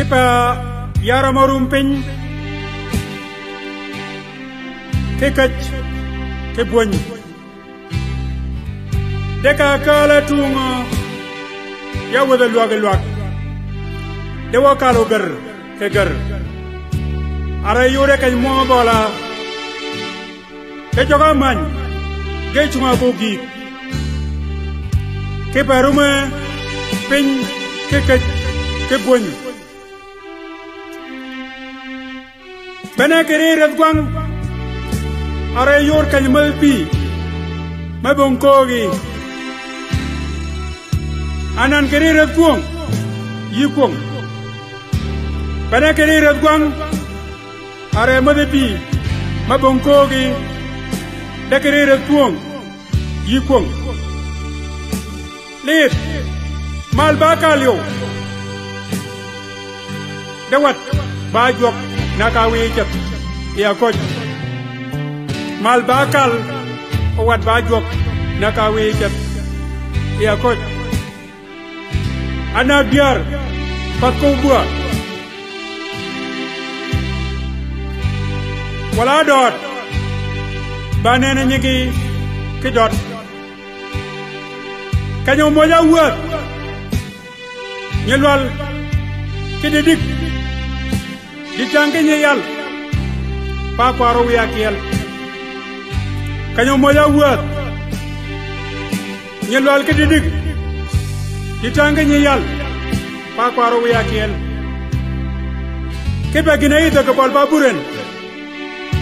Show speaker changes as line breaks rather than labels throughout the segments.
Kipa yara marumpin kekach kebonyi deka kala tunga ya wada luag dewa kalo gar ke gar ara yore kay mo bola ke joga man ge chuma bogi ke parume pin kekach kebonyi bana kere radwang ara yor kanymal pi mabongkogi anan kere radwang yikong bana kere radwang ara madapi mabongkogi da kere radwang yikong lit mal bakalyo dawat bajok nakawi jat ya koj mal bakal wat bajok nakawi jat ya koj ana biar patko bua wala dot banene nyigi ki dot kanyo moja wat nyelwal ki didik ditangke nyal pa paro yakiel kanyo moja wat nyelwal ke didik ditangke nyal pa paro yakiel ke bagina ida ke pal baburen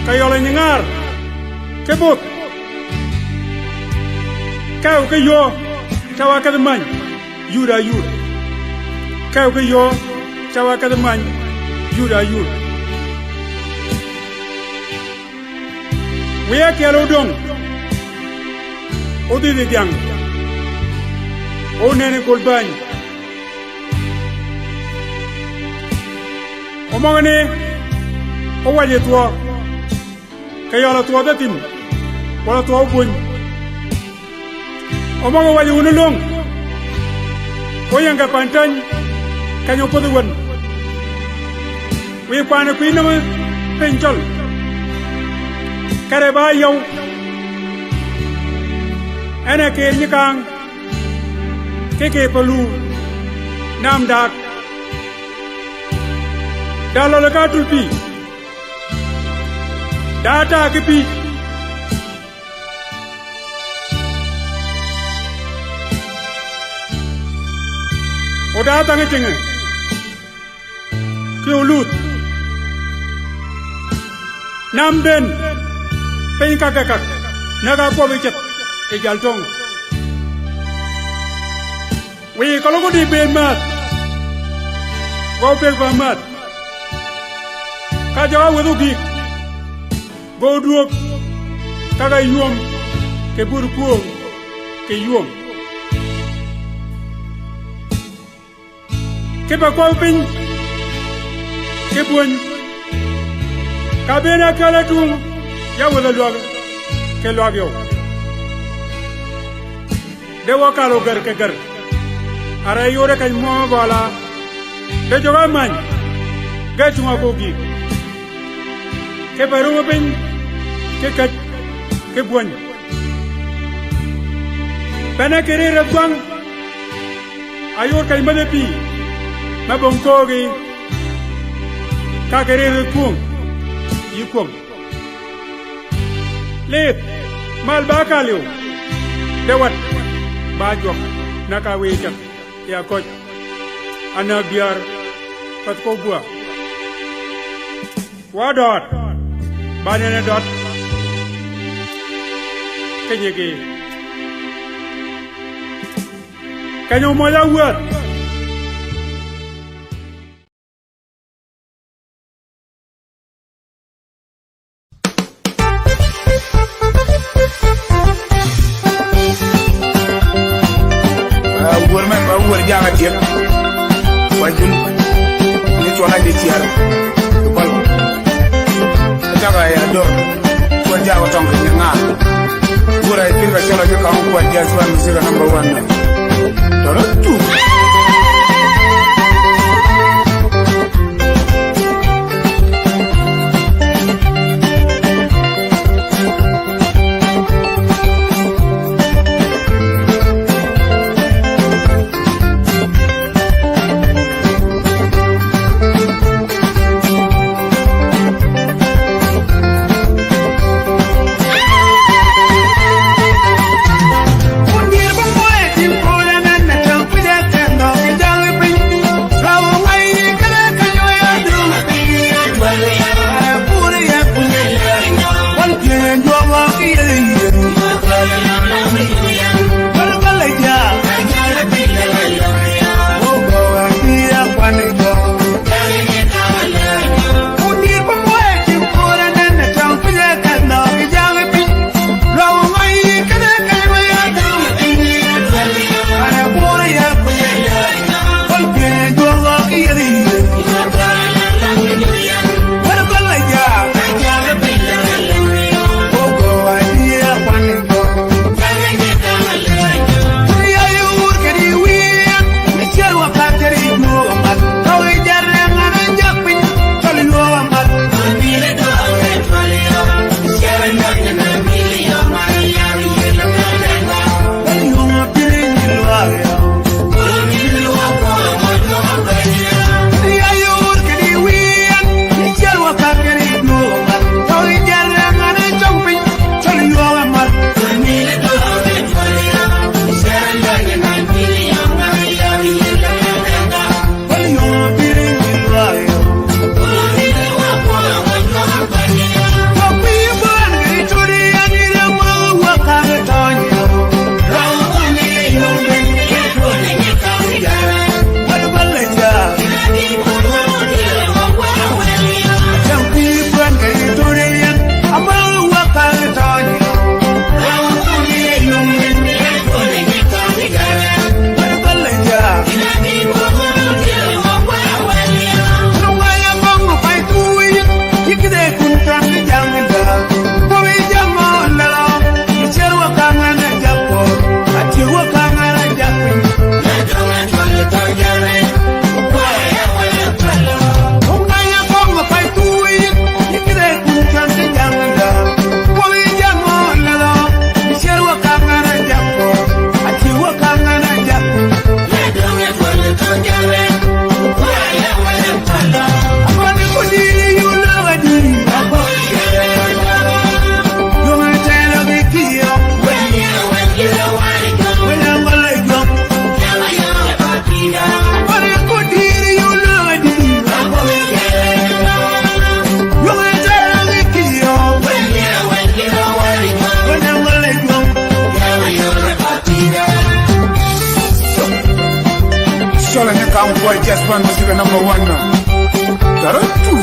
kayola nyengar kebut kau ke yo cawa ke man yuda yud kau ke yo cawa ke man yuda yud wiya kelo dong odi de jang o nene kolbany o mangane o waje tuwa kayola tuwa datim wala tuwa buny o maga waje unulong o yanga pantany kanyo poduwan wi kwana kuinama penchol kare ba yow ana ke nyikang keke palu nam dak dalo la katul pi data ke pi o data ngitenge ke ulut nam ben pen kakakak naga po bicet e jaltong wi kalau ko di ben mat go pel ba mat ka jawa wudu gi go duok kaga yuom ke bur kuom ke yuom ke ba ko pin ke bun ka bena kala tung ya wada luag ke luag yo dewa kalo gar ke gar ara yore kay mo bala de joga man ga chuma ko gi ke baru ben ke kat ke buan bana kere radwang ayor kay madapi mabongkogi ka kere radwang yikom lit mal bakalyo dewat bajok nakawi jat ya koj ana biar patko bua wadot banene dot kenyege kanyo moya wat
jangan dia wajun ni tuana de tiar bal jaga ya do ko jago tong ni nga gura ifinga chola ke kan ko dia swa musiga number 1 doro tu Come boy, just one music number one now. Tarantu.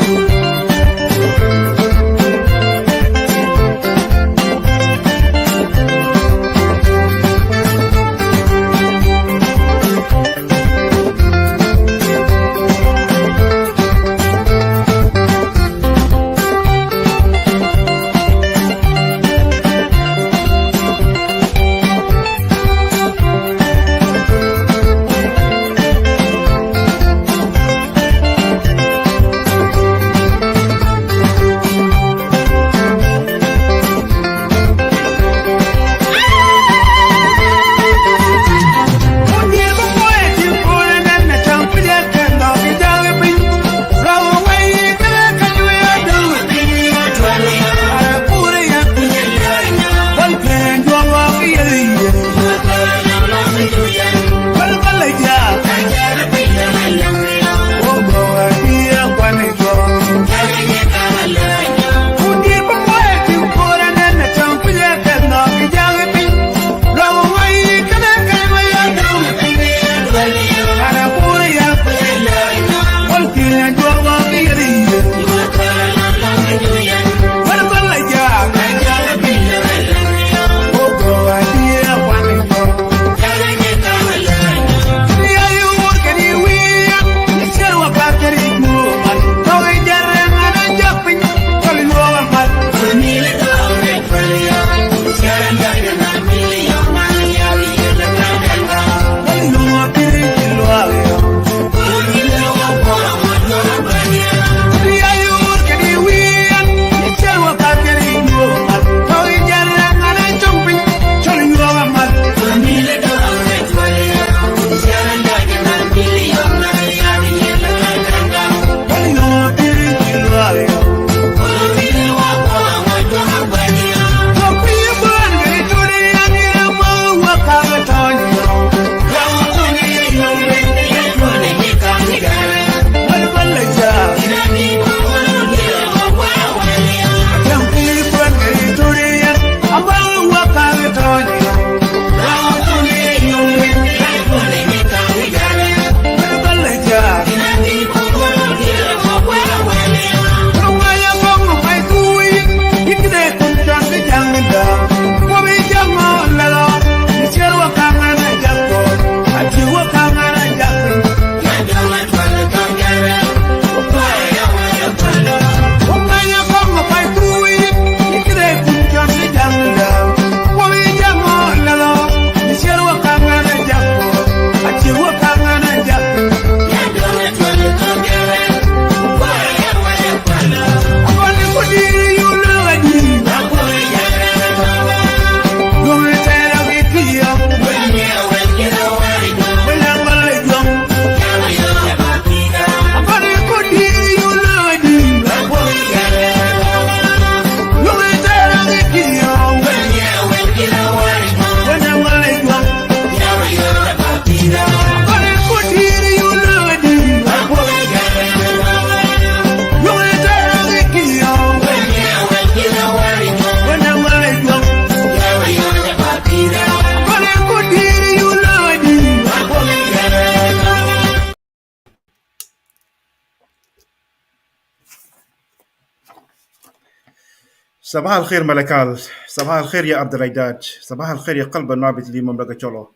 صباح الخير ملكال، صباح الخير يا عبد الريداد، صباح الخير يا قلب النابت لي مملكة شولو،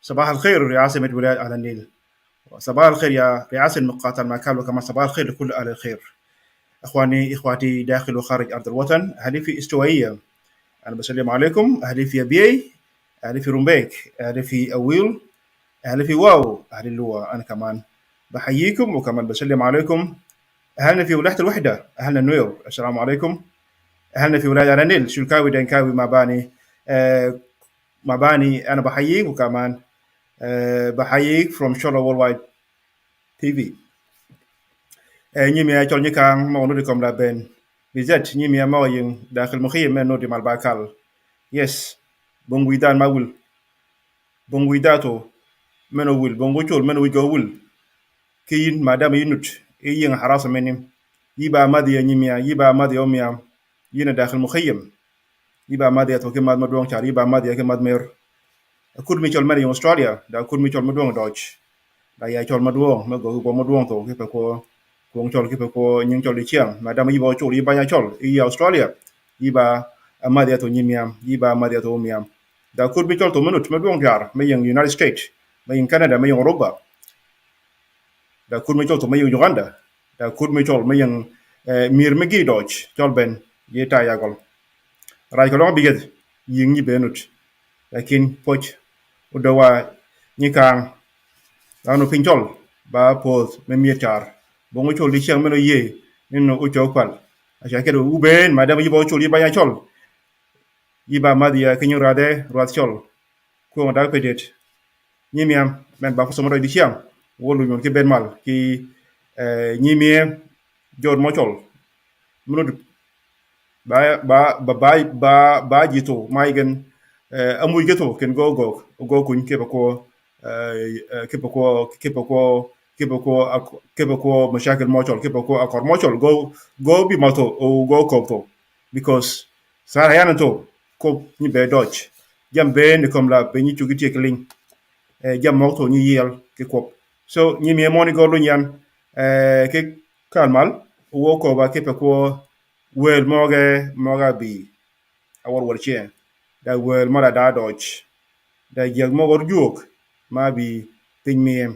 صباح الخير رئاسة ولاية على النيل، صباح الخير يا رئاسة مقاطعة ماكال، وكمان صباح الخير لكل أهل الخير. إخواتي داخل وخارج أرض الوطن، أهلي في استوائية، أنا بسلم عليكم. أهلي في أبيي، أهلي في رومبيك، أهلي في أويل، أهلي في واو، أهلي اللواء. أنا كمان بحييكم وكمان بسلم عليكم. أهلنا في ولاية الوحدة، أهلنا نوير، السلام عليكم. أهلنا في ولاية النيل، شلكاوي دنكاوي مباني أنا بحييك، وكمان بحييك from Shola Worldwide TV. نيميا جول نيكان ما ونودكم لابن بيزت نيميا ما وين داخل مخيم من نودي مالباكال. Yes, bongwidan mawul, bongwidato menowul, bongochol menowigawul. Kiyin madam yinut, yin harasa menim. Yiba madi nyimia, yiba madi omia, yina dakhil mukhayyam. Yiba madi atoke mad madwong char, yiba madi ake mad mer. Akud michol mari in Australia, da akud michol madwong Dodge. da ya chol maduong ma go maduong to ke pe ko kuong chol ke pe ko nying chol di chiang ma da ma yibo chol yi ba ya chol i Australia yi ba amadia to nyimiam yi ba amadia to miam da kur bi chol to menut maduong jar ma yang United States ma yang Canada ma yang Europa da kur mi chol to ma yang Uganda da kur mi chol ma yang mir me gi doj chol ben ye ta ya gol rai ko lo biget ying ni benut lakin poch udawa ni kang anu pinjol ba pos me mietar bongo chol di chiang meno ye nino ucho kwal acha kedo uben madam yibo chol yiba ya chol yiba madia kinyo rade rat chol ko da pedet nyimiam men ba ko somo di chiang wolu nyon ke ben mal ki nyimie jor mo chol munu ba jito maigen amuy geto ken go kun ke ba ko kepa ko mashakil mochol kepa ko akor mochol go bi moto o go kopto because sara yana to ko ni be dodge jam be ni kom la be ni chugi te kling jam moto ni yel ke kop so ni mi moni go lu nyan ke kalmal wo ko ba kepa ko wel moga bi awor wor chen da wel mara da dodge da jeg mogor juk ma bi pin miem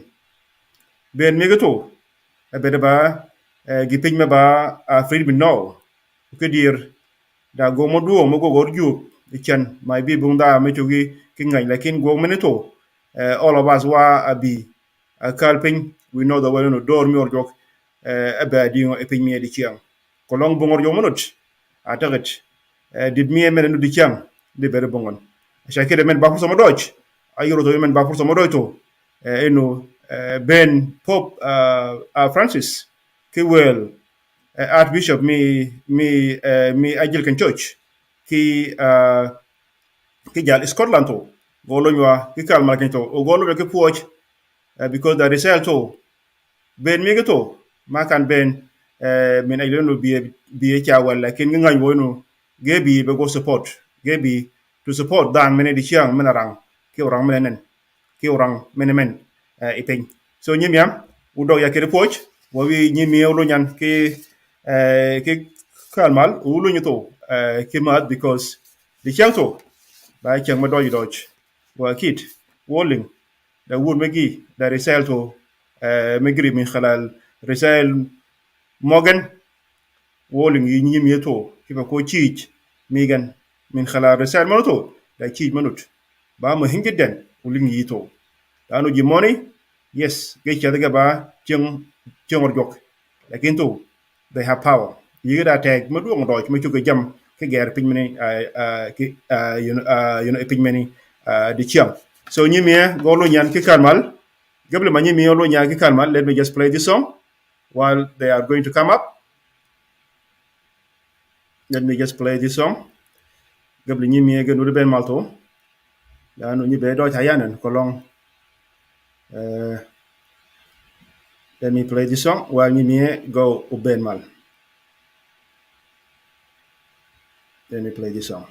ben megato a beda ba gi pin me ba a frid mi no ke dir da go modu mo go gor juk chen mai bi bunda me chugi ki ngai lakin go meneto all of us wa abi a kalpin we know the way no door mi or jok a ba di e pin mi di chiang ko long bongor yo monot a tagat did mi men no di chiang de bere bongon shakede men ba ko sama doj ayuro to men ba ko sama doj to eno ben Pope Francis ki wel Archbishop mi Anglican Church ki jal Scotland to golo nywa ki kalmal ken to o golo ke poch because the result to ben mi to makan ben min ay leno bi cha wala ken ngai wono gebi be go support gebi to support dan mene di chiang menarang ki orang menen ki orang menemen ipeng so nyimiam udo ya kere poch wo wi nyimi ulo nyan ki kalmal ulo nyito ki mat because di chiang to ba chiang ma do doj wa kit woling da won megi da result to megri min khalal result mogen woling yi nyimi to ki ko chich migan min khalal result moto da chich manut ba mo hingiden uling yi to anu jimoni yes ge chadaga ba chung jok lakin to they have power you da tag madu ngdo me chuga jam ke ger pin mini you know pin mini di chiam so nyimie golo nyan ki kalmal gable ma nyimie lo nyan ki kalmal let me just play this song while they are going to come up let me just play this song gable nyimie ge no ben malto anu nyibe do tayanan kolong let me play this song while Nimi go uben mal. Let me play this song.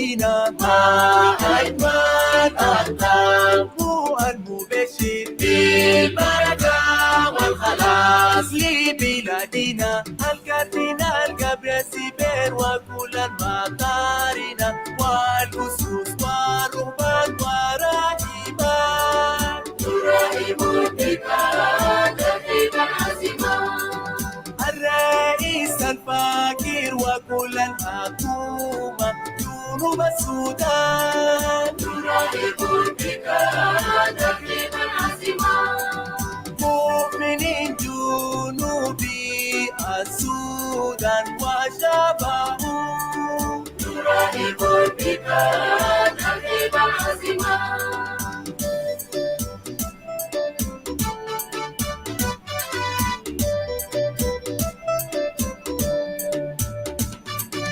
بلادنا ما أجمل أهدافه المبشر بالبركة والخلاص لبلادنا الكاترينا القبر سيبر وكل المطارنا والأسس والرهبان وراهبان نراهب بك ترحيبا عظيما الرئيس الفقير وكل الحكومة جنوب السودان نراهب بك ترحيبا عظيما مؤمنين جنوبي السودان وشبابه نراهب بك ترحيبا عظيما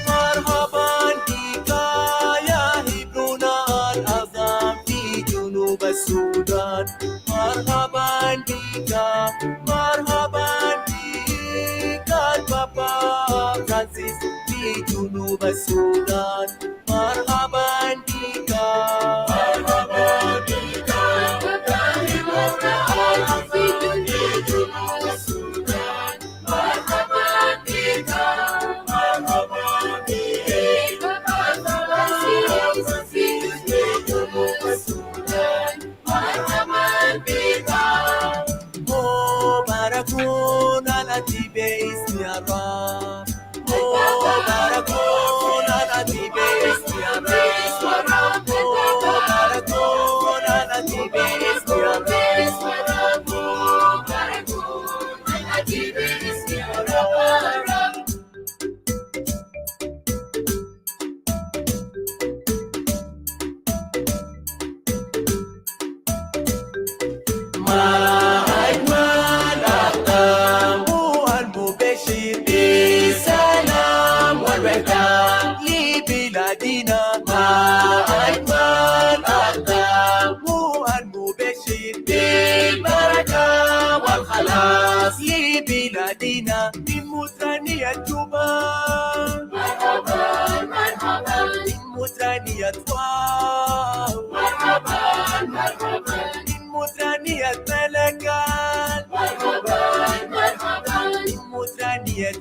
مرحبا بك يا ابننا الأعظم في جنوب السودان مرحبا بك مرحبا بك البابا فرانسيس في جنوب السودان مرحبا بك مرحبا بك يا ابننا الأعظم في جنوب السودان مرحبا بك مباركون الأتي باسم الرب مباركون الأتي باسم الرب مباركون الأتي باسم الرب مباركون الأتي باسم الرب لبلادنا ما أجمل أهدافه المبشر بالبركة والخلاص لبلادنا من مطرانية جبال مرحبا مرحبا من مطرانية واو مرحبا مرحبا من مطرانية ملكال مرحبا مرحبا من مطرانية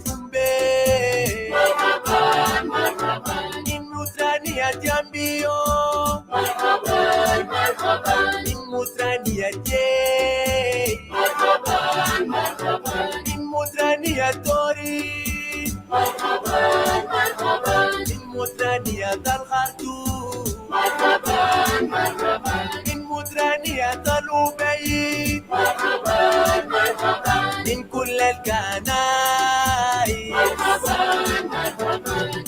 مرحبا مرحبا من مطرانية جامبيو مرحبا مرحبا من مطرانية مرحبا مرحبا من مطرانية توري مرحبا مرحبا من مطرانية الخرطوم مرحبا مرحبا من مطرانية الأبيض مرحبا مرحبا من كل الكنائس مرحبا مرحبا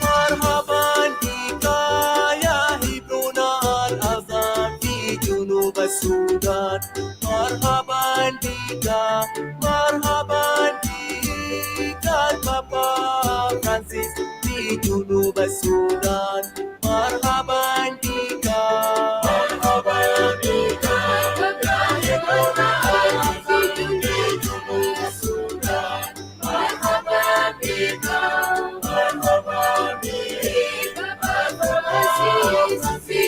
مرحبا بك يا ابننا الأعظم في جنوب السودان مرحبا بك مرحبا بك البابا فرانسيس في جنوب السودان مرحبا بك مرحبا بك يا ابننا الأعظم في جنوب السودان مرحبا بك مرحبا بك فرانسيس في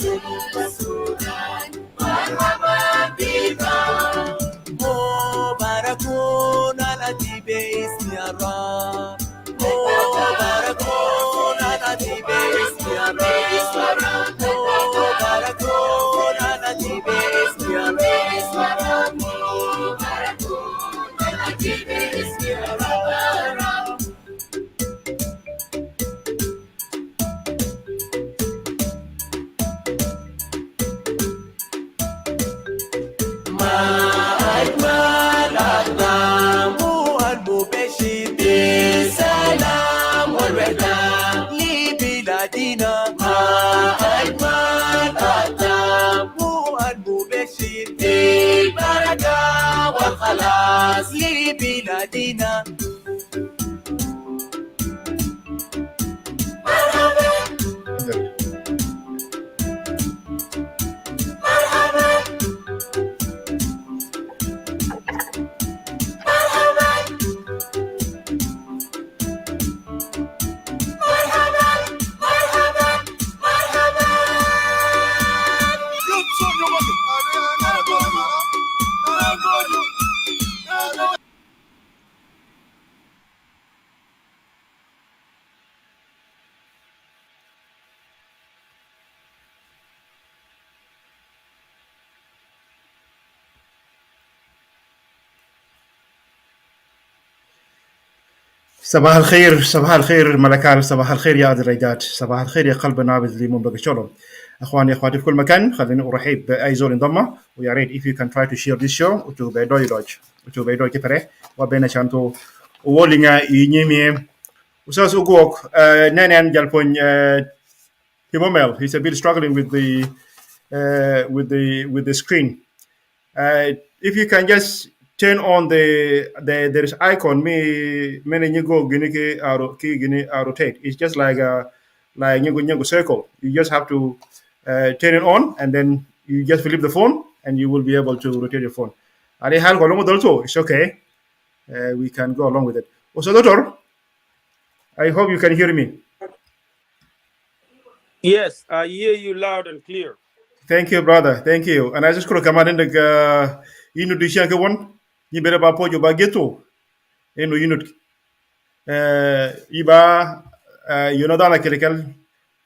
جنوب السودان مرحبا بك مباركون الأتي باسم الرب مباركون
صباح الخير صباح الخير ملكال صباح الخير يا أدريدات صباح الخير يا قلب نابض اللي مملكة شلون أخواني أخواتي في كل مكان خليني أرحب بأي زول انضم ويا ريت if you can try to share this show وتو بيدوي دوج وتو بيدوي كبره وبين شانتو وولينا ينيمي وساس Ogwok نان جالبون Himomel he's a bit struggling with the screen. If you can just turn on there is icon me many you go gini ki rotate. It's just like a circle. You just have to turn it on and then you just flip the phone and you will be able to rotate your phone. Ari hal ko also it's okay. We can go along with it. Also, Doctor, I hope you can hear me.
Yes, I hear you loud and clear.
Thank you, brother. Thank you. And I just could come out in the inudisha one. You better about pojo bageto. Inut. Iba dana kelikal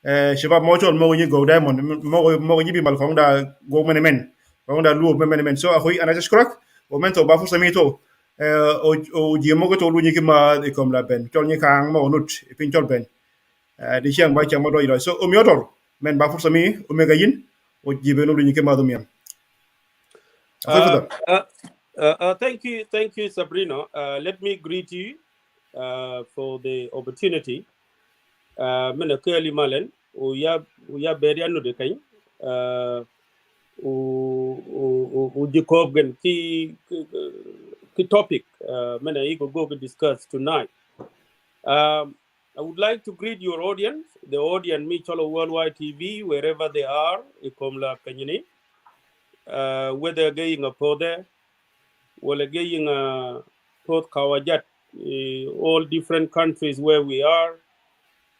shabab mochol mo nyi go diamond mo nyi bi mal ko da go men men ko da lu men so akhoy ana just crack o mento ba fu samito o ji mo ko to lu nyi ki ma e kom la ben tol nyi kang mo nut pin tol ben di chiang ba chiang mo do so o mi otor men ba fu sami o mega yin o ji be no lu nyi ki ma do miam
Thank you, Sabrina. Let me greet you for the opportunity. Mena Curly Malen, uya berianu de kain. Jacob gen ki topic. Mena ego go discuss tonight. I would like to greet your audience, the audience me cholo worldwide TV, wherever they are, ikomla kanyini. Whether going a pode, well going a port kawajat, all different countries where we are.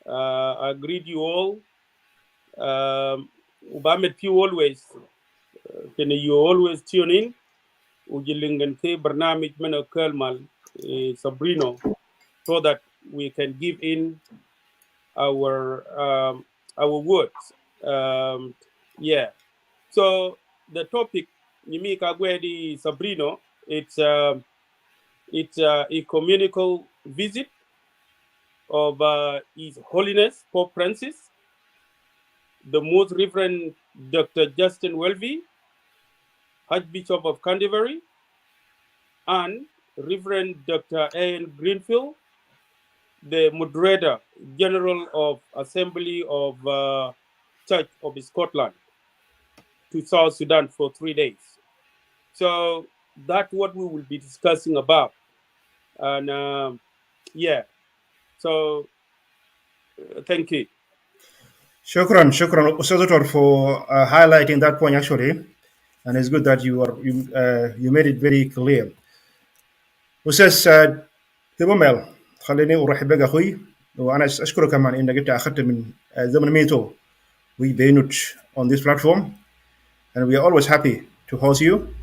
I greet you all. Ubamet you always. Can you always tune in? Ujilingan ke barnamij mena kelmal Sabrino, so that we can give in our words. Yeah. So the topic Nimika Gwedi Sabrino, it's a ecumenical visit of His Holiness Pope Francis, the Most Reverend Dr. Justin Welby, Archbishop of Canterbury, and Reverend Dr. Ian Greenfield, the Moderator General of Assembly of Church of Scotland, to South Sudan for 3 days. So that's what we will be discussing about. And yeah, so thank you.
Shukran, Ustaz for highlighting that point actually, and it's good that you made it very clear. Ustaz Himomel, خليني أرحب بك أخوي وأنا أشكرك كمان إنك أنت أخذت من زمن ميتو we بينوت on this platform, and we are always happy to host you.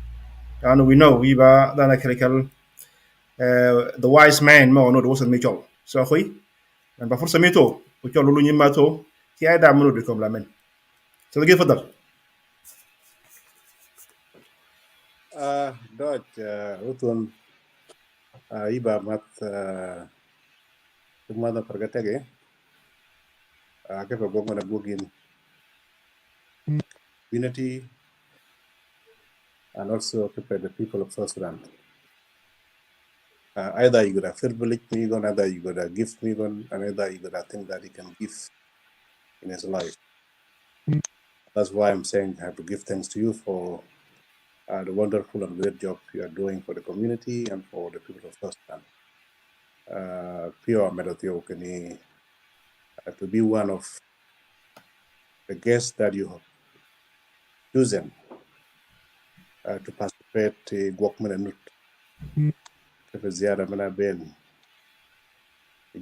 And we know we are the wise man ما ونود وصل ميتو. So أخوي أنا بفرصة ميتو وكل لولو نيماتو كي أدا منو بكم لمن. So كيف فضل؟
Dodge Uthun Iba Mat Mother Pergatege Kepa Gogman Bugin unity and also keep the people of South Sudan. Either you gotta verbally me, either you gotta give me, and either you gotta think that he can give in his life. That's why I'm saying I have to give thanks to you for the wonderful and great job you are doing for the community and for the people of South Sudan. Pure Medatio Kani to be one of the guests that you have chosen to participate in Gwokman and Nut. Ziara Mana Ben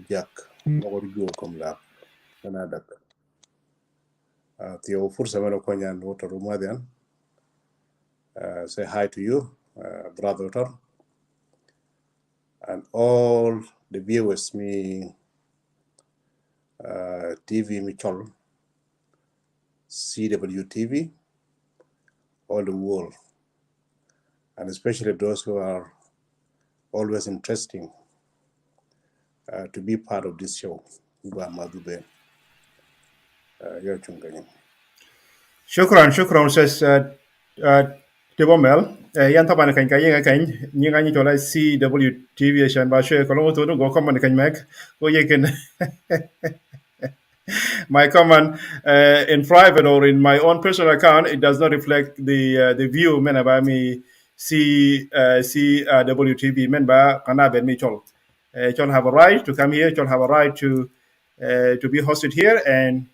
Jack Mogorju Komla Manadak. Theo Fursa Mano Konyan Otor Rumadian. Say hi to you, Brother Otor, and all the viewers, me TV Michol, CWTV, all the world, and especially those who are always interesting to be part of this show.
شكرا استاذ تيبو ميل yan طبعا كان كاين نيغا ني تولا سي دبليو تي في عشان باشا كلام تو نو كومن كان ماك ويكن my comment in private or in my own personal account, it does not reflect the view men about me CWTV men ba kana ben me chol. Chol have a right to come here. Chol have a right to be hosted here. And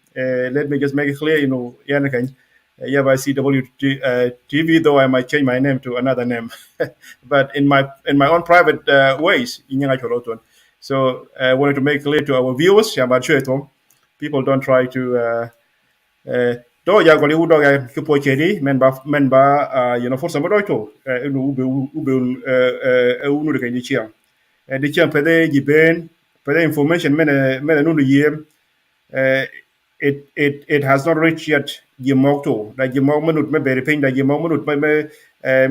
let me just make it clear, Yanakan. Yeah, by CWTV, though I might change my name to another name, but in my own private ways, so I wanted to make clear to our viewers, people don't try to do ya goli udo ya kipo chedi men ba forsa mo do to no ube unu de kan chiang de chiang pede giben pede information men no yem it has not reached yet yimok to da yimok manut me beri pin da yimok manut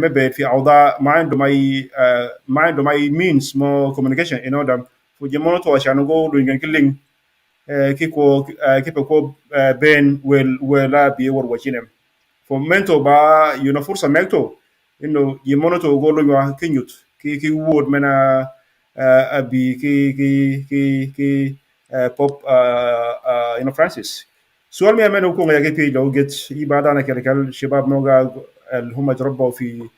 me be fi awda mind my means more communication in order for yimok to ashanu go doing killing kiko ben will be war wachinem for mento ba fursa mekto yimono to golo nywa kinyut ki word mena abi pop Francis سؤال مي أمانة وكون يا كي لو جت يبعدنا كالكال شباب موجا هم تربوا في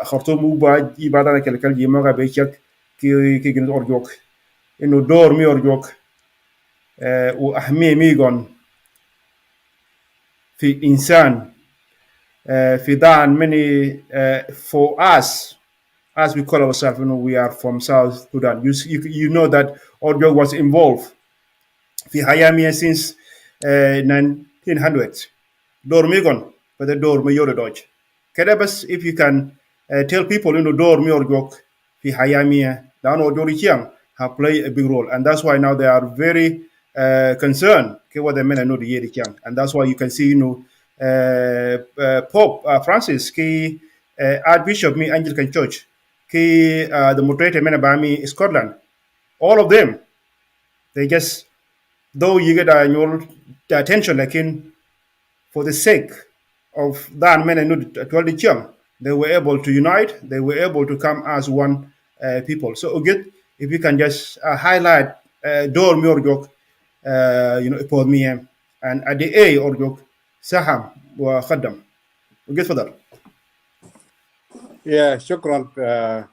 خرطوم وبعد يبعدنا كالكال يموجا بيشك كي جنود أرجوك إنه دور مي أرجوك وأهمية ميغون في إنسان في دان many for us as we call ourselves, we are from South Sudan. You know that Ogwok was involved في Hayamia since 1900s. دور ميغون but the door ميور دوج كده بس if you can tell people دور ميور جوك في Hayamia لأنه دوري have played a big role, and that's why now they are very concerned what the men know the year and that's why you can see Pope Francis Archbishop me Anglican Church the Moderator men by me Scotland, all of them they just though you get your attention like in for the sake of that men and they were able to unite, they were able to come as one people. So again, if you can just highlight door miorjok for me and at the A orjok saham wa khaddam. Get for that.
Yeah, shukran.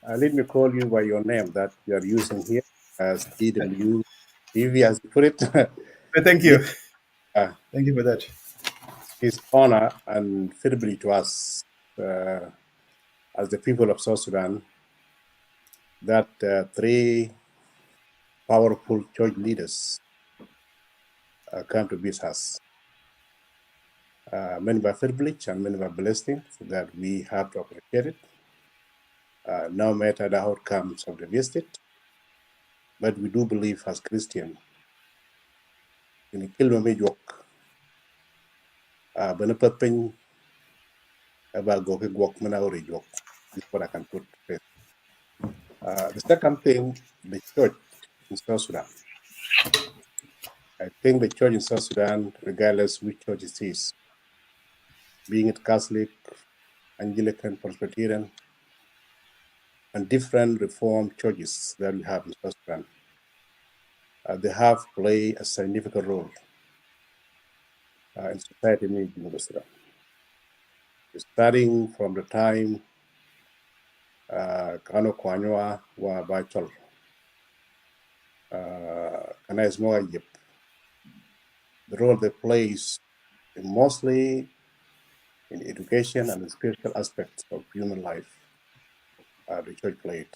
Let me call you by your name that you are using here as TWTV, as you put it.
Thank you. Thank you for that.
It's honor and fidelity to us as the people of South Sudan that three powerful church leaders come to visit us. Many by privilege and many by blessing that we have to appreciate it. No matter the outcomes of the visit, but we do believe as Christian in the Kilmame York, Benepatin about Ogwok Manauri York. This is what I can put. The second thing, the church in South Sudan. I think the church in South Sudan, regardless which church it is, being it Catholic, Anglican, Presbyterian, and different Reformed churches that we have in South Sudan, they have played a significant role in society in Sudan. Starting from the time Kano Kwanywa wa Bachol, Kana Ismoa Yip, the role they play mostly in education and the spiritual aspects of human life, the church played.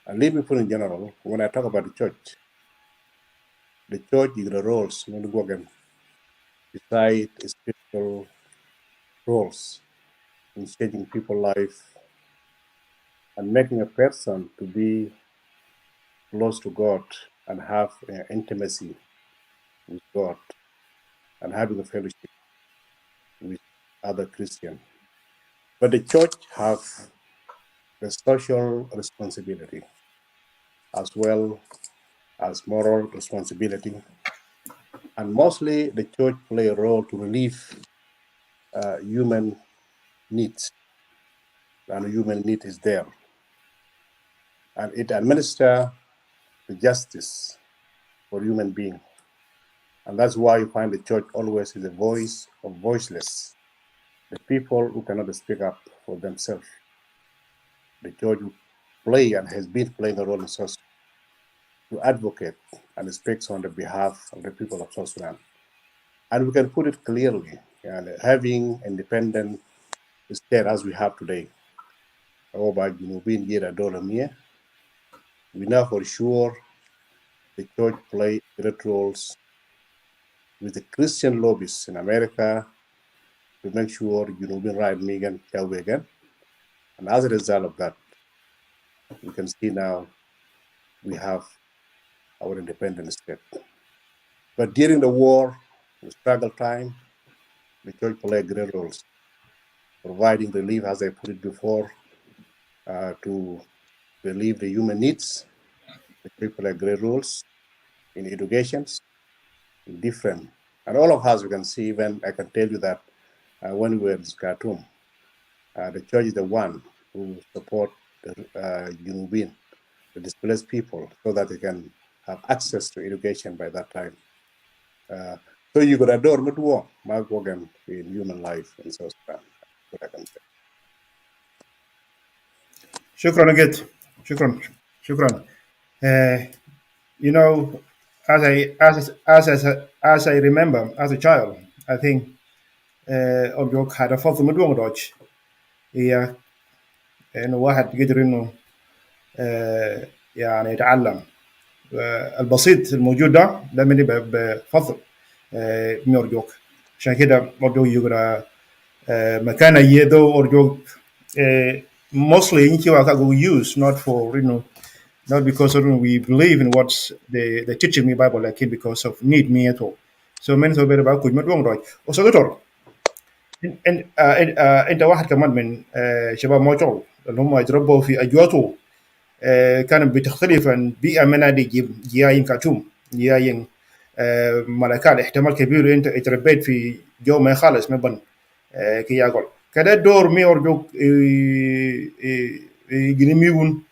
And let me put in general, when I talk about the church is the roles, beside spiritual roles in changing people's life and making a person to be close to God and have intimacy with God and having a fellowship with other Christians. But the church have the social responsibility as well as moral responsibility. And mostly the church play a role to relieve human needs, and human need is there. And it administers the justice for human beings. And that's why you find the church always is a voice of voiceless, the people who cannot speak up for themselves. The church will play and has been playing a role in South Sudan to advocate and speaks on the behalf of the people of South Sudan. And we can put it clearly, having independent state as we have today, over Junubin Yira Dolomia, we know for sure the church play great roles with the Christian lobbies in America to make sure Junubin right Megan again. And as a result of that, we can see now we have our independent state. But during the war, the struggle time, the church played great roles, providing relief, as I put it before, to relieve the human needs. The church played great roles in educations, in different. And all of us, we can see, even I can tell you that when we were in Khartoum, the church is the one who support the Junubin, the displaced people, so that they can have access to education by that time. So you could adore Mudwo, Mark Wogan in human life in South Sudan. What I can say.
Shukran again. Shukran. You know, as I remember as a child, I think Ogwok had a فضل مدوم دوج هي إنه واحد قدر إنه يعني يتعلم البسيط الموجود ده من بفضل ميورجوك عشان كده برضو يقرا مكان يدو أرجوك mostly in Kiwaka we use not for not because we believe in what's the teaching me Bible like because of need me at all. So many so better about could not wrong right. Also Otor انت واحد كمان من شباب موجود اللي هم يتربوا في اجواته كانت بتختلف عن بيئه منادي جايين كاتوم جايين ملكال احتمال كبير انت اتربيت في جو ما خالص مبن كي يقول كده دور مي ارجوك جنميون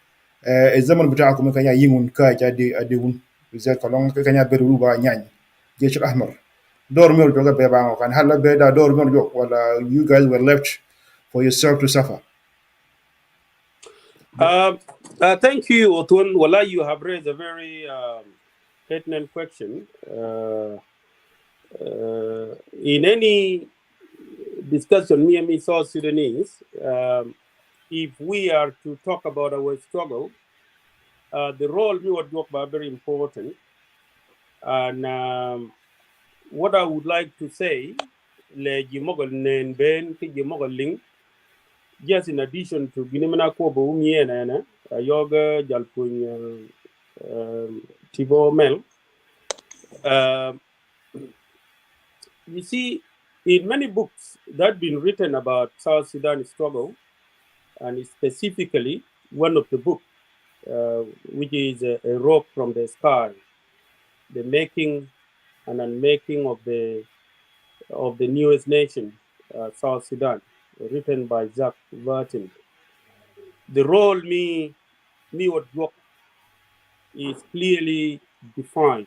الزمن بتاعكم كان يمون كاجا اديون زي كلام كان يبرو با نيان جيش الاحمر دور مي ارجوك بيبا كان هلا بيدا دور مي ارجوك ولا you guys were left for yourself to suffer.
Thank you, Otun. Wala, you have raised a very pertinent question. In any discussion, me and me South Sudanese, if we are to talk about our struggle, the role we would talk about very important. And what I would like to say, just in addition to Ginimana Kobo Umiena, Yoga, Jalpun, Tipo Mel, you see, in many books that have been written about South Sudan struggle, and specifically one of the books, which is a rope from the sky, the making and unmaking of the newest nation, South Sudan, written by Jago. The role me Ogwok is clearly defined.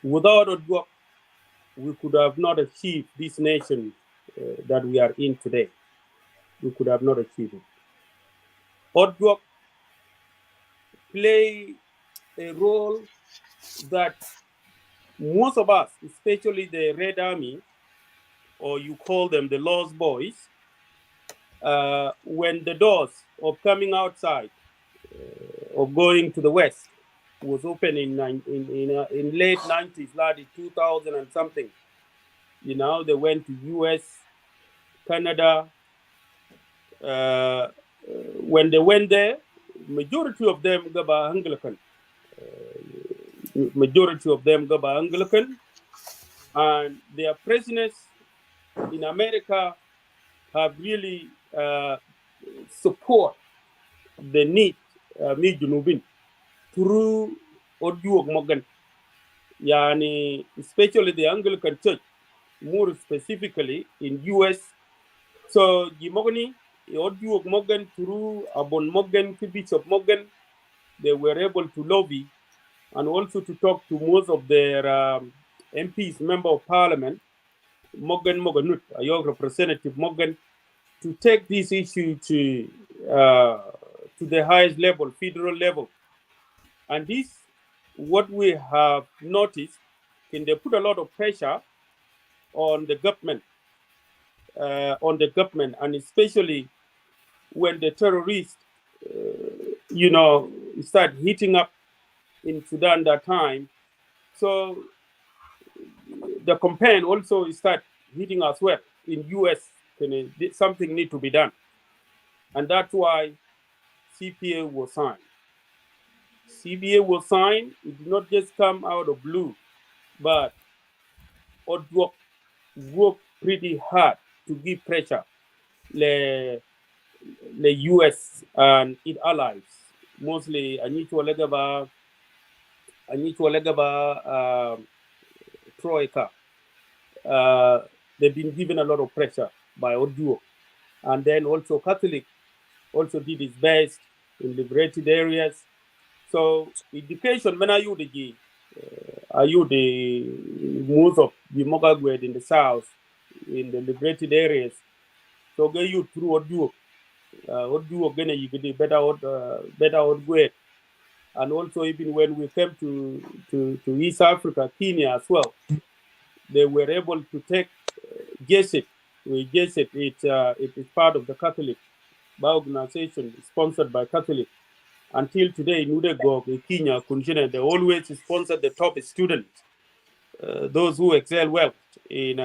Without Ogwok, we could have not achieved this nation that we are in today. We could have not achieved it. Ogwok play a role that most of us, especially the Red Army, or you call them the Lost Boys, when the doors of coming outside, of going to the West, was open in late 90s, like 2000 and something. You know, they went to US, Canada. When they went there, majority of them go by Anglican. And their prisoners in America have really support the need, Junubin. through Ogwok Morgan. Yani, especially the Anglican Church, more specifically in US. So Gimogani, Ogwok Morgan through Abon Morgan, Bishop Morgan, they were able to lobby and also to talk to most of their MPs, member of parliament, Morgan Moganut, your representative Morgan, to take this issue to the highest level, federal level. And this, what we have noticed, can they put a lot of pressure on the government, and especially when the terrorists, start heating up in Sudan that time. So the campaign also start hitting as well in US. Something need to be done, and that's why CPA was signed. CBA was signed. It did not just come out of blue, but Ogwok worked pretty hard to give pressure the US and its allies, mostly Troika. They've been given a lot of pressure by Ogwok, and then also Catholic also did its best in liberated areas. So education, when are you the most of the Mogagwed in the south, in the liberated areas? So get you through Ogwok gonna you get better Ogwed. And also even when we came to East Africa, Kenya as well, they were able to take Jesuit. It is part of the Catholic organization sponsored by Catholic. Until today, Nudego, Kenya, Kunjina, they always sponsor the top students, those who excel well in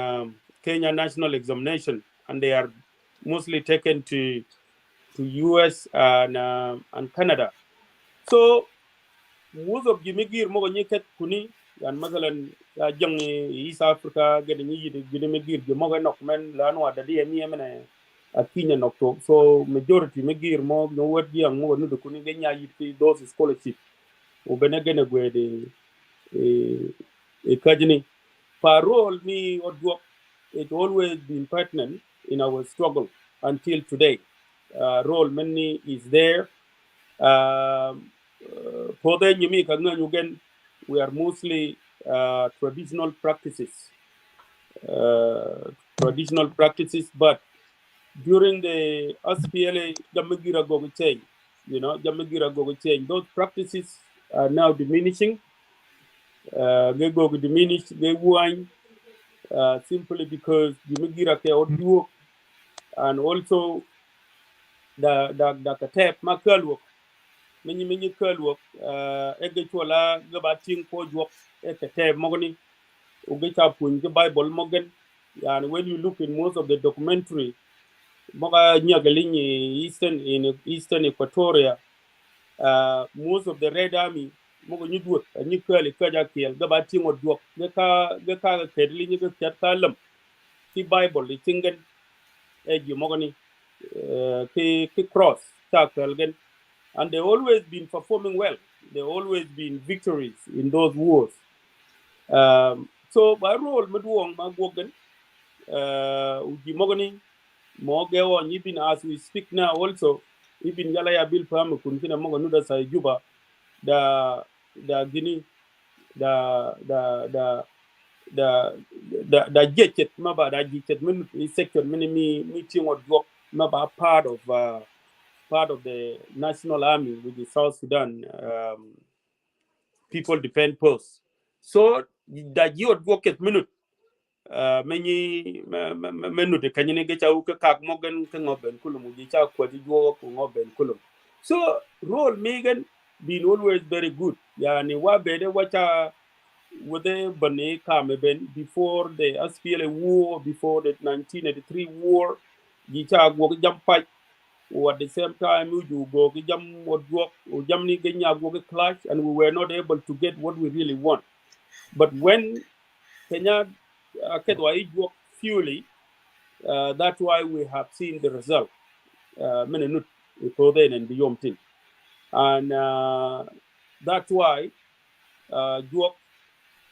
Kenya national examination, and they are mostly taken to US and Canada. So most of Jimigir Mogo Nyiket Kuni and Mazalan Jang East Africa getting Jimigir Moga Nokman Lano at the DME a Kenya Nokto. So majority Megir Mog no word young Mogo Nudu Kuni Genya those scholarship. Ubenagana where a Kajini. Parole me or it always been pertinent in our struggle until today. Role many is there. For the Yumi we are mostly traditional practices. But during the SPLA Jamagira Gogo change, those practices are now diminishing. They go diminish, they wine simply because Jamagira Ke and also the tap Makalwok. Many Kalwok, Egatuala, Gabatin, Kojwok, Ekate Mogani, Ugeta the Bible Mogan. And when you look in most of the documentary, Moga Nyagalini, Eastern Equatoria, most of the Red Army, Moga Nudwork, a new curly Kajakil, Gabatin or Dwok, Gaka Kedlin, Katalam, the Bible, the Tingen, Egi Mogani, Cross, Takalgan. And they've always been performing well. They've always been victories in those wars. So by role, Maduong Magwogan, Ujimogani, Mogeo, and even as we speak now, also, even Yalaya Bill Pam, Kuntina Moganuda Sai Juba, the Guinea, the Jetchet, Maba, the Jetchet, section, many meeting or drop, Maba part of the National Army with the South Sudan People Defense Force. So that you work at minute. Many minute can you get out kak Morgan Kangoben Kulum, which are quite Ngoben Kulum. So role Megan been always very good. Yani wa better what were they Bane Kameben before the SPLA war, before the 1983 war, Gicha work jump fight. Or at the same time, you go jam what work or Germany Kenya go clash, and we were not able to get what we really want. But when Kenya work fully, that's why we have seen the result. Minute and beyond thing. And That's why Juok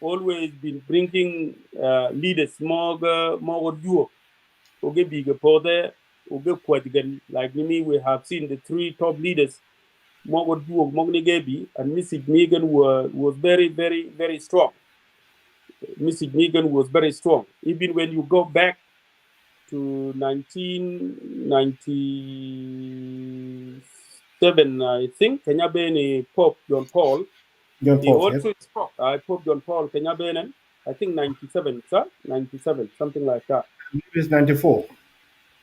always been bringing leaders more Juok. Oge bigger pode, Oge Kwadigan, like me, we have seen the three top leaders, Mogor Juok, Mogni Gebi, and Mrs. Negan was very, very, very strong. Mrs. Negan was very strong. Even when you go back to 1997, I think, Kenyabeni Pope John Paul,
John
he
Paul,
also spoke. Pope John Paul Kenyabenen, I think 97, sir, 97, something like that.
It's 94.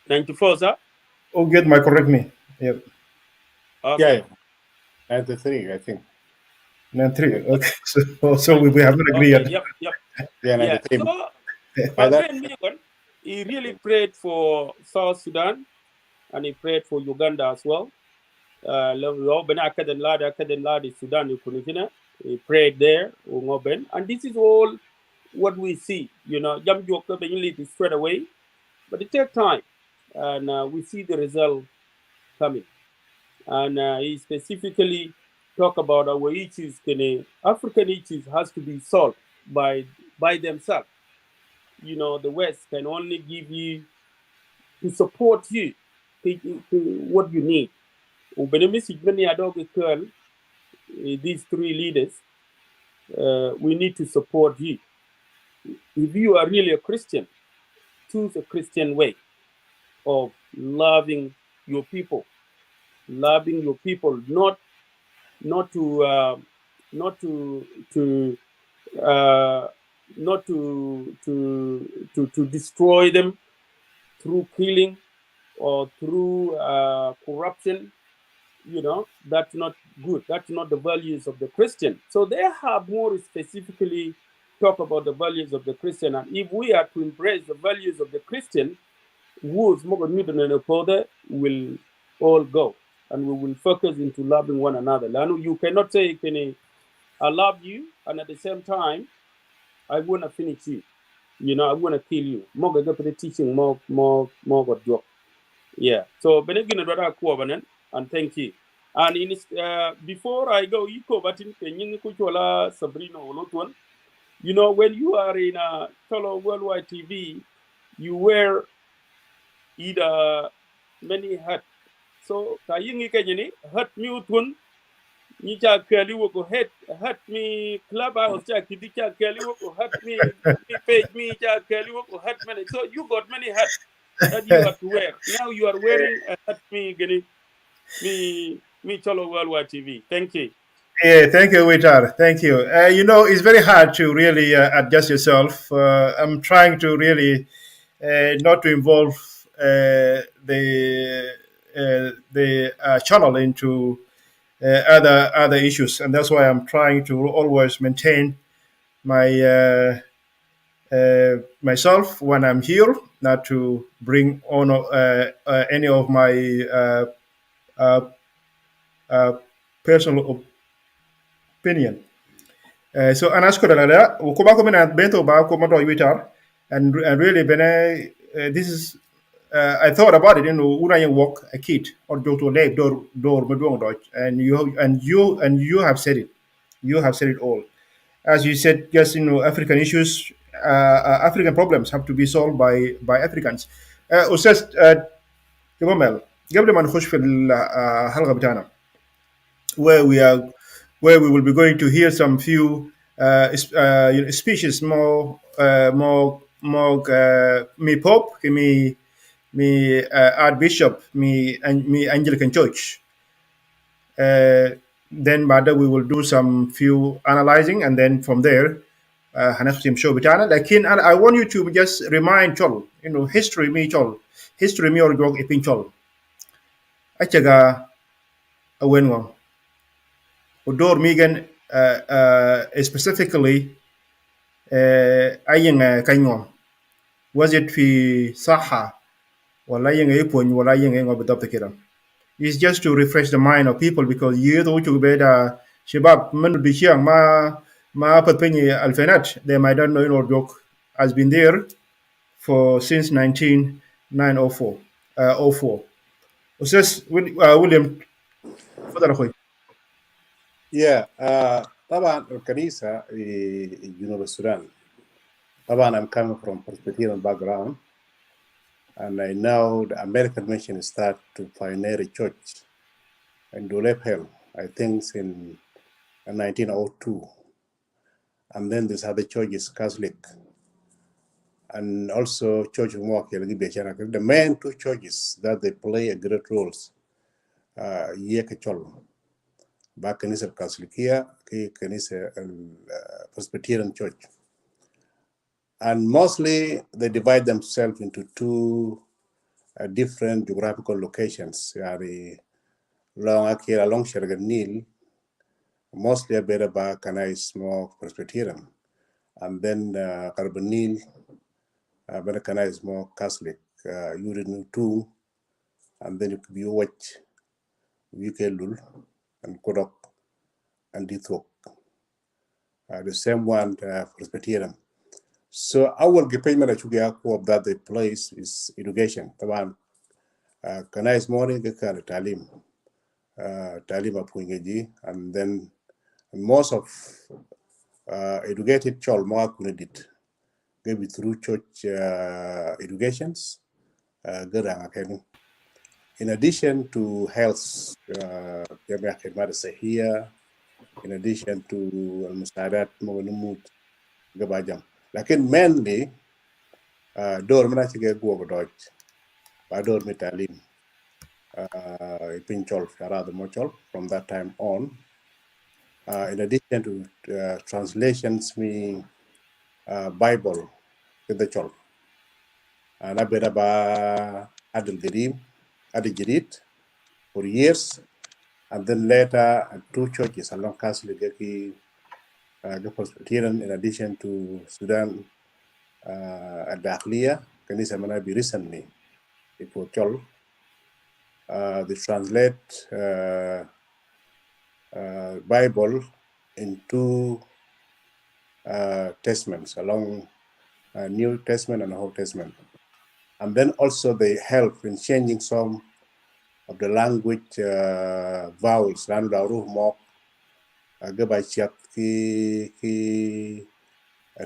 94, sir.
Oh, get my correct me. Yep.
Okay.
Yeah, 93, I think.
93. Okay. So we haven't agreed
Okay,
yet.
yep.
Yeah,
Yeah.
93.
So,
By
but
that,
Ben Megan, he really prayed for South Sudan and he prayed for Uganda as well. Sudan, he prayed there, and this is all what we see. Jam Joker is straight away, but it takes time, and we see the result coming. And he specifically talk about our issues. African issues has to be solved by themselves. The West can only give you to support you to what you need. These three leaders, we need to support you. If you are really a Christian, choose a Christian way of loving your people, not to destroy them through killing or through corruption. That's not good. That's not the values of the Christian. So they have more specifically talk about the values of the Christian. And if we are to embrace the values of the Christian, wars will all go. And we will focus into loving one another. You cannot say, I love you, and at the same time, I want to finish you. I want to kill you. More teaching, more got job. Yeah. So, and thank you. And before I go, Sabrina Olotwan, when you are in a fellow worldwide TV, you wear either many hats. So, hat me utwan, ni cha kali woko hat me clubhouse cha kidi cha kali woko hat me page me cha kali woko hat many. So you got many hats that you have to wear. Now you are wearing a hat me cholo worldwide TV. Thank you.
Yeah, thank you, Witar. Thank you. It's very hard to really adjust yourself. I'm trying to really not to involve the channel into other issues, and that's why I'm trying to always maintain my myself when I'm here, not to bring on any of my uh, personal opinion. So anas ko dalala ko ba ko mena bento ba ko moto witar and really bene this is I thought about it, una yang walk a kid or do to lay door madong doj, and you have said it. You have said it all. As you said, yes, African issues, African problems have to be solved by Africans. أستاذ جمال قبل ما نخش في الحلقة بتاعنا where we will be going to hear some few speeches more me Pope, me Archbishop, me Anglican Church. Then بعد we will do some few analyzing, and then from there هنختم show بتاعنا. لكن I want you to just remind Chol, history me Chol, history me Ogwok ipin Chol. Achaga awenwa. Otor migan specifically أين كينوا. Was it في صحة ولا ينغيبون ولا ينغيبون بالضبط كده. It's just to refresh the mind of people, because you know to be the Shabab man be here ma patpenyi alfenat, they might not know Ogwok has been there for since 1904. Ustaz William, تفضل اخوي.
Yeah, طبعا الكنيسة في جنوب السودان. طبعا I'm coming from Presbyterian background, and I know the American mission start to pioneer a church in Dulep Hill, I think in 1902. And then this other church is Catholic. And also Church of Mwak, the main two churches that they play a great roles. Yekachol, back Kanisa Catholicia, Kanisa Presbyterian Church. And mostly they divide themselves into two different geographical locations. Along Shergan Nil, mostly a better back Kanais more Presbyterian. And then Carbonil, better Kanais more Catholic. Urin two, and then you could be watch UK Lul and Kodok and Dithok. The same one Presbyterian. So our payment that the place is education. Taban kanais morning ka talim apungeji, and then most of educated chol more kunedit maybe through church educations in addition to health here, in addition to al-musadat mo gabajam, lakin mainly door mana chige go doj ba door mitalim pinchol farad mochol from that time on, in addition to translations me Bible to the chol and abeda ba adil gerim adil jadid for years, and then later two churches along Catholic Presbyterian, in addition to Sudan Dakhliya, Kanisa Manabi recently, it was told, they translate Bible into testaments, along New Testament and Old Testament. And then also they help in changing some of the language vowels, ki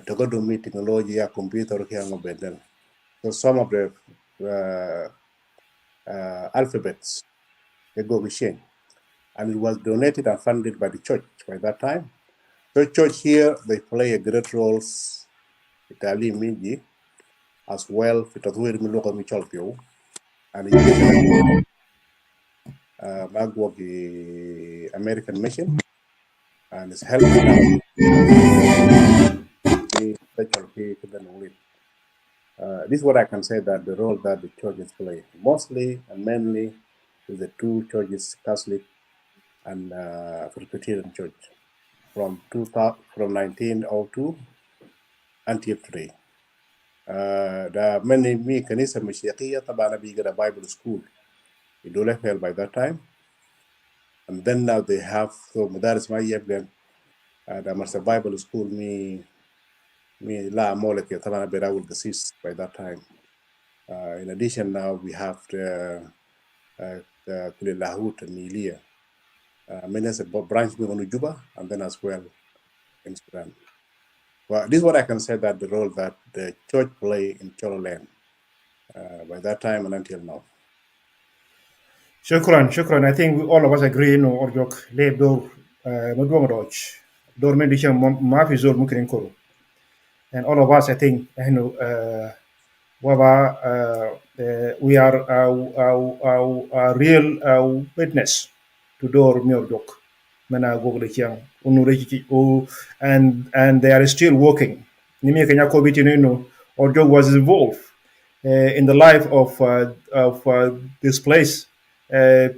togodomi technology ya computer beden. So some of the alphabets they go machine, and it was donated and funded by the church by that time. So church here they play a great roles Italy Miji as well Fitatuir Miloka Micholpio and especially Magwag American mission, and it's helping now this is what I can say, that the role that the churches play, mostly and mainly with the two churches, Catholic and Presbyterian Church, from 1902 until today. The many kanisa Mashiachiyya tabana biga the Bible school. In Dolefel by that time, and then now they have so Madaris Mayebgen, the Master Bible school me la molek tabana bera will desist by that time. In addition, now we have the Lahut and Nilia. Many as a branch going to Juba, and then as well in Sudan. Well, this is what I can say, that the role that the church play in Cholo land by that time and until now.
Shukran. I think all of us agree no Orjok leib door Mudwang Dodge. Door Medisha Mafi Zor Mukrin Koro. And all of us, I think, we are a real witness to door Murdok. Mena Google Chiang, and they are still working. Nimi Kenya Kobitinino Orjok was involved in the life of displaced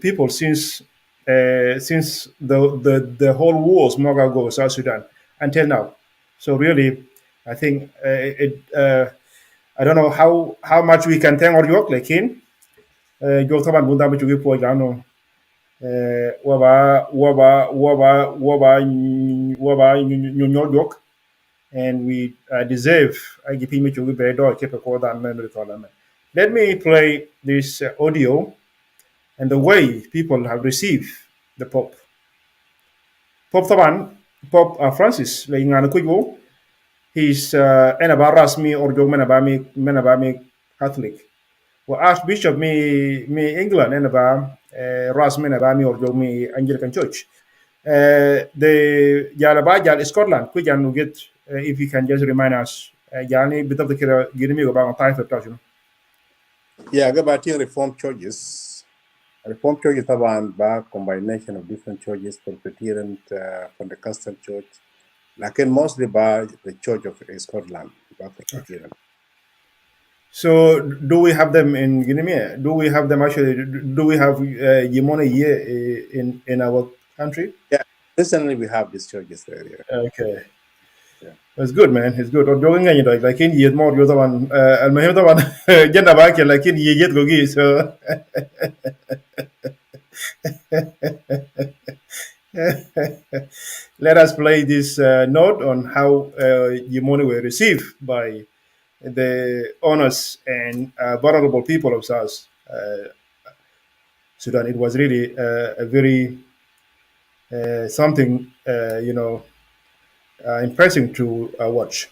people since the whole wars Mogago South Sudan until now. So really, I think I don't know how much we can thank Orjok lekin Jok taban bunda bichugi po jano waba nyonyok, and we deserve IGP bichugi bedo keep a call than memory column. Let me play this audio and the way people have received the Pope. Pope طبعا Pope Francis لإنه كوجو he's أنا برسمي أرجو من بامي Catholic و Archbishop me England أنا راس من بامي أرجو me Anglican Church. The Jalaba Jal Scotland كوي جانو get if you can just remind us يعني بالضبط كده جريمي وبعض طائفة بتاعته.
Yeah, about reform churches. Reform churches طبعا by combination of different churches, Presbyterian, Pentecostal church, لكن mostly by the Church of Scotland, by Presbyterian.
So do we have them in Guinea? Do we have them actually? Do we have Yimone here in our country?
Yeah, recently we have these churches there. Yeah.
Okay.
Yeah.
It's good, man. It's good. Doing any like in yet more you're the one. المهم طبعا جنة باكر لكن يجيت gogi so. Let us play this note on how Yimone were received by the honest and vulnerable people of South Sudan. It was really a very something impressive to watch.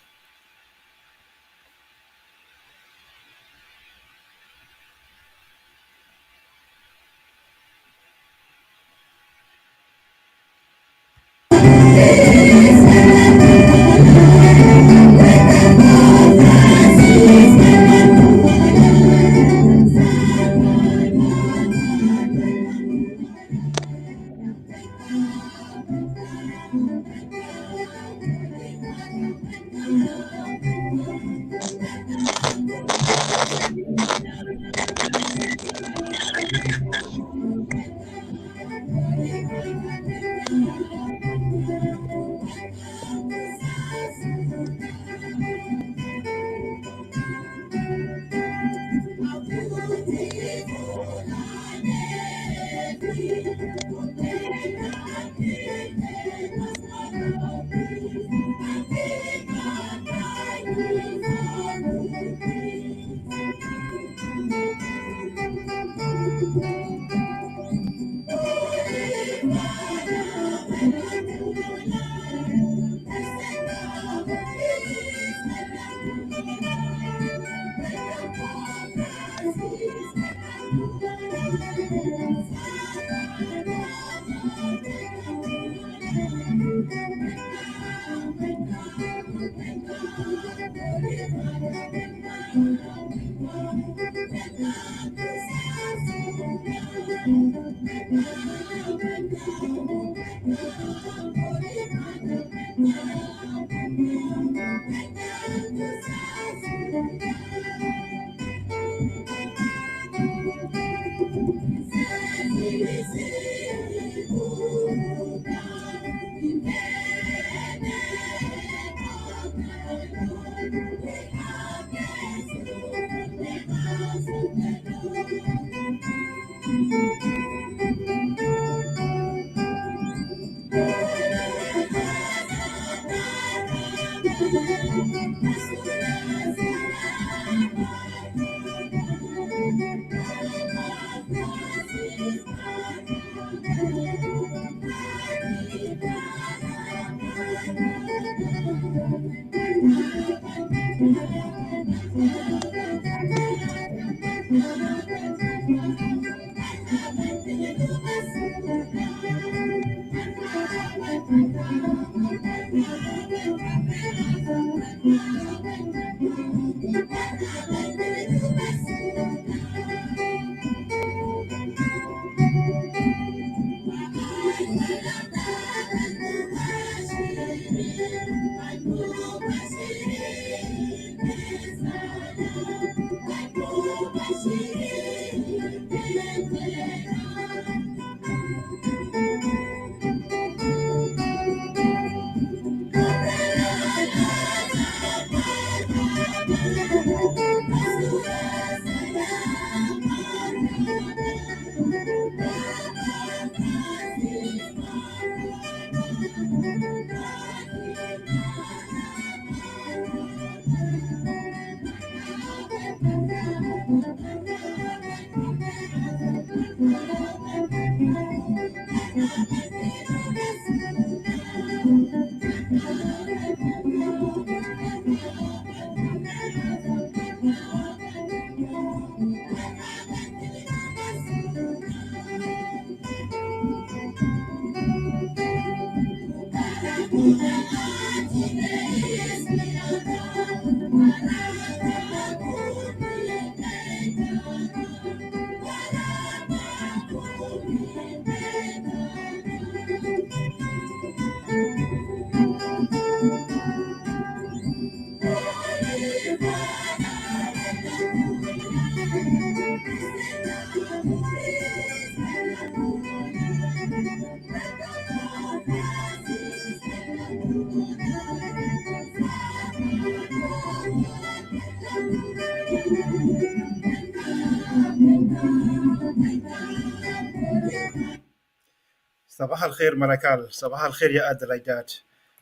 صباح الخير ملكال، صباح الخير يا أدليدات،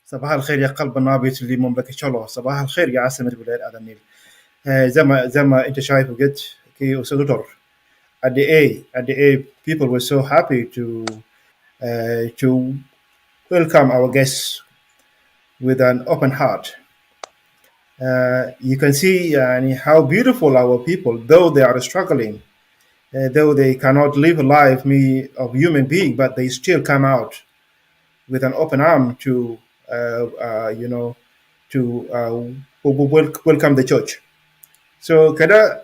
صباح الخير يا قلب النابت اللي مملكة شلو، صباح الخير يا عاصمة الولايات على النيل. زي ما أنت شايف وقت كي أستاذ at the A people were so happy to welcome our guests with an open heart. You can see how beautiful our people, though they are struggling, though they cannot live a life of human being, but they still come out with an open arm to welcome the church. So kada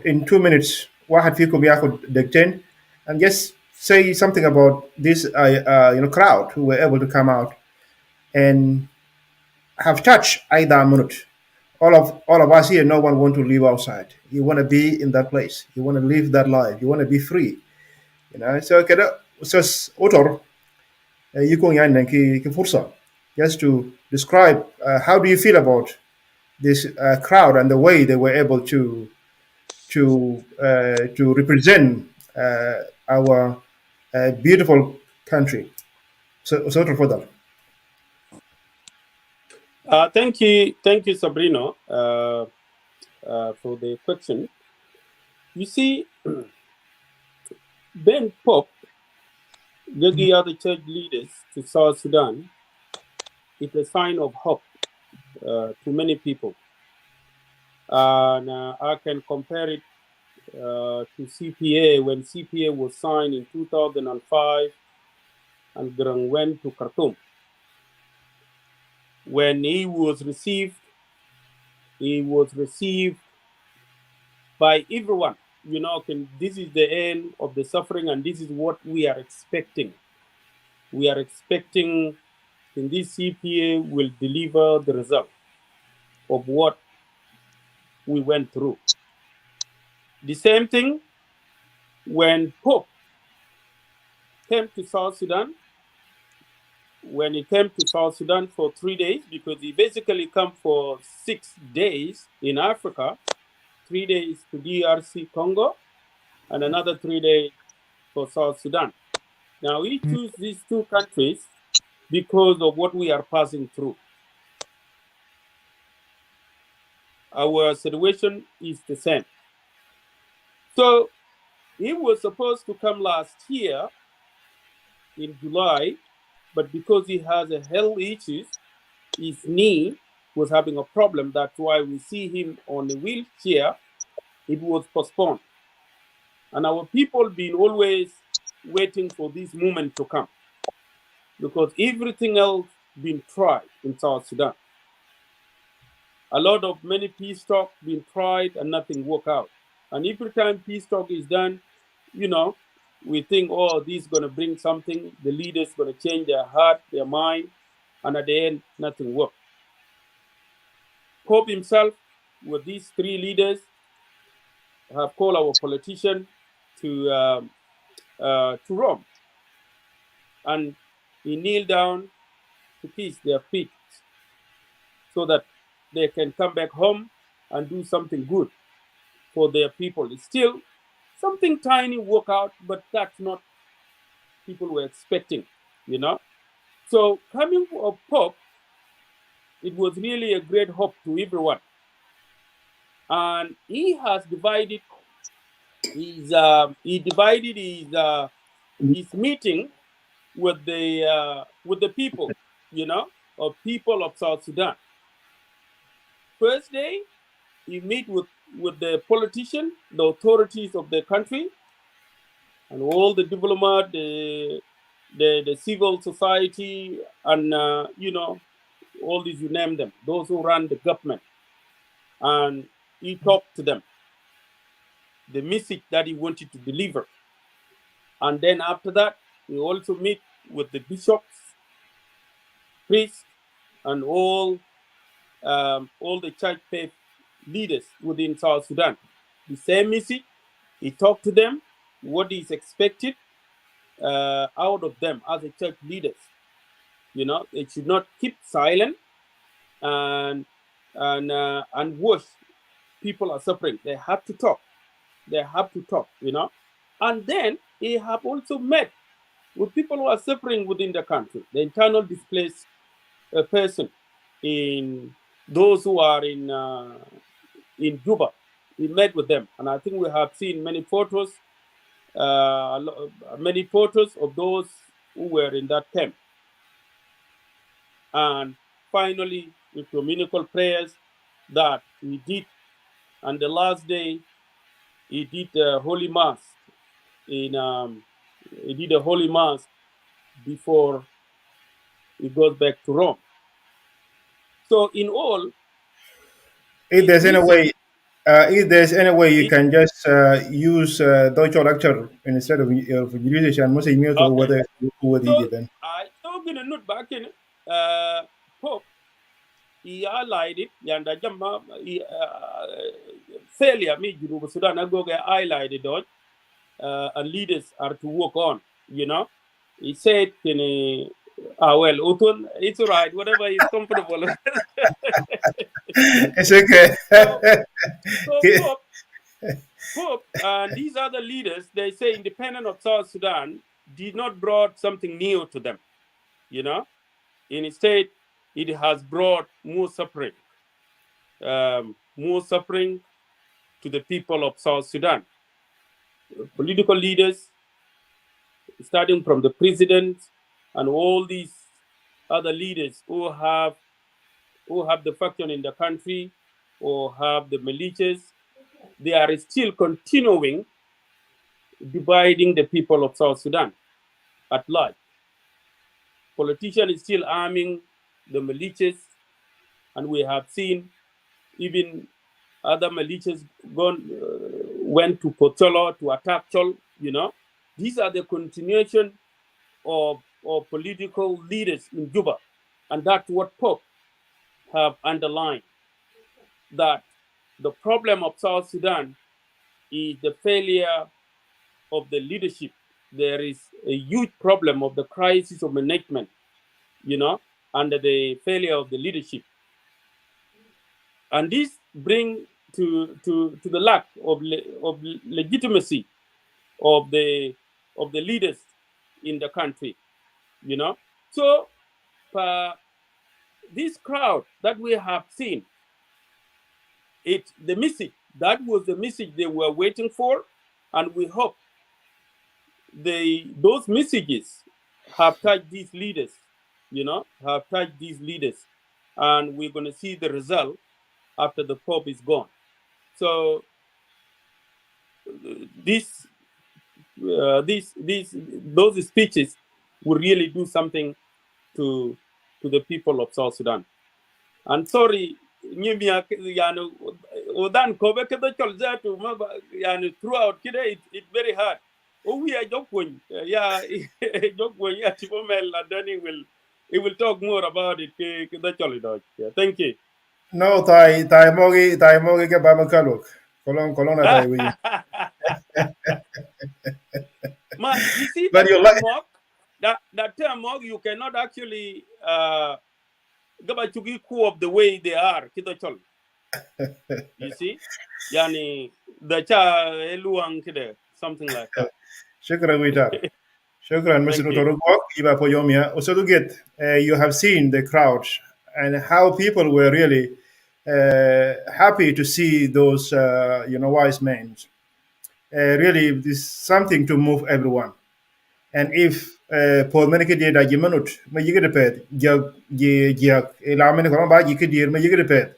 in 2 minutes واحد فيكم ياخذ دقيقتين and just say something about this crowd who were able to come out and have touched either minute. All of us here, no one want to live outside. You want to be in that place. You want to live that life. You want to be free. So kada Ustaz Otor, يكون يعني كفرصة just to describe how do you feel about this crowd and the way they were able to represent our beautiful country. So تفضل.
Thank you, Sabrina, for the question. You see, Ben Pop, the other church leaders to South Sudan, is a sign of hope to many people. And I can compare it to CPA when CPA was signed in 2005 and Grang went to Khartoum. When he was received by everyone. This is the end of the suffering, and this is what we are expecting. We are expecting in this CPA will deliver the result of what we went through. The same thing when Pope came to South Sudan. When he came to South Sudan for 3 days, because he basically came for 6 days in Africa, 3 days to DRC Congo, and another 3 days for South Sudan. Now, we choose these two countries because of what we are passing through. Our situation is the same. So, he was supposed to come last year in July, but because he has a health issues, his knee was having a problem. That's why we see him on a wheelchair. It was postponed. And our people been always waiting for this moment to come, because everything else been tried in South Sudan. Many peace talk been tried and nothing work out. And every time peace talk is done, we think, this is going to bring something. The leaders going to change their heart, their mind, and at the end, nothing works. Pope himself, with these 3 leaders, have called our politicians to Rome, and he kneeled down to kiss their feet so that they can come back home and do something good for their people. It's still something tiny work out, but that's not people were expecting, So coming of Pope, it was really a great hope to everyone. And he has divided his meeting with the people, of people of South Sudan. First day, he meet with the politician, the authorities of the country, and all the diplomat, the civil society, and all these, you name them, those who run the government. And he talked to them, the message that he wanted to deliver. And then after that, he also meet with the bishops, priests, and all the church faith leaders within South Sudan. The same message, he talked to them, what is expected out of them as a church leaders. They should not keep silent and watch people are suffering. They have to talk. They have to talk, And then he have also met with people who are suffering within the country, the internal displaced person, in those who are in Juba. He met with them, and I think we have seen many photos of those who were in that camp. And finally, ecumenical prayers that he did, and the last day he did a holy mass. He did a holy mass before he goes back to Rome. So in all,
If there's any way you can just use Deutsche lecture instead of English and most email to
okay.
whether
So
then.
I talk in a note back in Pope. He highlighted yanda jamma failure me Juba Sudan go highlighted on and leaders are to work on. He said well, Otor, it's all right, whatever is comfortable.
It's okay.
So Pope and these other leaders, they say independent of South Sudan did not brought something new to them. Instead, it has brought more suffering to the people of South Sudan. Political leaders, starting from the president and all these other leaders who have the faction in the country or have the militias, they are still continuing dividing the people of South Sudan at large. Politicians is still arming the militias, and we have seen even other militias went to Potolo to attack Chol. These are the continuation of political leaders in Juba, and that's what Pope have underlined, that the problem of South Sudan is the failure of the leadership. There is a huge problem of the crisis of management, under the failure of the leadership. And this brings to the lack of legitimacy of the leaders in the country, So this crowd that we have seen, that was the message they were waiting for, and we hope those messages have touched these leaders, and we're going to see the result after the Pope is gone. So those speeches will really do something to the people of South Sudan. And sorry, throughout today, it's very hard. We are joking. Tipo Mel, and then he will talk more about it. Thank you.
No, tai mogi ke ba makalok. Kolong na tai wi.
You see
But
that
you
term
like
mock, that term mock, you cannot actually go of the way they are. You see? Yani the cha eluang kide, something like that.
shukran witar. Shukran, Mr.
Thank you.
Ogwok, Iba Poyomia. Also, to get you have seen the crowd and how people were really happy to see those wise men. Really, this is something to move everyone. And if Paul mene ke dia da jimanut ma yigede pet jag la mene ko ba yike dir ma yigede pet.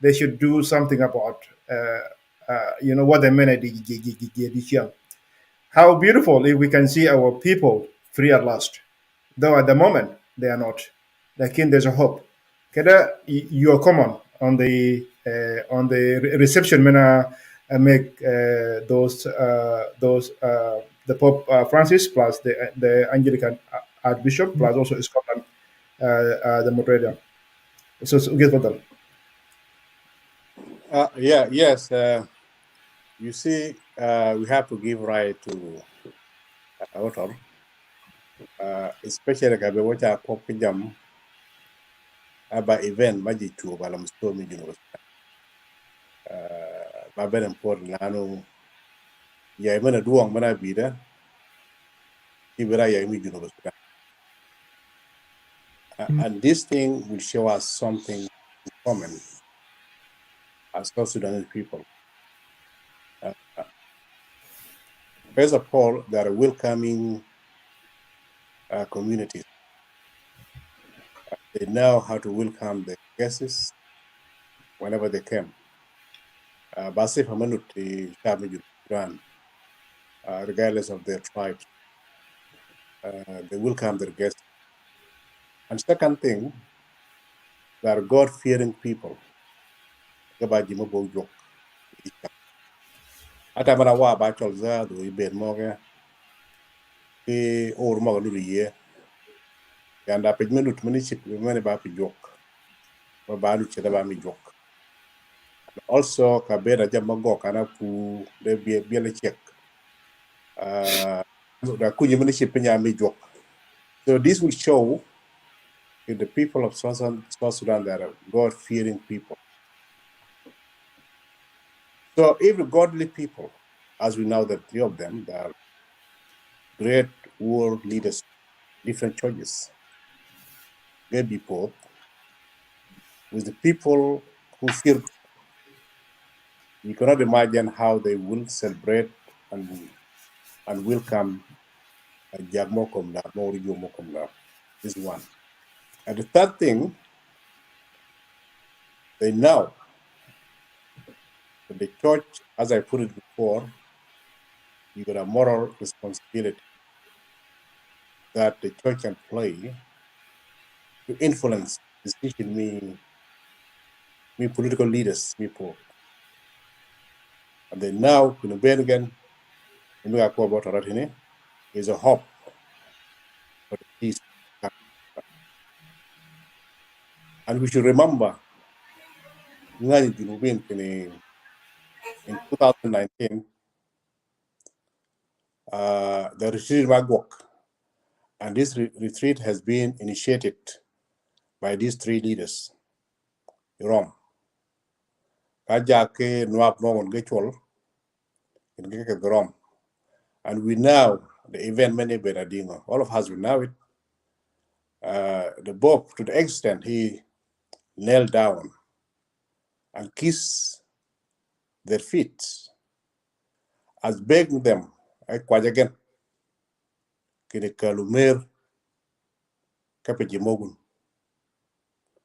They should do something about what they meant the how beautiful if we can see our people free at last, though at the moment they are not. Like there's a hope. Kada you are common on the reception when I make the Pope Francis plus the Anglican Archbishop plus also Scotland the moderator. So get what them.
Yes. You see, we have to give right to Otor, especially like what I call jam about event maji chu balam stormy university. Ba very important lanu ya mana duang mana bida ibira ya imi university. And this thing will show us something in common as South Sudanese people. First of all, they are welcoming communities. They know how to welcome the guests whenever they came. Basif Hamanut Shami Sudan, regardless of their tribes, they welcome their guests. And second thing, they are God-fearing people. Ata mana wa ba chol za do iben moge ki or mo lu ye yanda pe minute mani chip mani ba pi jok ba lu cheda ba mi jok. Also ka bera jama go kana pu de bi le check da kunyi mani chip nya mi jok. So this will show if the people of South Sudan that are God-fearing people. So every godly people, as we know that three of them, they are great world leaders, different churches. They be Pope with the people who fear God. You cannot imagine how they will celebrate and welcome Jago Mokomla. This is one. And the third thing, they know that the church, as I put it before, you got a moral responsibility that the church can play to influence decision me political leaders, people. And then now, in Bergen, is a hope for the peace. And we should remember, in 2019, the retreat in Ogwok, and this retreat has been initiated by these three leaders. Rom, Kajake, Nwap, Mongon, Gechol, and Geke and we know the event many Benadingo. All of us will know it. The Bob, to the extent he knelt down and kissed their feet as begging them, Kwajagan, Kine Kalumer, Kapejimogun,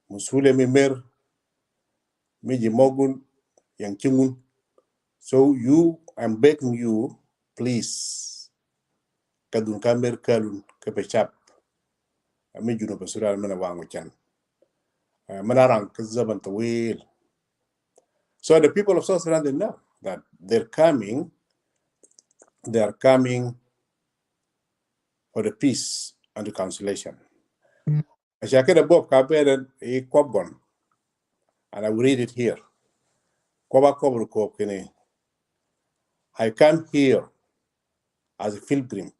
Musule Mimer, Mijimogun, Yang Chingun. So I'm begging you, please, Kadun Kamer Kalun, Kapechap, Mijuno Basura Manawangchan, Manarang Kazaban Tawil. So the people of South Sudan, they know that they are coming for the peace and reconciliation. I shall get a book, and I will read it here. I come here as a pilgrim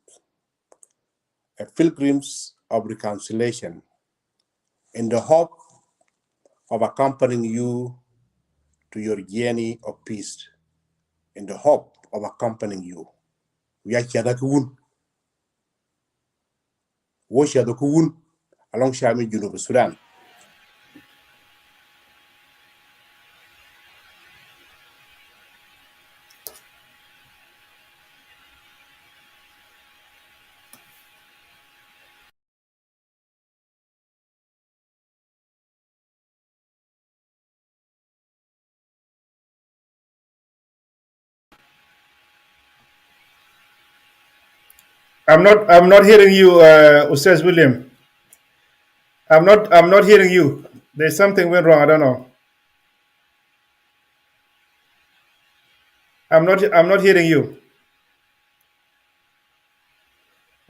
of reconciliation, in the hope of accompanying you to your journey of peace, in the hope of accompanying you. We are Chadakun. Wash Yadakun along Shami Junub Sudan.
I'm not hearing you, Ustaz William. I'm not hearing you. There's something went wrong. I don't know. I'm not hearing you.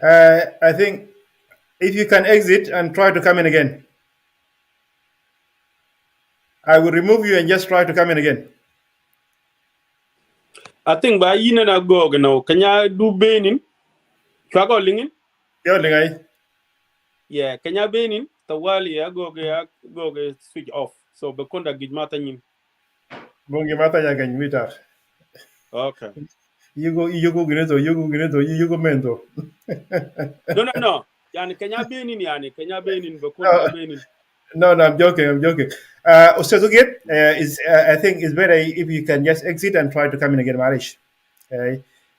I think if you can exit and try to come in again, I will remove you and just try to come in again.
I think by yin and a go now. Can you do benin? Chago lingin? Yeah, can you benin? Tawali I go switch off. So bekunda gijmata yin.
Bongi mata ya ganyi mitar.
Okay.
You go mento.
No. Yani can you benin yani? Can you benin bekunda benin?
No, I'm joking. Ustaz Ugit, I think it's better if you can just exit and try to come in again, Marish.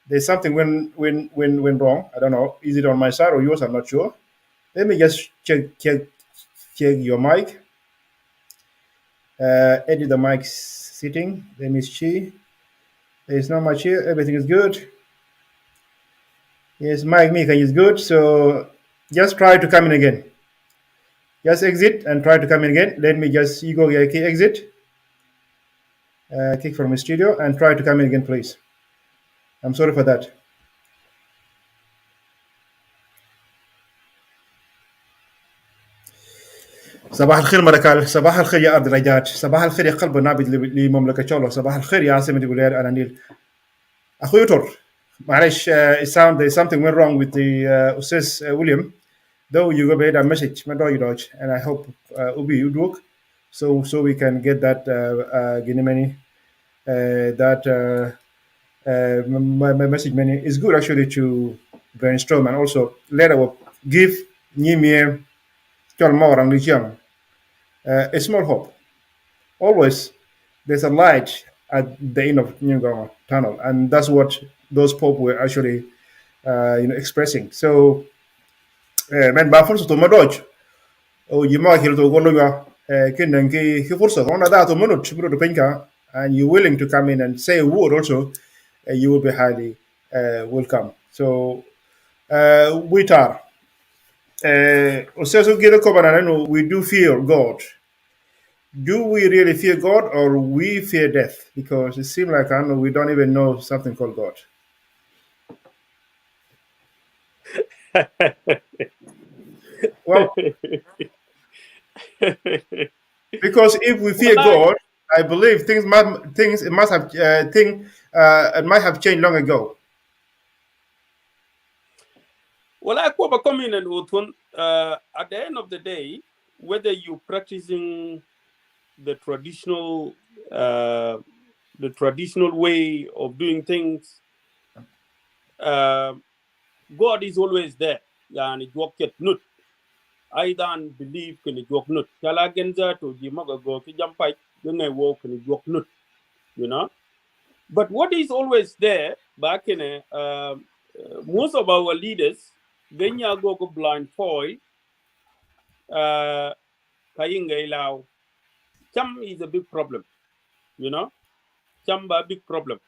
There's something went wrong. I don't know. Is it on my side or yours? I'm not sure. Let me just check your mic. Edit the mic setting. Let me see. There's not much here. Everything is good. Yes, mic is good. So just try to come in again. Just exit and try to come in again. Let me just exit. Kick from the studio and try to come in again, please. I'm sorry for that. صباح الخير ملكال، صباح الخير يا أرض العجاج، صباح الخير يا قلب النابض لمملكة شولو، صباح الخير يا عاصمة الولايات على النيل. أخوي أوتور، معلش there's something went wrong with the Ustaz William, though you go ahead and message my Dutch, and I hope Ubi would work, so we can get that Guinea that my message many is good actually to brainstorm and also let our give Nimie Cholmorang Lijiang a small hope. Always there's a light at the end of Nyungong tunnel, and that's what those Pope were actually expressing. So men ba fursa to madoj o yima kilo to gono ga kinan ki fursa ona da to munut bro to penka, and you're willing to come in and say a word also, you will be highly welcome. So we are we do fear God. Do we really fear God or we fear death? Because it seems like I don't know, we don't even know something called God. Well, because if we fear God, I believe it might have changed long ago.
Well, I could come in and at the end of the day, whether you're practicing the traditional way of doing things, God is always there. Yani jwok nut. I don't believe in jwok nut. Kala genza to jimaga go ki jampai dunga walk in jwok nut. You know. But what is always there back in most of our leaders, Genya go blind foy. Kayinga Cham is a big problem, you know. Chamba big problem.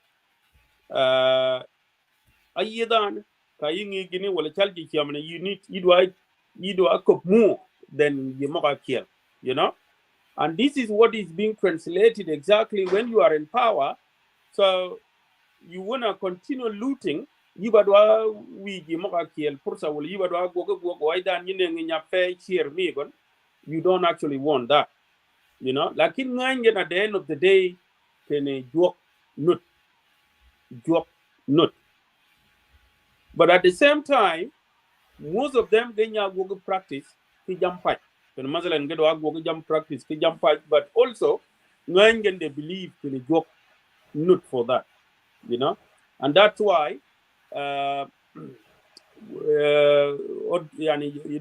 Ayedan kayingi gini wala chalji chamana you do a cook more than Yamoka kill, you know. And this is what is being translated exactly when you are in power. So you wanna continue looting. Yibadwa we Yamoka kill Pursa will Yibadwa go why dan yin fair cheer me gon. You don't actually want that. You know, like in at the end of the day, can a joke not. But at the same time, most of them they go practice ki jump fight. Can Mazalan get go jump practice ki jump fight, but also they believe can a joke not for that. You know, and that's why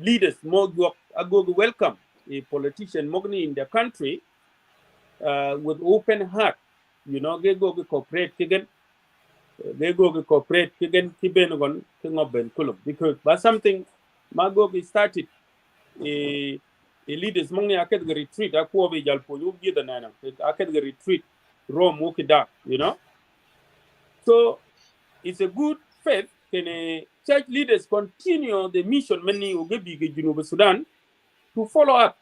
leaders more go welcome a politician mogni in the country with open heart. You know, they go cooperate again. They go cooperate again. Because by something, Magogi started a leaders money I can retreat. I could be Jalpo, you get the nana. I can retreat. Rome, walk it down, you know. So it's a good faith can church leaders continue the mission many Ugebi Junuba Sudan to follow up.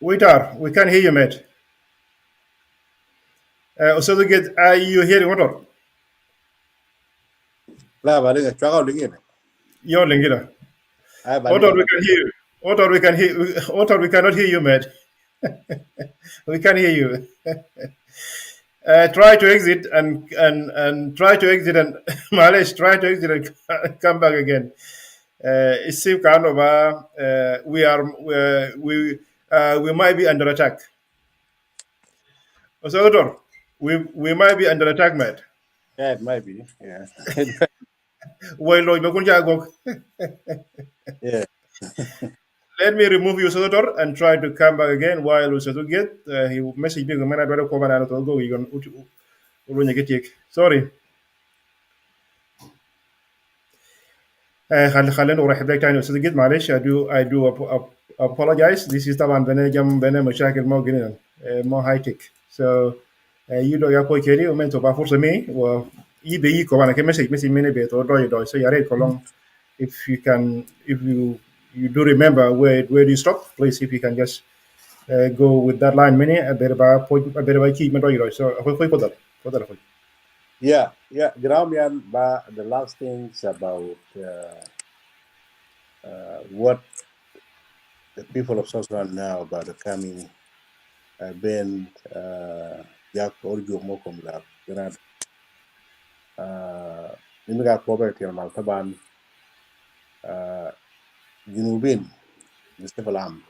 We can't hear you, mate. So are you hearing Otor?
La balinga chwa lingine.
You're Lingila.
Ay
Otor, we
balinga.
can hear you. Otor, we can hear. Otor, we cannot hear you, mate. We can't hear you. Try to exit and try to exit and Malish, try to exit and come back again. It seems kind of we might be under attack. So Otor, we might be under attack, mate.
Yeah, it might be. Yeah.
Well, Jago.
Yeah.
Let me remove you, Senator, and try to come back again while Usatu get he message me when I better come and go. You can get sorry. خلينا نروح back تاني أستاذ جد معلش I do apologize. This is طبعا بنا مشاكل ما قلنا ما هاي تك. So you do يا كوي كذي ومن تبغى فرصة مي و يبي كمان كم message مني بيت أو دوي so يا ريت كلام if you do remember where you stop, please if you can just go with that line many a bit about key so
Yeah. Gramian, but the last things about what the people of South Sudan know about the coming Ben Jack Orjo Mokom Lab. Nimiga poverty on Maltaban Junubin, Mr. Balam,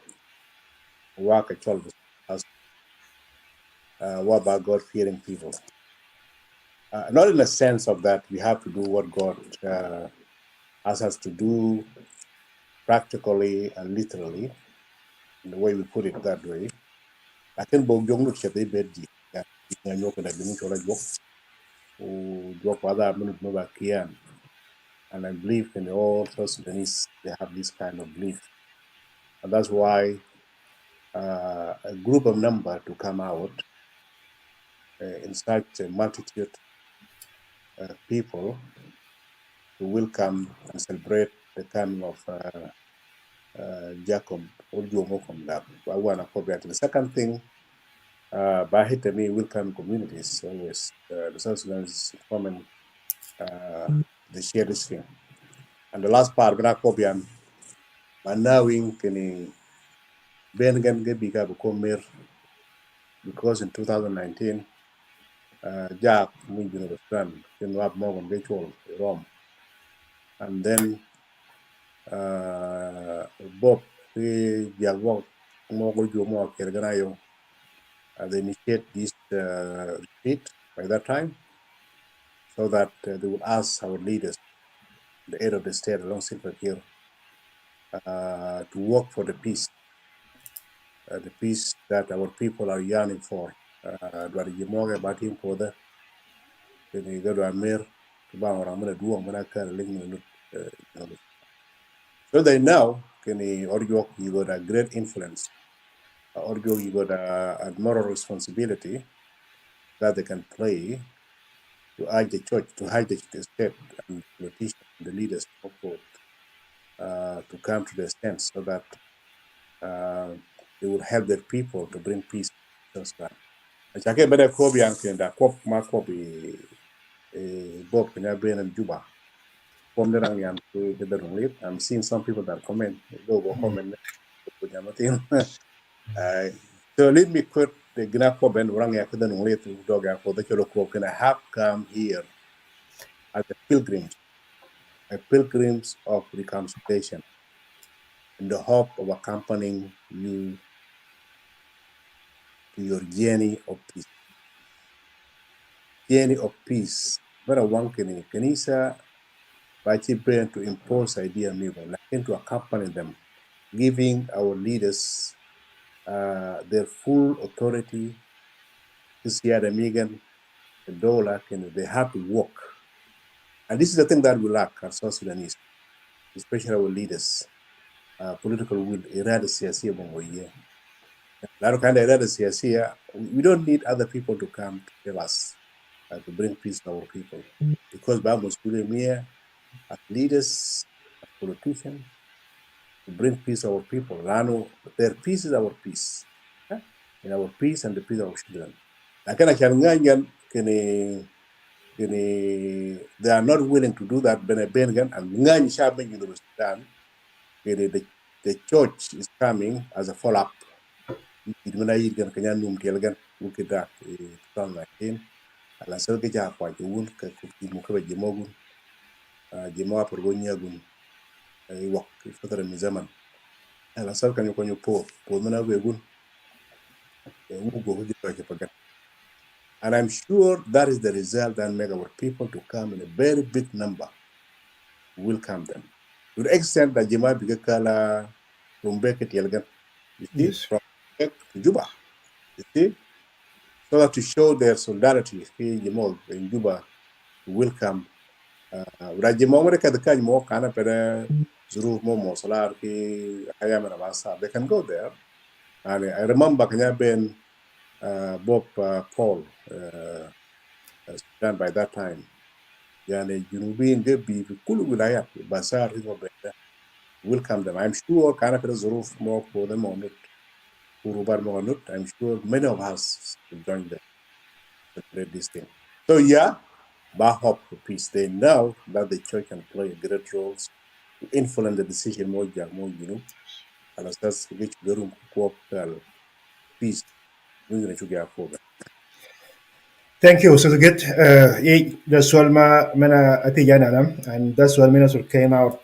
work at all as what about God fearing people. Not in the sense of that we have to do what God asks us to do practically and literally, in the way we put it that way. I can book young look at the bed. I know that the mutual book who drop other minute over Kian. And I believe in all South Sudanese, they have this kind of belief. And that's why a group of number to come out in such a multitude of people to welcome and celebrate the coming of Jacob Oljumokomdab. I want to copy that. The second thing, Bahitami welcome communities always. The South Sudanese common the shared history. And the last part, Gnakobian, Manawing can Bengan Gebika become because in 2019, Jack Minjun of Sudan, can have more than virtual Rome. And then Bob, the Jago, Mogo Kerganayo, they initiate this retreat by that time so that they would ask our leaders, the head of the state along Silver Hill, to work for the peace that our people are yearning for. So they know, Ogwok, you got a great influence. Ogwok, you got a moral responsibility that they can play to urge the church, to urge the state and politicians, the leaders, to come to their sense so that they will help their people to bring peace to Sudan. Chake bada kobi ankenda kop ma kobi Bob kenya brain and Juba. I'm seeing some people that comment, go comment. So let me quote the Gna Koben Rang Yakadan later dog for the Cholo can have come here as a pilgrims of reconciliation in the hope of accompanying you to your journey of peace. Journey of peace. But one Kenisa by brain to impose idea maybe like to accompany them, giving our leaders their full authority to see the Megan the dollar, they have to work. And this is the thing that we lack as South Sudanese, especially our leaders. Political will, irada siyasiya bongoye. We don't need other people to come to tell us to bring peace to our people. Because Bible here as leaders, as politicians, to bring peace to our people. Their peace is our peace. In our peace and the peace of our children. They are not willing to do that. And the church is coming as a follow-up. 2019 ala salga ja kwa jun ka kuki mu ka jimogun jimoa por gonyagun wak fatara mi zaman ala sal kan ko po mena wegun mu go ko ke pagan. And I'm sure that is the result that make our people to come in a very big number. Welcome them to the extent that jimoa biga kala rumbeke tielgan, you see,
Yes.
from Bek to Juba, you see, so that to show their solidarity in Juba to welcome uraje mo ngore kad kan mo kana pere zuru mo solar ki ayam na basa, they can go there. And I remember kanya ben Bob Paul Sudan by that time yani junubin de bi kulu wilayat basar hizo benda welcome them. I'm sure kana pere zuru mo for them on it urubar mo on it. I'm sure many of us will join them to celebrate this thing. So yeah, but hope for peace. They know that the church can play a great role to influence the decision more, you know. And as that's which the room peace. We're going to get forward.
Thank you. So to get that's what mana atijana nam, and that's what mina sort came out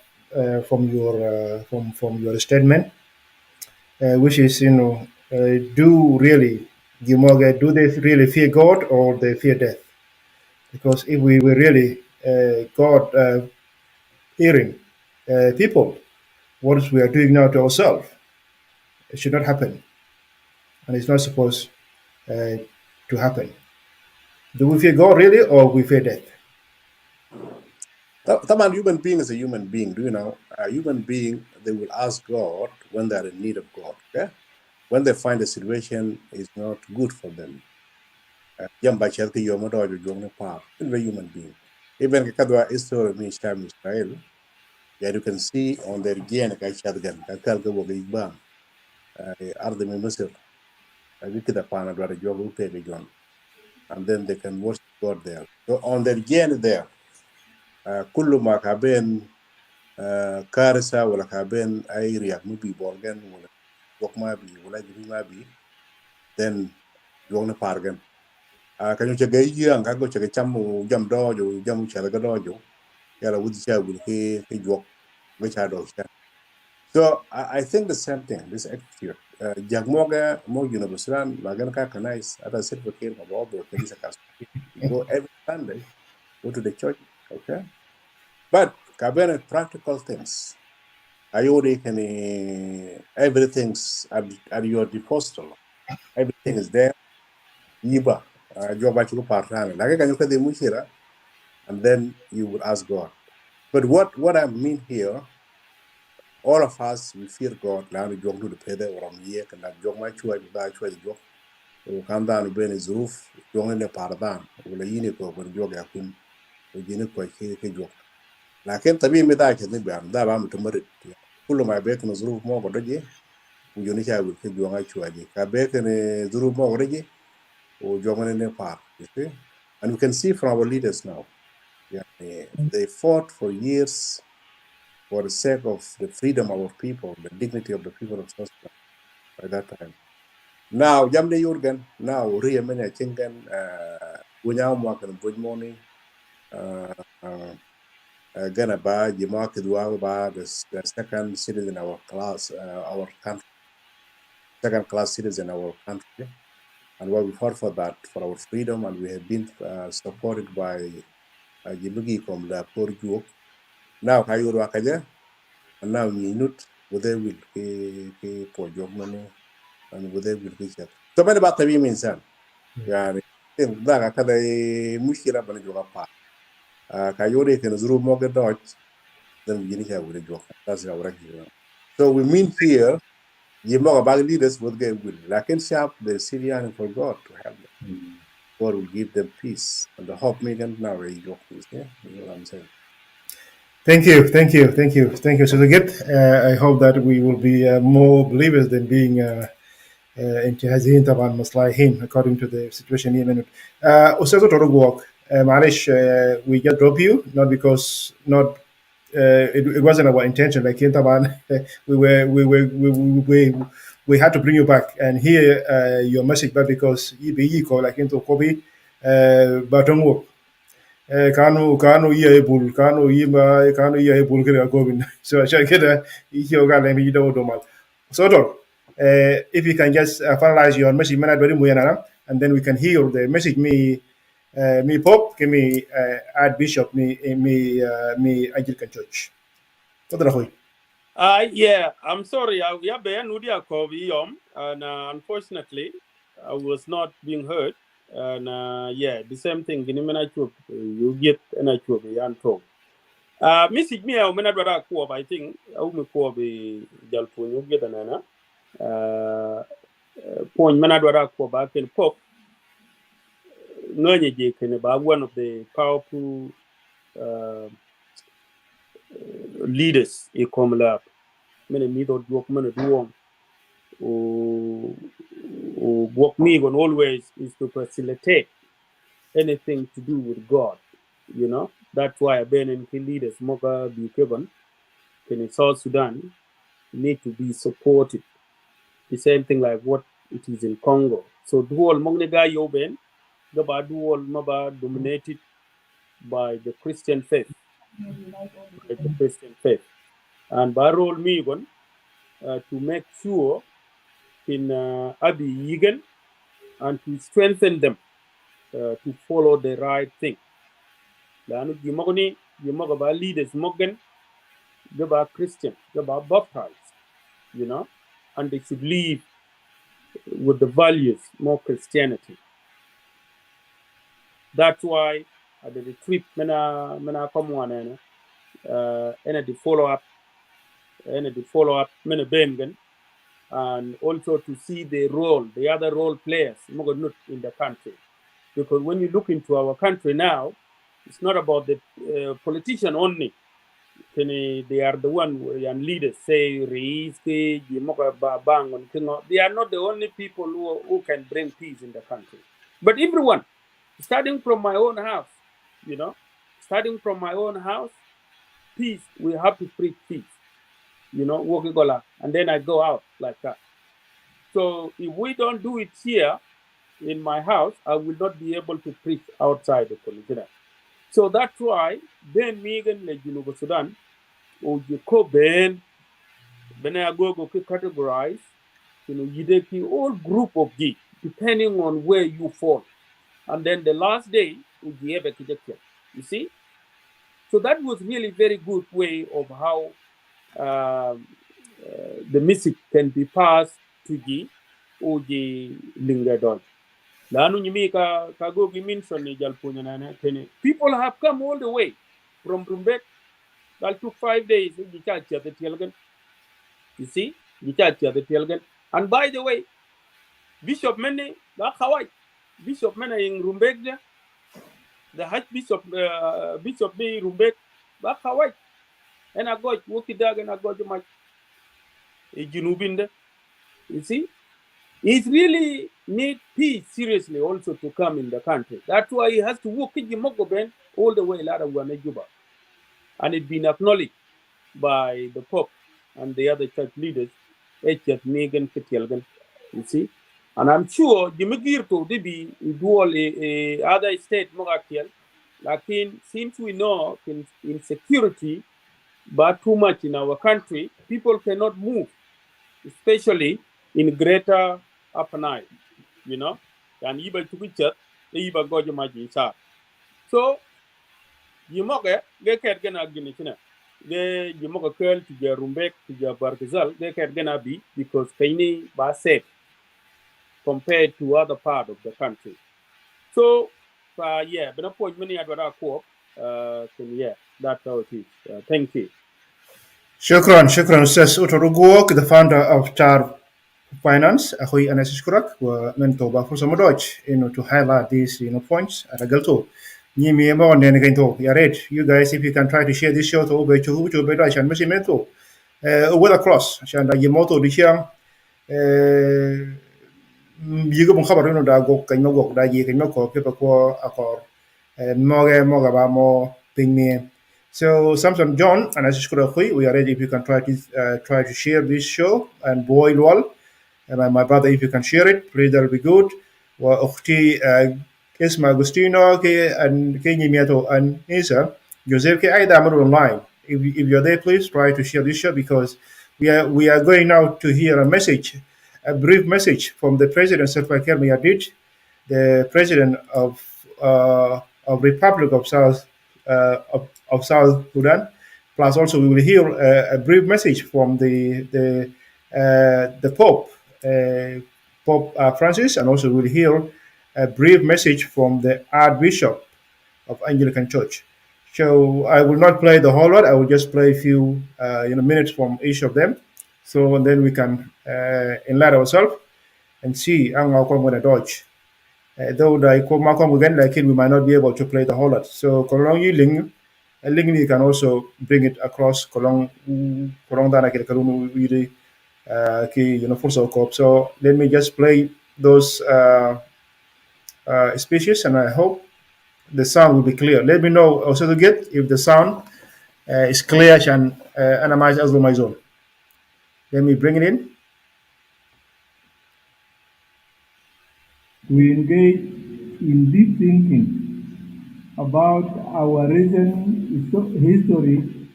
from your statement, which is do really Gimoga, do they really fear God or they fear death? Because if we were really God hearing people, what we are doing now to ourselves, it should not happen, and it's not supposed to happen. Do we fear God really or we fear death?
Taman human being is a human being. Do you know? A human being, they will ask God when they're in need of God. Okay? When they find the situation is not good for them. Even a human being. Even Kakadwa Israel, Israel, yeah, you can see on their gen, Kachadgan, Kakalga Wogibam, Ardemi Misr, Wikidapana, Jogu Pegajon, and then they can worship God there. So on their gen there, Kullu Makaben, Karisa, wala Kaben, Airia, Mubi Borgan, wala Wokmabi, wala Jimabi, then Jona Pargan. Can you check a young? I go check a chamu, jam dojo, jam chaladojo, Yala Woodcha will he walk, which I don't. So I think the same thing, this attitude. Jagmoga, more university, Maganaka Kanais, as I said, for Kim of all the you go every Sunday, go to the church, okay? But Kabene practical things. Ayori can everything's at your disposal. Everything is there. Yiba, Jobachu Partana. Like can you the Mushira, and then you would ask God. But what I mean here, all of us we fear God. Now we jog to the pede or year can that jog my choice without choice jog. We come down to Ben his roof, jog in the paradan, will a unico when jog a queen, or unico jog. Lakin tabi mi da ke ni ban da ba mutum mare kullu ma be kan zuru mo ko doje u joni cha gu ke jonga chuaji ka be kan zuru mo ko doje o jonga ne par, you see. And we can see from our leaders now, yeah, they fought for years for the sake of the freedom of our people, the dignity of the people of South Sudan by that time. Now jamde yurgan now riya mena chingan gunya mo kan bujmoni gonna buy the market the second citizen in our class, our country, second class citizen in our country, and what we fought for that, for our freedom, and we have been supported by Jibugi from the poor Juok. Now, Kayur Wakaja, and now we not with they will pay for job money and with they will reach out. So, many about the women, son. Yeah, daga kada mushkila bana joga pa ka yore kan zuru mo ga dodge then we need to joga. That's our regular. So we mean here you know about leaders what they will like in sharp the Syrian for God to help them. God will give them peace and the hope Megan now you joke is yeah, you know what I'm saying.
Thank you. So I hope that we will be more believers than being انتهازيين طبعا مصلحيين according to the situation here. أستاذ Ogwok, معلش we just drop you not because it wasn't our intention like طبعا we had to bring you back and hear your message back because you call like into Kobe Batongo. كانوا يبول كانوا يبول كده أقوم so عشان كده يجوا قال لهم يدوا دومال so if you can just finalize your message and then we can hear the message me Pope me Archbishop me Anglican Church تفضل أخوي.
Yeah, I'm sorry. Yeah, and unfortunately, I was not being heard. And yeah, the same thing. You get an actual talk. Message me, I'm not I think I will call the Jalpun. You get an anna. Point Manadwara back in Pop. Nonye about one of the powerful leaders in Komlab. Many methods work many do work me on always is to facilitate anything to do with God. You know, that's why I've been in key leaders, Moga be given in South Sudan need to be supported. The same thing like what it is in Congo. So dual Mongnega Yoben, the dual Maba dominated by the Christian faith. And by role Megon to make sure in Abi Yigan and to strengthen them to follow the right thing. Lanu Gimogni, Gimogaba leaders Mogan, they are Christian, they are baptized, you know, and they should live with the values more Christianity. That's why at the retreat, mena come one and the follow up, mena bengen, and also to see the other role players in the country. Because when you look into our country now, it's not about the politician only. They are the one and leaders say they are not the only people who can bring peace in the country. But everyone, starting from my own house, you know, peace, we have to preach peace, you know, and then I go out like that. So if we don't do it here in my house, I will not be able to preach outside the continent. So that's why then Megan like Sudan or Ben Benagogo categorize, you know, Yideki all group of G, depending on where you fall. And then the last day, you see? So that was really very good way of how the message can be passed to G or G Lingadon. People have come all the way from Rumbek. That took 5 days. You see? And by the way, Bishop Mene, Bishop Mene in Rumbek, the Archbishop Bishop B Rumbek, and I got Wokidag and I got my Junubinde. You see? It really need peace seriously also to come in the country. That's why he has to walk in all the way Juba. And it's been acknowledged by the Pope and the other church leaders, Megan Kitielgan, you see. And I'm sure Jimigir to be dual other state Mogakiel, like since we know in security, but too much in our country, people cannot move, especially in greater Upper Nile, you know, and even to be chat, even go to my So, you mock it, they can't get a guinea. They you mock a curl to your Rumbek, to your Bargazal, they can't get be because Penny was safe compared to other part of the country. So, yeah, but no point many at what I co-op. Yeah, that's how it is. Thank you.
شكرا أستاذ أوتور أوغوك the founder of Char Finance. أخوي أنا أشكرك ومن توبة فرصة مدوج to highlight these points at a galto. Nimi mo on den gain ya red. You guys, if you can try to share this show to over to be right and message meto. Well across عشان دا يموتو دي شيء yigo bon khabar no da go kan no go da yi kan no ko pe ko akor moga ba mo ping. So Samson John and as we are ready if you can try to share this show and boil wall and my brother if you can share it please that'll be good wa ukhti اسمها Agustino ke and ke Nyimiato and Isa Joseph ke aida amru online if you're there please try to share this show because we are going now to hear a brief message from the president Salva Kiir Mayardit, the president of Republic of South Sudan. Plus, also we will hear a brief message from the Pope, Pope Francis, and also we will hear a brief message from the Archbishop of Anglican Church. So I will not play the whole lot. I will just play a few minutes from each of them, so then we can enlighten ourselves and see ang ako muna Dodge. Though the Malcolm again, like it, we might not be able to play the whole lot. So Kolong Yiling, Ling you can also bring it across Kolong Dana Karunu Wiri Ki Force Corp. So let me just play those speeches and I hope the sound will be clear. Let me know also to get if the sound is clear and analyze as my zone. Let me bring it in.
We engage in deep thinking about our recent history,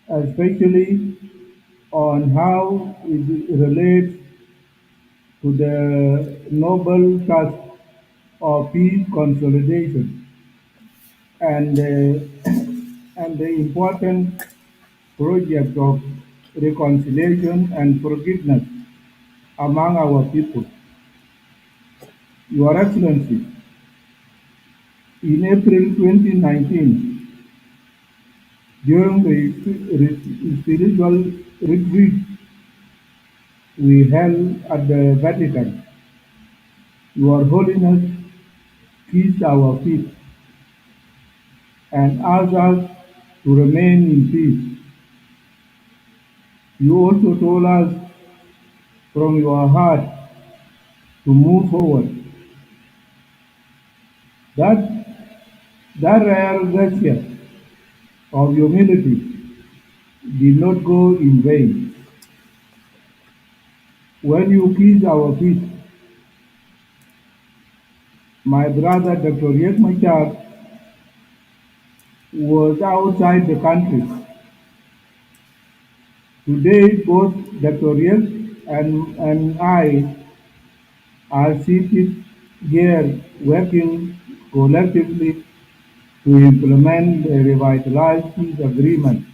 especially on how it relates to the noble task of peace consolidation and the important project of reconciliation and forgiveness among our people. Your Excellency, in April 2019, during the spiritual retreat we held at the Vatican, Your Holiness kissed our feet and asked us to remain in peace. You also told us from your heart to move forward. That rare gesture of humility did not go in vain. When you kissed our feet, my brother Dr. Yek Machar was outside the country. Today, both Dr. Yek and I are seated here working collectively to implement the revitalized peace agreement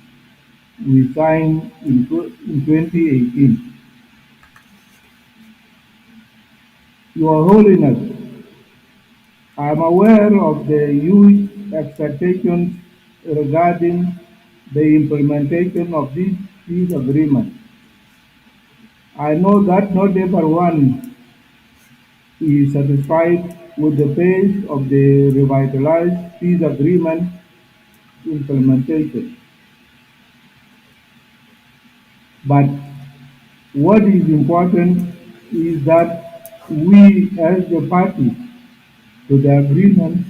we signed in 2018. Your Holiness, I am aware of the huge expectations regarding the implementation of this peace agreement. I know that not everyone is satisfied with the pace of the revitalized peace agreement implementation. But what is important is that we as the party to the agreement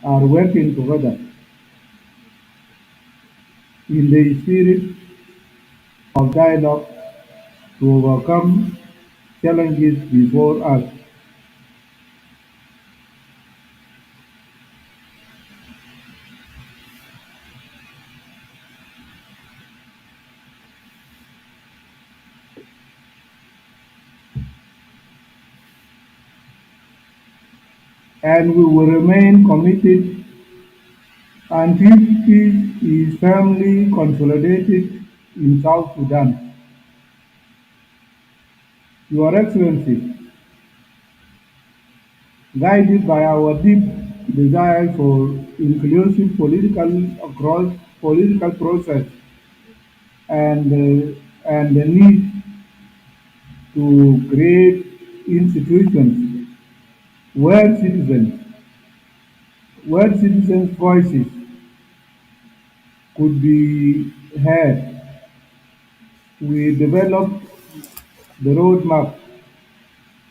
are working together in the spirit of dialogue to overcome challenges before us. And we will remain committed until peace is firmly consolidated in South Sudan. Your Excellency, guided by our deep desire for inclusive political process and the need to create institutions where citizens where citizens' voices could be heard. We developed the roadmap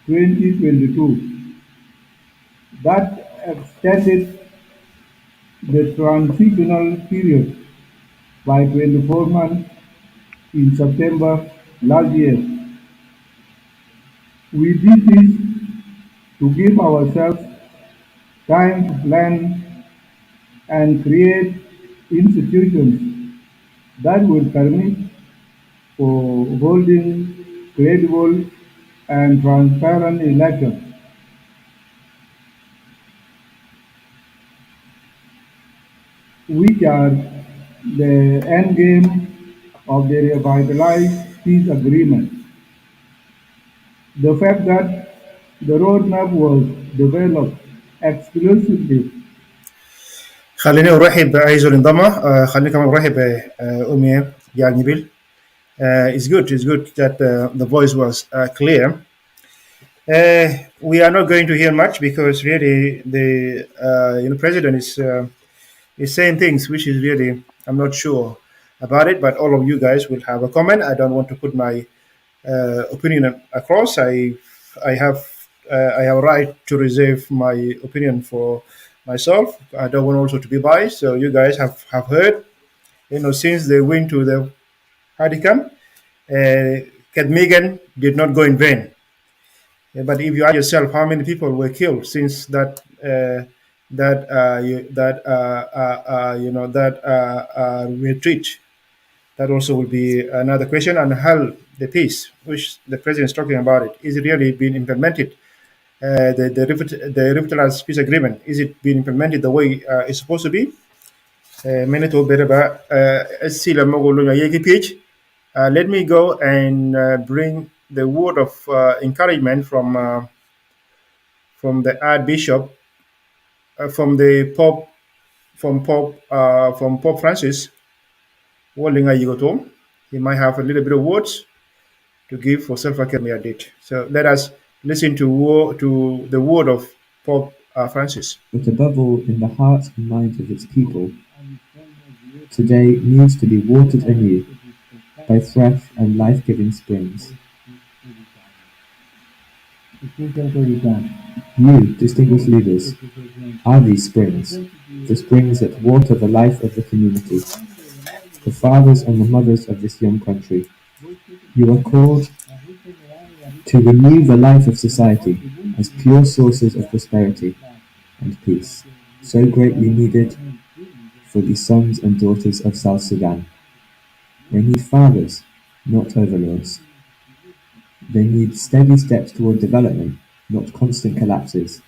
2022 that extended the transitional period by 24 months in September last year. We did this to give ourselves time to plan and create institutions that will permit for holding credible and transparent elections, which are the endgame of the revitalized peace agreement. The fact that the roadmap was developed exclusively
خليني ارحب باي زول انضم. خليني كمان ارحب بامي يا نيبيل. It's good. It's good that the voice was clear. We are not going to hear much because really the president is saying things which is really I'm not sure about it. But all of you guys will have a comment. I don't want to put my opinion across. I have a right to reserve my opinion for myself. I don't want also to be biased. So you guys have heard, since they went to the Vatican, Cat Megan did not go in vain. But if you ask yourself how many people were killed since retreat, that also will be another question. And how the peace, which the president is talking about, it is it really being implemented? The revitalized peace agreement, is it being implemented the way it's supposed to be? Minute better about let me go and bring the word of encouragement from the Archbishop, from the Pope, from Pope Francis. He might have a little bit of words to give for self-care date. So let us listen to the word of Pope Francis.
But above all, in the hearts and minds of its people, today needs to be watered anew by fresh and life-giving springs. You, distinguished leaders, are these springs, the springs that water the life of the community, the fathers and the mothers of this young country. You are called to renew the life of society as pure sources of prosperity and peace, so greatly needed for the sons and daughters of South Sudan. They need fathers, not overlords. They need steady steps toward development, not constant collapses.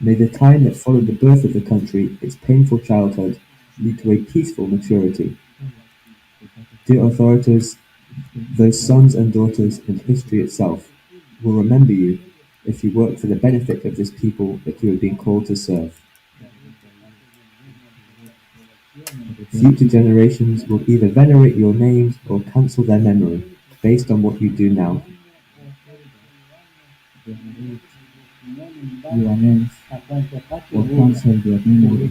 May the time that followed the birth of the country, its painful childhood, lead to a peaceful maturity. Dear authorities, those sons and daughters and history itself will remember you if you work for the benefit of this people that you have been called to serve. Future generations will either venerate your names or cancel their memory based on what you do now.
Your names or cancel their memory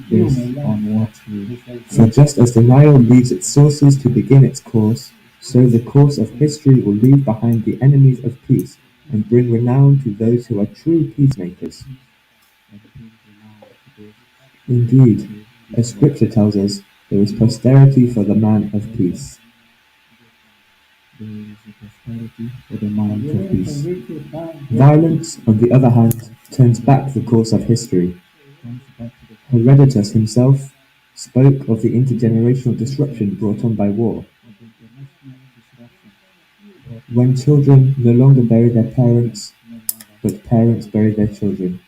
based on what you.
For just as the Nile leaves its sources to begin its course, so the course of history will leave behind the enemies of peace and bring renown to those who are true peacemakers. Indeed, as Scripture tells us, there is posterity for the man of peace.
There is a prosperity for the man of peace.
Violence, on the other hand, turns back the course of history. Herodotus himself spoke of the intergenerational disruption brought on by war. When children no longer bury their parents, but parents bury their children.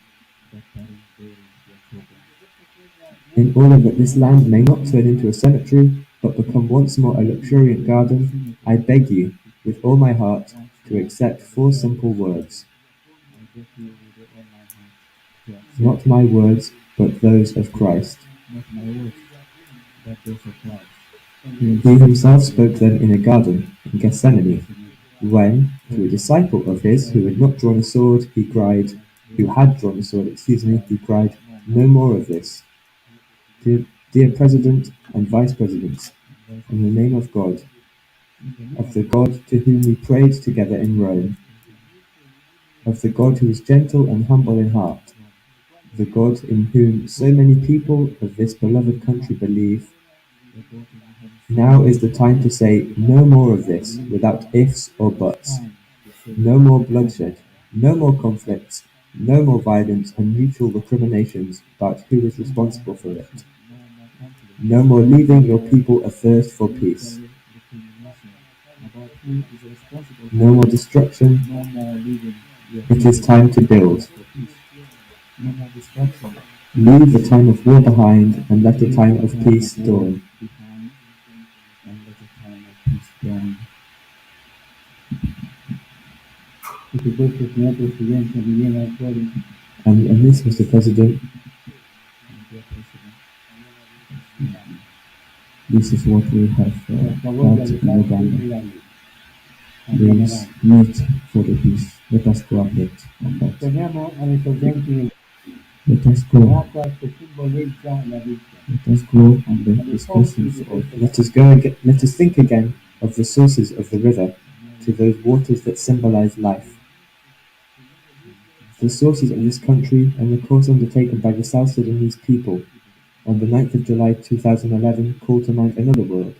In order that this land may not turn into a cemetery, but become once more a luxuriant garden, I beg you, with all my heart, to accept 4 simple words. Not my words, but those of Christ.
not my words, but those of Christ.
He himself spoke them in a garden in Gethsemane, when, to a disciple of his who had not drawn a sword, he cried, he cried, "No more of this." Dear President and Vice Presidents, in the name of God, of the God to whom we prayed together in Rome, of the God who is gentle and humble in heart, the God in whom so many people of this beloved country believe, now is the time to say no more of this without ifs or buts. No more bloodshed, no more conflicts, no more violence and mutual recriminations about who is responsible for it. No more leaving your people athirst for peace. No more destruction.
No more living your
It is time to build.
no more destruction
Leave the time of war behind and let the time of peace dawn.
behind, and let the time of peace dawn. Por supuesto, señor presidente, muy bien actuado.
And this, Mr. President, this is what we have heard in Uganda. Please meet for the peace. Let us go ahead on that.
Torniamo alle sorgenti
Let us go.
dell'acqua che simboleggia la vita.
Let us go on the discussions of. Let us think again of the sources of the river, to those waters that symbolize life. The sources of this country and the course undertaken by the South Sudanese people on the 9th of July 2011 call to mind another word,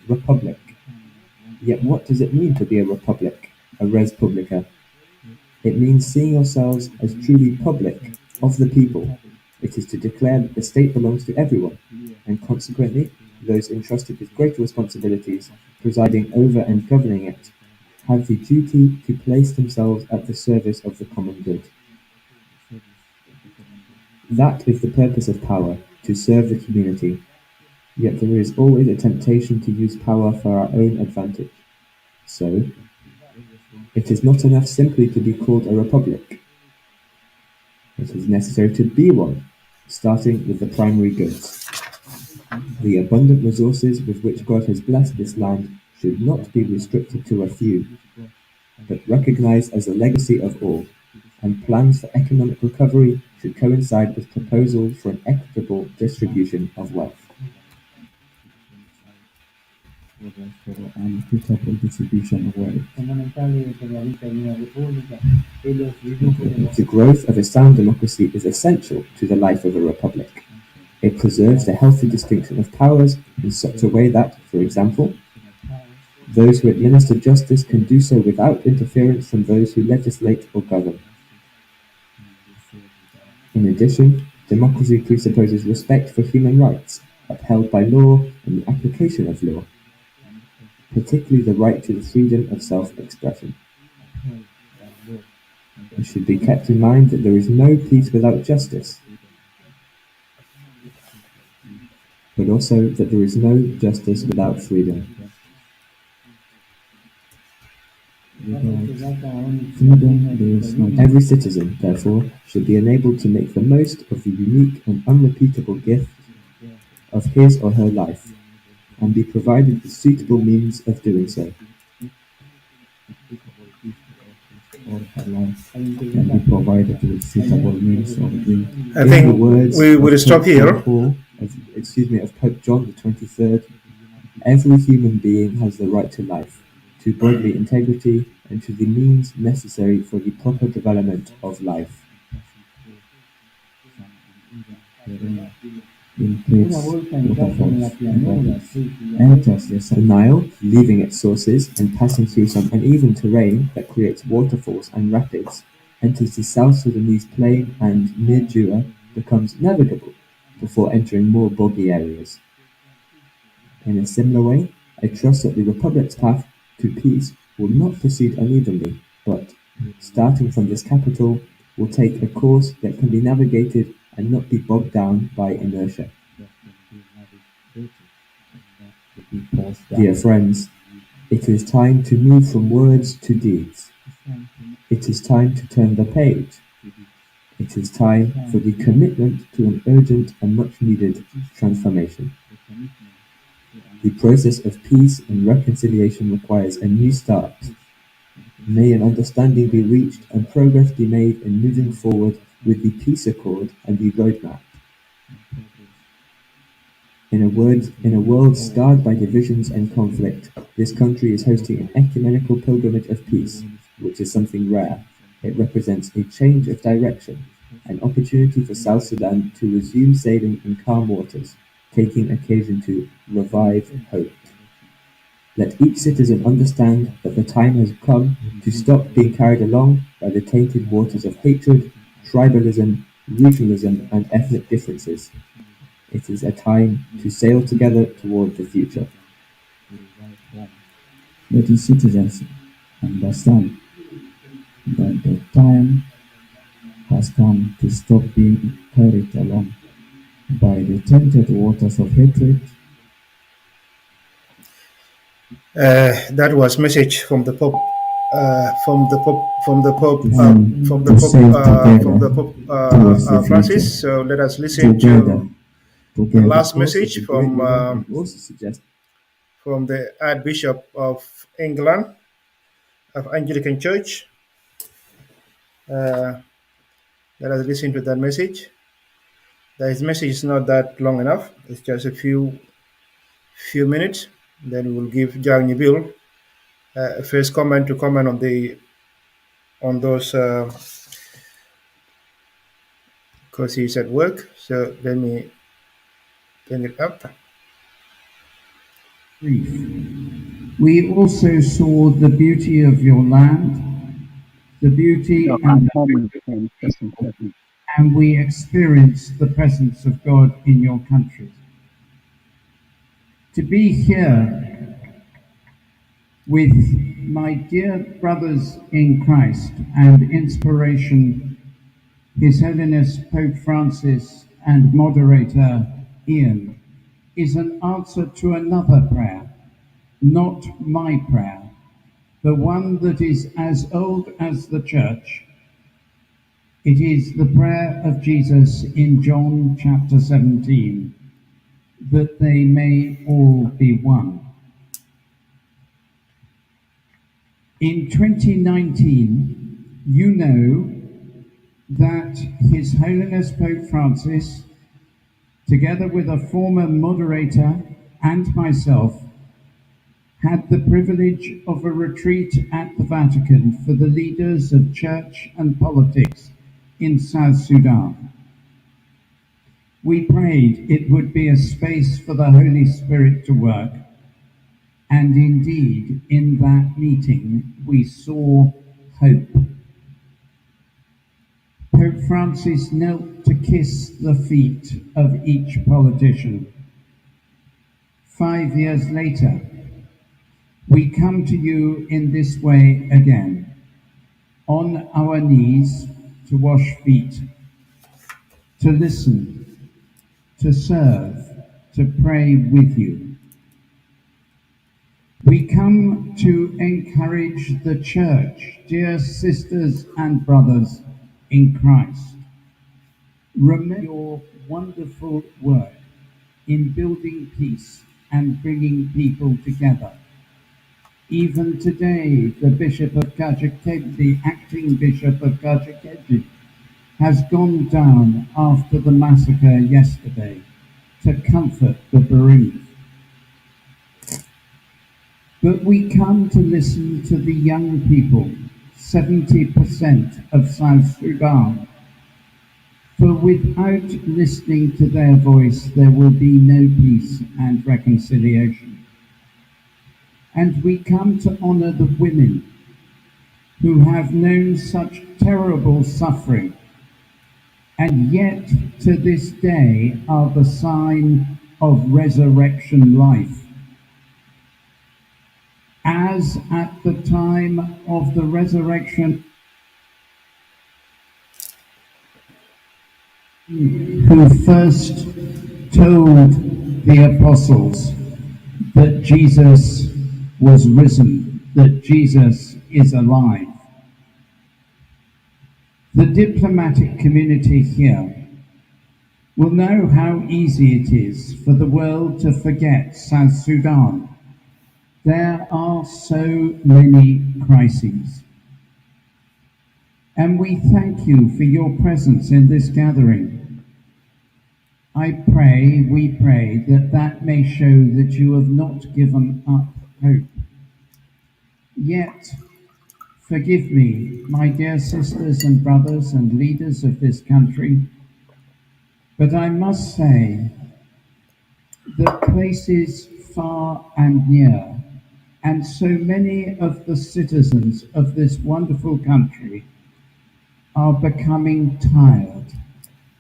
republic. Yet what does it mean to be a republic, a res publica? It means seeing yourselves as truly public, of the people. It is to declare that the state belongs to everyone, and consequently, those entrusted with greater responsibilities, presiding over and governing it, have the duty to place themselves at the service of the common good. That is the purpose of power, to serve the community. Yet there is always a temptation to use power for our own advantage. So, it is not enough simply to be called a republic. It is necessary to be one, starting with the primary goods. The abundant resources with which God has blessed this land should not be restricted to a few, but recognized as a legacy of all, and plans for economic recovery should coincide with proposals for an equitable distribution of wealth.
And equitable distribution of wealth. Fondamentale per la vita di una repubblica è lo sviluppo dello
The growth of a sound democracy is essential to the life of a republic. It preserves the healthy distinction of powers in such a way that, for example, those who administer justice can do so without interference from those who legislate or govern. In addition, democracy presupposes respect for human rights, upheld by law and the application of law, particularly the right to the freedom of self-expression. It should be kept in mind that there is no peace without justice, but also that there is no justice without freedom.
freedom, there is no
Every citizen, therefore, should be enabled to make the most of the unique and unrepeatable gift of his or her life, and be provided with suitable means of doing so.
or her life can be provided with suitable means of doing.
I
In
think
the words
we
of
will stop
Pope
here.
John Paul, of Pope John the 23rd, every human being has the right to life, to bodily integrity, and to the means necessary for the proper development of life.
In peace, waterfalls, and valleys.
Enters the Nile, leaving its sources and passing through some uneven terrain that creates waterfalls and rapids, enters the South Sudanese plain and, near Juba, becomes navigable before entering more boggy areas. In a similar way, I trust that the Republic's path to peace will not proceed unevenly, but, starting from this capital, will take a course that can be navigated and not be bogged down by inertia. Dear friends, it is time to move from words to deeds. It is time to turn the page It is time for the commitment to an urgent and much-needed transformation. The process of peace and reconciliation requires a new start. May an understanding be reached and progress be made in moving forward with the peace accord and the roadmap. In a world scarred by divisions and conflict, this country is hosting an ecumenical pilgrimage of peace, which is something rare. It represents a change of direction, an opportunity for South Sudan to resume sailing in calm waters, taking occasion to revive hope. Let each citizen understand that the time has come to stop being carried along by the tainted waters of hatred, tribalism, regionalism, and ethnic differences. It is a time to sail together toward the future.
Let its citizens understand that the time has come to stop being carried along by the tainted waters of hatred.
That was message from the Pope, Francis. So let us listen to the last message from the Archbishop of England, of Anglican Church. Let us listen to that message. His message is not that long enough. It's just a few minutes. Then we will give Nyibil first comment to comment on those because he's at work. So let me bring it up.
We also saw the beauty of your land, the beauty and we experienced the presence of God in your country. To be here with my dear brothers in Christ and inspiration, His Holiness Pope Francis and Moderator Ian, is an answer to another prayer, not my prayer, the one that is as old as the Church. It is the prayer of Jesus in John chapter 17, that they may all be one. In 2019, you know that His Holiness Pope Francis, together with a former moderator and myself, had the privilege of a retreat at the Vatican for the leaders of church and politics in South Sudan. We prayed it would be a space for the Holy Spirit to work, and indeed, in that meeting, we saw hope. Pope Francis knelt to kiss the feet of each politician. 5 years later, we come to you in this way again, on our knees to wash feet, to listen, to serve, to pray with you. We come to encourage the Church, dear sisters and brothers in Christ. Remember your wonderful work in building peace and bringing people together. Even today, the Bishop of Kajakeji, the acting Bishop of Kajakeji, has gone down after the massacre yesterday to comfort the bereaved. But we come to listen to the young people, 70% of South Sudan. For without listening to their voice, there will be no peace and reconciliation. And we come to honor the women who have known such terrible suffering, and yet to this day are the sign of resurrection life. As at the time of the resurrection, who first told the apostles that Jesus was risen, that Jesus is alive. The diplomatic community here will know how easy it is for the world to forget South Sudan. There are so many crises. And we thank you for your presence in this gathering. We pray that may show that you have not given up hope. Yet, forgive me, my dear sisters and brothers and leaders of this country, but I must say that places far and near, and so many of the citizens of this wonderful country are becoming tired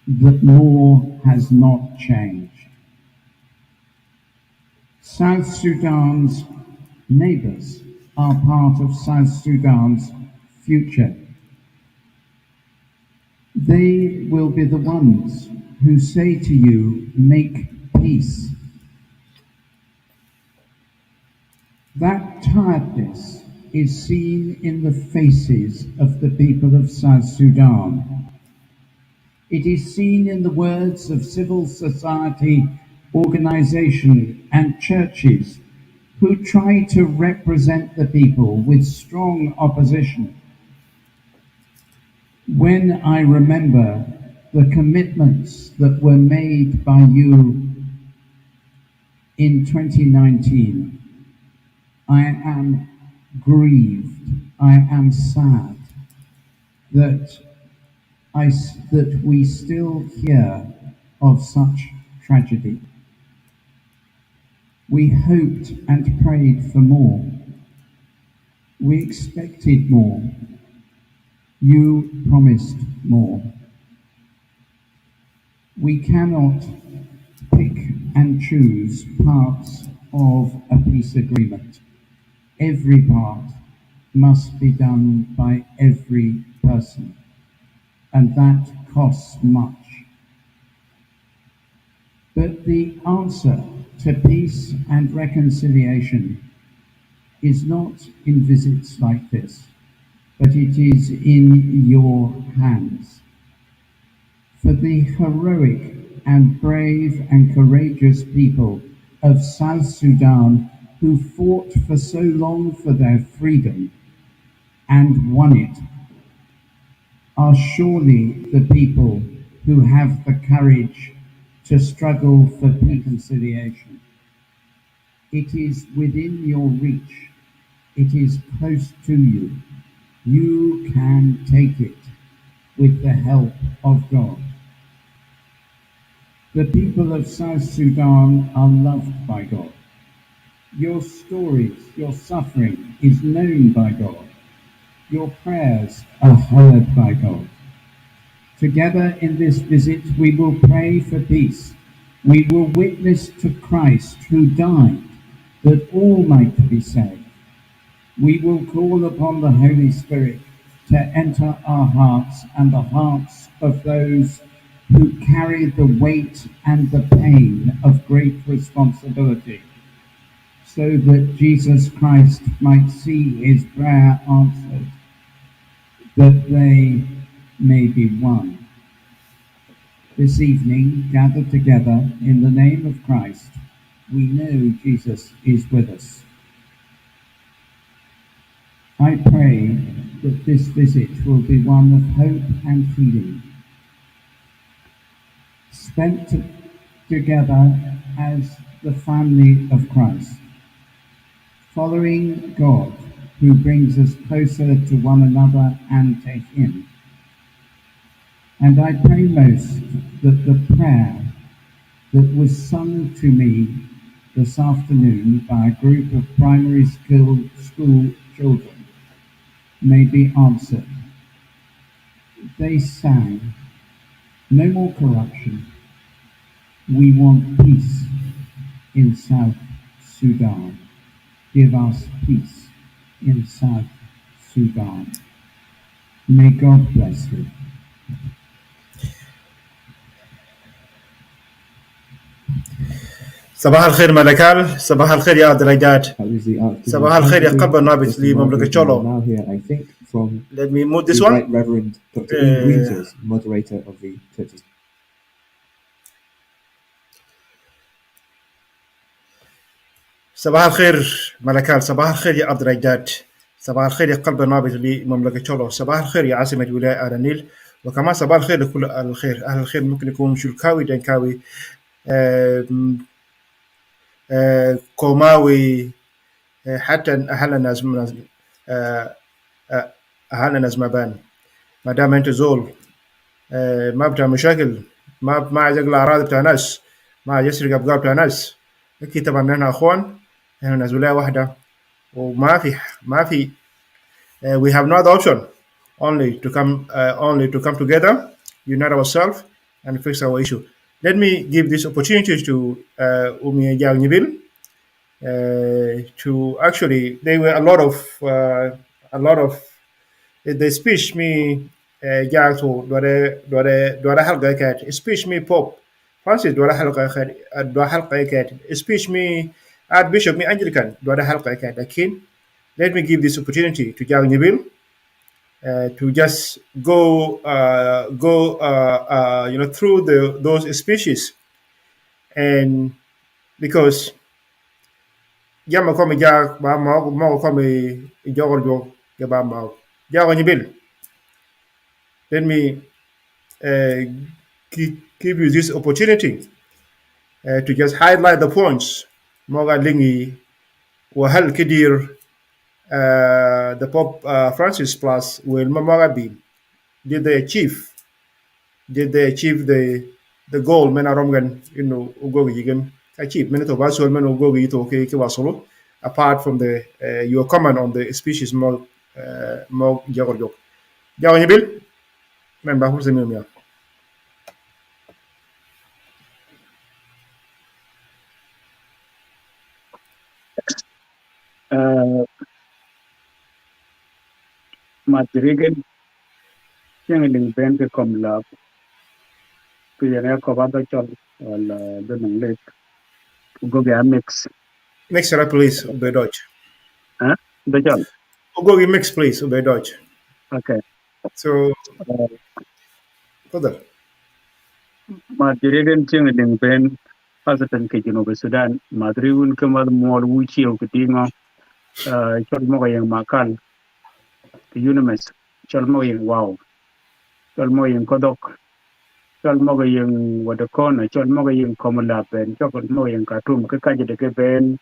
that more has not changed. South Sudan's neighbours are part of South Sudan's future. They will be the ones who say to you, make peace. That tiredness is seen in the faces of the people of South Sudan. It is seen in the words of civil society organizations and churches who try to represent the people with strong opposition. When I remember the commitments that were made by you in 2019, I am grieved, I am sad that we still hear of such tragedy. We hoped and prayed for more. We expected more. You promised more. We cannot pick and choose parts of a peace agreement. Every part must be done by every person, and that costs much. But the answer to peace and reconciliation is not in visits like this, but it is in your hands. For the heroic and brave and courageous people of South Sudan who fought for so long for their freedom and won it, are surely the people who have the courage to struggle for reconciliation. It is within your reach. It is close to you. You can take it with the help of God. The people of South Sudan are loved by God. Your stories, your suffering is known by God. Your prayers are heard by God. Together in this visit, we will pray for peace. We will witness to Christ who died that all might be saved. We will call upon the Holy Spirit to enter our hearts and the hearts of those who carry the weight and the pain of great responsibility, so that Jesus Christ might see his prayer answered, that they may be one. This evening, gathered together in the name of Christ, we know Jesus is with us. I pray that this visit will be one of hope and healing, spent together as the family of Christ, following God, who brings us closer to one another and to him. And I pray most that the prayer that was sung to me this afternoon by a group of primary school children may be answered. They sang, "No more corruption. We want peace in South Sudan. Give us peace in South Sudan." May God bless you.
صباح الخير ملكال، صباح الخير يا درجات،
How is the Archbishop
صباح الخير يا
Canterbury?
قلب النابت
Just
لمملكة
moderating
تشولو.
now here, I think, from
Let me move this
the
one.
Right Reverend Dr. Ian Greensill, moderator of the churches.
صباح الخير ملكال، صباح الخير يا عبد الرجاد، صباح الخير يا قلب النابض لمملكة تشولو، صباح الخير يا عاصمة ولاية آل النيل، وكمان صباح الخير لكل أهل الخير. أهل الخير ممكن يكون شلكاوي، دنكاوي، كوماوي، حتى أهل الناس أهل الناس مبان. ما دام أنت زول ما بتاع مشاكل، ما عايز يقلع أراضي بتاع ناس، ما عايز يسرق أبقار بتاع ناس، أكيد طبعا نحن أخوان، نحن ناس ولاية واحدة، وما في we have no other option only to come together, unite ourselves, and fix our issue. Let me give this opportunity to Umi and Nyibil to actually, there were a lot of the speech me Jago dwara halqa kat speech me Pope Francis dwara halqa kat speech me Archbishop me Anglican dwara halqa kat. Lakin let me give this opportunity to Jago Nyibil to just go through those speeches, and because jama ko mi ja ba ma ko mi jogol jo ke ba ma Jago Nyibil, let me give you this opportunity to just highlight the points moga lingi وهل كدير the Pope Francis plus will moga be did they achieve the goal men aromgan ugogi yigen achieve men to baso men ugogi to ke wasolo apart from the your comment on the species mo jagorjo jawo bil men ba hulse mi
Madrigal yang ling ben ke kom la ku yang ko ba da chol wala de nang le go ga mix
mix it up please bei Deutsch
ha da chol
ugogi mix please bei Deutsch
okay
so further
Madrigal yang ling ben pasatan ke jino be Sudan Madrigal ke mad mol wuchi o kitingo chol mo yang makal ke unimes chol mo yang wow chol mo yang kodok chol mo yang wadakona chol mo yang komala ben chol mo yang katum ke kaje de ke ben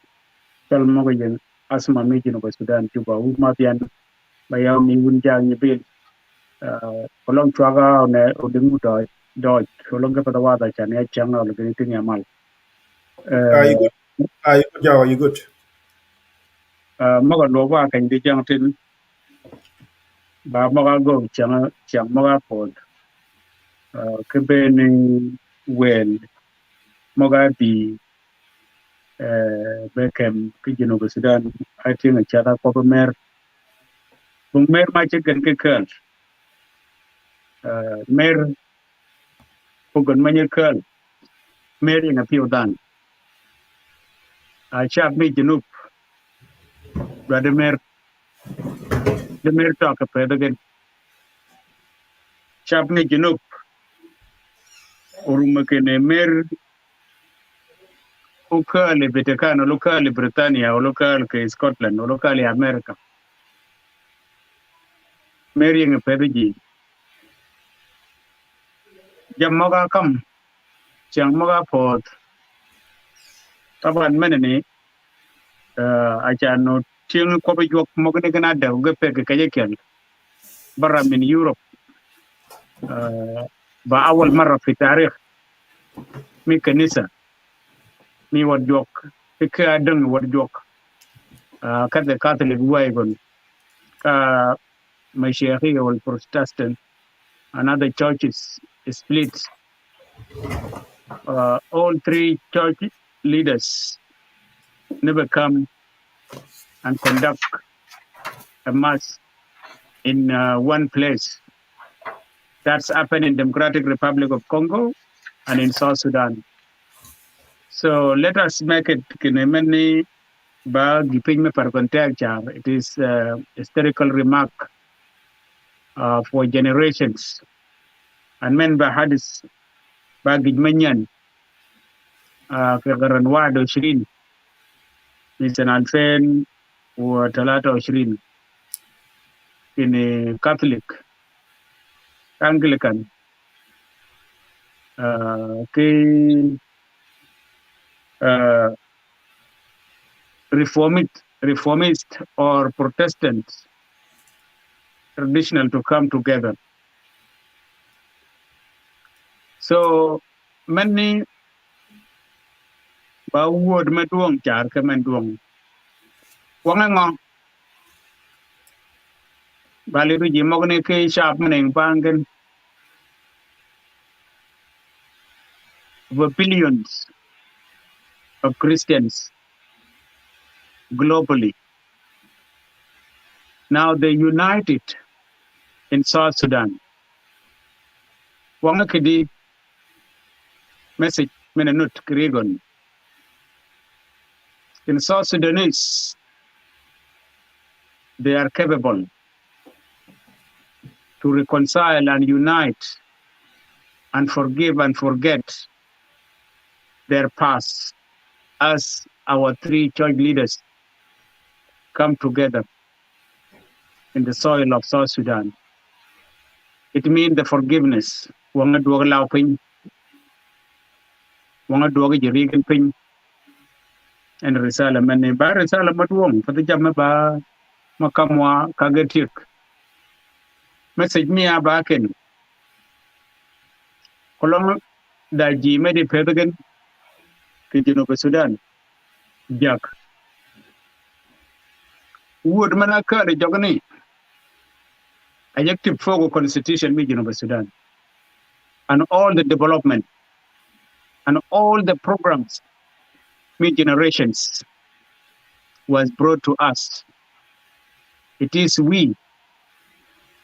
chol mo yang asma mi jino be Sudan juba u mabian bayam mi wunjang Nyibil kolong chwaga ne odingu doj kolong ke pada wada chan ya changa lo ke tin yamal
are you good Jawo, are you good
maga lo ba kan di jang tin ba maga go chang maga pod ke ben wel maga bi bekem ke jino be Sudan I think a chada ko mer ma che gen ke kan mer ko gon ma nye kan mer ina piu dan a chap mi jinu da de mer to ka pe de chap mi jinu uruma ke ne mer locale Vaticano, locale Britannia, o locale ke Scotland, o locale America. Mary ng pediji. Jam moga kam, chang moga pot. Taban menene, acha no ting ko be jok moga de Canada, uga pe ke kajekel. Barra min Europe. Ba awal marra fi tarikh mi kanisa mi wad jok ke adang wad jok ka the Catholic way gon ka Mashiach wal Protestant and other churches split. All three church leaders never come and conduct a mass in one place. That's happened in Democratic Republic of Congo and in South Sudan.
So let us make it kinemani ba gipin me par contact. It is historical remark for generations. And men ba hadis ba gidmanyan kagaran wado shirin misan alfen wa talata shirin in a Catholic, Anglican, reformist or Protestants traditional to come together. So many ba word meduong char ka menduong. Wangangong baliru jimogne ke sharp maneng pangan the billions of Christians globally. Now they united in South Sudan. Wangakidi message menanut krigon. In South Sudanese, they are capable to reconcile and unite and forgive and forget their past as our three church leaders come together in the soil of South Sudan. It means the forgiveness. Wanga duwaga lao piny, wanga duwaga jirigan piny, and risala mani ba risala maduong pati jama ba makamwa kagatik. Message me abaken. Kolong da ji medi pedagan ki Junuba Sudan. Jak. Wood manaka de jogani. Adjective for constitution mi Junuba Sudan. And all the development and all the programs mi generations was brought to us. It is we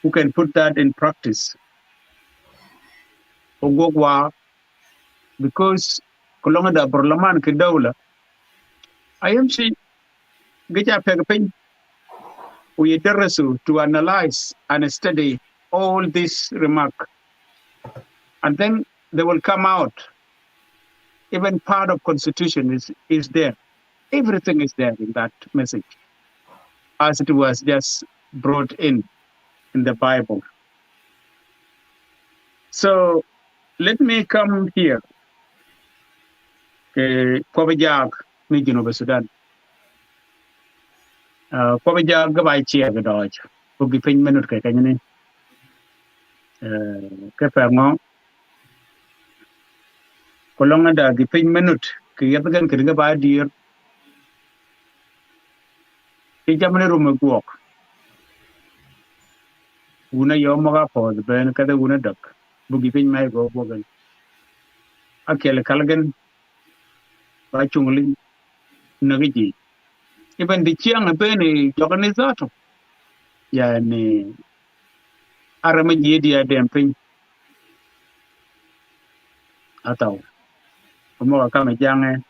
who can put that in practice. Ogwok because kolonga da parliament ke dawla IMC geja pegpin we darasu to analyze and study all this remark, and then they will come out. Even part of constitution is there. Everything is there in that message, as it was just brought in the Bible. So let me come here. Kwabajag ni Junuba Sudan. Kwabajag gabay chia gadoj. Pugi pin minute kay kanyani. Kapango. Kolonga da gipin minute kiyatagan kiriga ba dear. Ijamane rumagwok. Una yomaga po the ben kada una duck. Bugi pin may go bogan. Akele kalagan ba chungling nagiji. Even the chiang a penny organizato. Yani aramaji dia damping atau. Kumo kama jange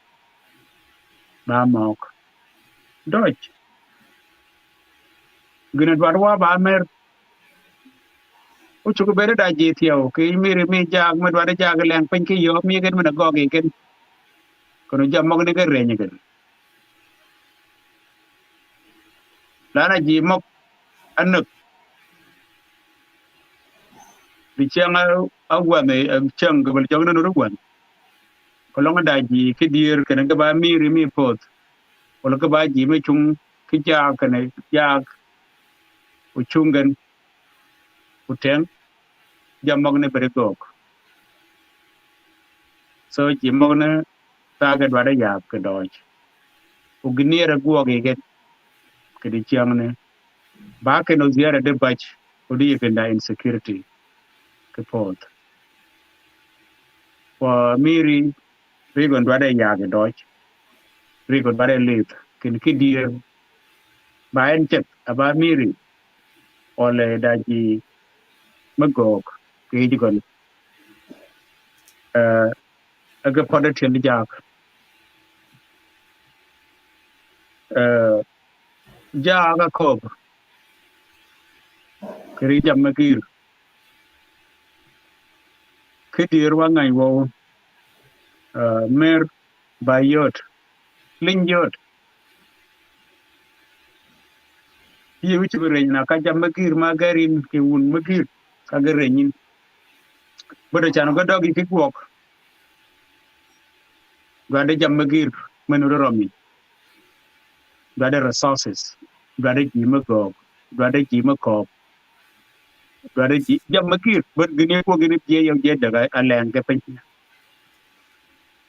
ba mok. Dodge. Guna dwarwa ba mer. Uchuku bere da jetiao. Ki miri mi jag madwara jag lang pin ki yo mi gen mana gogi gen. Kono jamog ne renye gen. Lana ji mok anuk. Di chiang agwa me chiang gabal jog na nurugwan. Kolonga da ji ki dir kana ka ba miri mi pot. Wala ka ba ji me chung ki jag kana jag uchungan uteng jamog ne bere gog. So ji mog ne taga dwara yap ka doj. Ugnira guogi get kedi chiang ne. Ba ke no ziara de bach udi yekenda insecurity ke pot. For miri rigon dwara yag doj. Rigon dwara live. Kin ki dir ba en chet aba miri ole daji magog ke jigon aga poda tiel jak Jaga kob kiri jamakir kidir wangai wo mer bayot linjot yi wichi berenya ka jamakir magarin ke un makir kagarenyin bodo chano ga dogi kikwok gade jamakir menuro romi gade resources gade jimagog gade jimakop gade jamakir bot gini ko gini je yo je daga aleng ke pen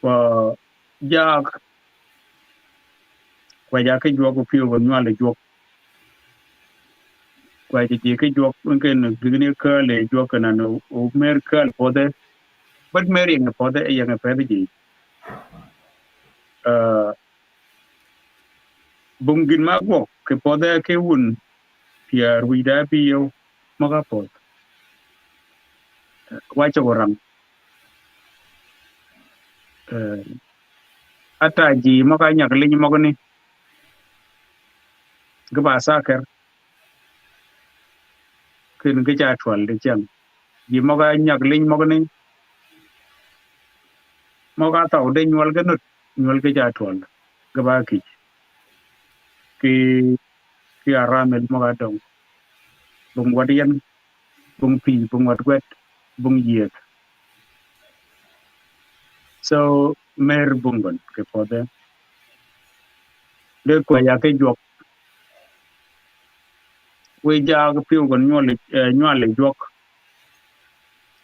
wa jak kwa ja ke jogo pio go nyale jok kwa ji ke jok ngen gini ka le jok na no o mer ka pode but mer yang pode yang pe ji bungin ma go ke pode ke un pier wida pio maka pod wa choram ata ji maka nyak liny mogo ni gba saker kin ke cha twal de chan ji maka nyak liny mogo ni moga taw de nyuol ganut nyuol ke cha twal gba ki aramel moga dong bung wadian bung pi bung wadwet bung yet so mer bungon ke pode de ko ya ke jok we ja ga piu gon nyole jok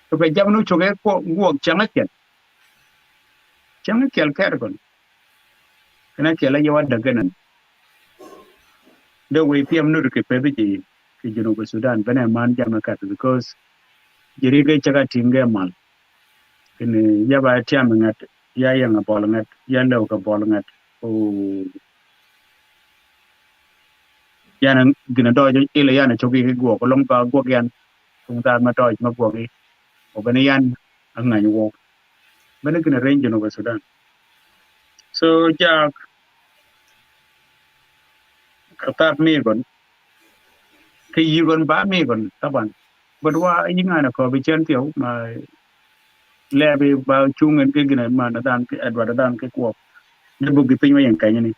to be jamnu choge ko guok changa kel ker gon kana kela yawa daganan de we piem nur ke pede ji ke jino go Sudan bana man jama kat because jiri ge chaga tinge mal kene yaba tiam ngat ya yang bol ngat ya lew ka bol ngat o yana gina dojo ile yana chogi ke guok long ba guok yan tung ta ma doj ma guok o bana yan anga nyu bana gina range no go Sudan so ja katat mi gon ke yigon ba mi gon taban badwa yinga na ko bi chen tiyo ma lebe ba chungen ke gina ma na dan ke adwa dan ke ko ne bu gi pin ma yan kan ni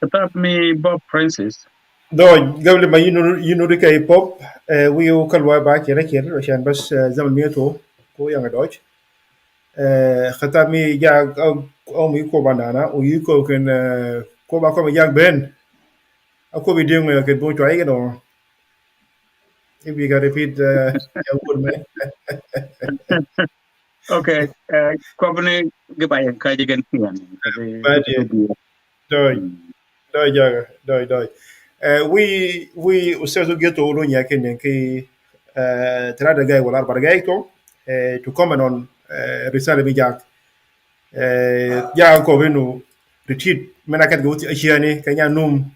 katat mi Bob Francis
دو قبل ما ينوريك اي بوب ويو كلوا باك يركير عشان بس زمن ميتو كو يانغ دوج ختامي جا او مي كو بانانا ويكو كن كو با كو يانغ بن اكو بيديو كن بو تواي كدو if you can repeat your word man
okay ko bne ge ba yan ka jigen tiyan
but doi jaga doi we ustaz geto lo nya ken ki ثلاثة دقائق ولا 4 دقائق to comment on رسالة بيجاك جاء كوبينو retreat مناكت قوتي أشياني كان نوم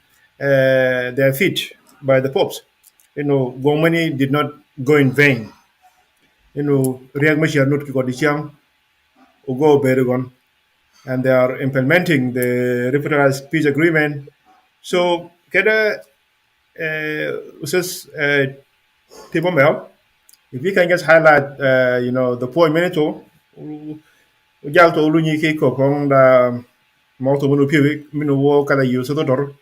their feet by the popes Gomani did not go in vain Riyak Mashia not ki kodisham Ugo Beregon and they are implementing the referendum peace agreement so kada Ustaz Tipo Mel if you can just highlight, the point minute, ujal to ulunyi ke ko kong da mauto munu piwi minu wo kada yu soto dor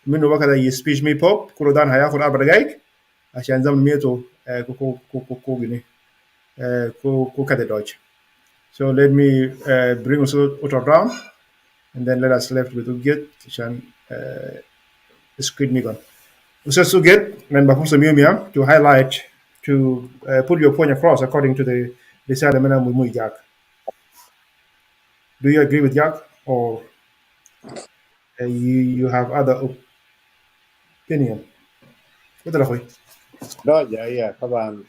minu wo kada yu speech me pop kulo dan haya kulo abragaik ashan zam mieto ko gini ko kada dodge. So let me bring us Otor down and then let us left with Uget ashan screen me gon. Ustaz Uget men ba kumsa miya to highlight to put your point across according to the Risale Mena Mumu Jak. Do you agree with Jak or you have other opinion? What are you?
No, yeah, come on.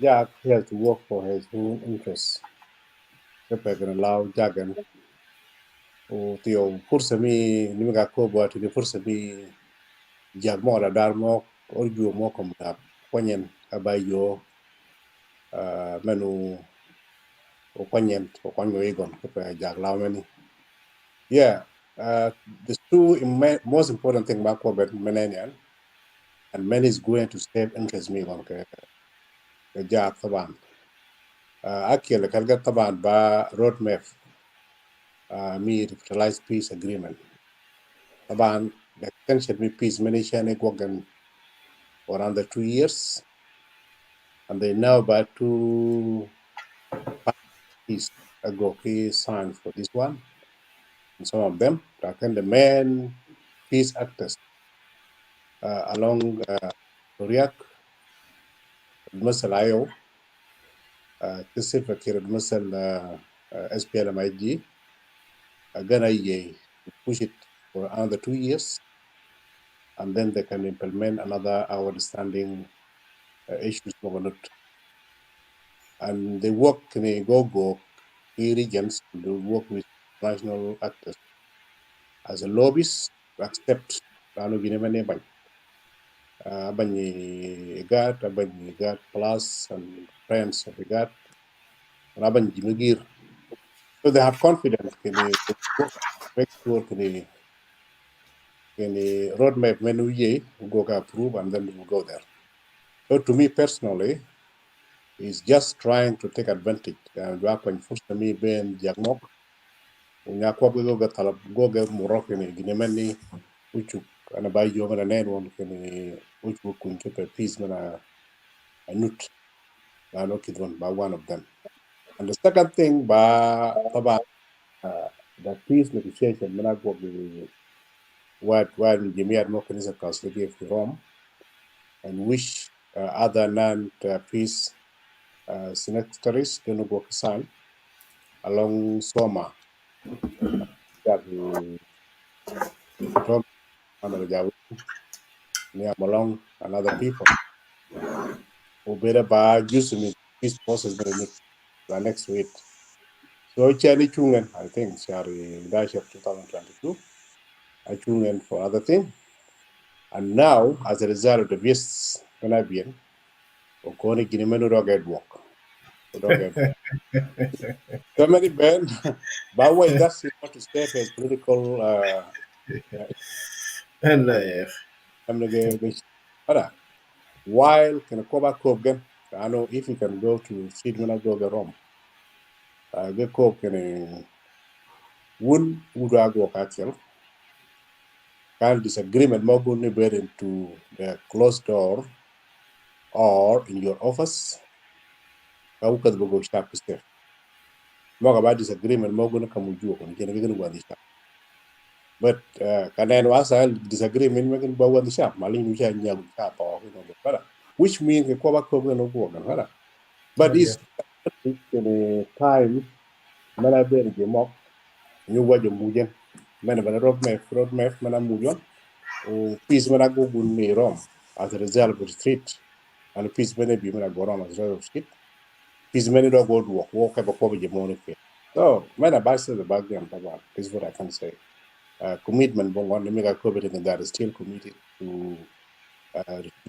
Jack has to work for his own interests. If I can allow Jack and Tio Pursami, Nimaga Koba to the Pursami Jag Mora Darmo or you more come up. Poignant about your menu or poignant or one way gone. If I Jag Lamani. Yeah, the two most important thing about COVID Mananian, and many is going to save interest me on the job طبعا. أكيد كالجا طبعا با roadmap me revitalize peace agreement. طبعا the extension me peace many shani working for under 2 years, and they now about 2 peace ago signed for this one, and some of them can the main peace actors along Korea. المثل IO كسر كده المثل SPLMIG gonna push it for another 2 years, and then they can implement another outstanding issues and they work in a go regions to work with national actors as a lobbies to accept Rano Ginemane Abany GAT Plus and friends of the GAT, and Abany Jimigir. So they have confidence in the work, make sure in the roadmap menu go approve, and then we will go there. So to me personally, is just trying to take advantage and work on first me being Jagmok. Unya kwa go talab go Morocco ni Ginemani uchu ana bay yo ngana nen won kini uchu kun keep peace mana nut ba no kidron ba one of them. And the second thing ba taba the peace negotiation mana go what Jimmy Admokanism Council gave to Rome, and which other non-peace signatories can go sign along Soma that Rome and Jago, near Malong and other people who better by using peace process the next week. So Chani Chungen, I think, Shari Dash of 2022, I Chungen for other thing. And now, as a result of the peace Canadian, Okoni Ginemenu Rocket Walk. So many Ben, but why that's not to stay as political while can cover Kogan. I know if you can go to Sidmana go the Rome. The Coke can would go actual. Can disagreement more good into the closed door or in your office. How could go sharp step? More about disagreement more going to come with you on getting but kanen wasa disagreement making ba wan sharp malin you can yam sharp or which means the cover cover no go but this time mana ber je mok ñu waju mujen mana bana roadmap mana mujon o peace mana go gun ni rom as a result of street and peace mana bi mana go rom as a result of street peace mana do go walk ba ko je mo so mana ba the background about this is what I can say. Commitment but one mega COVID that is still committed to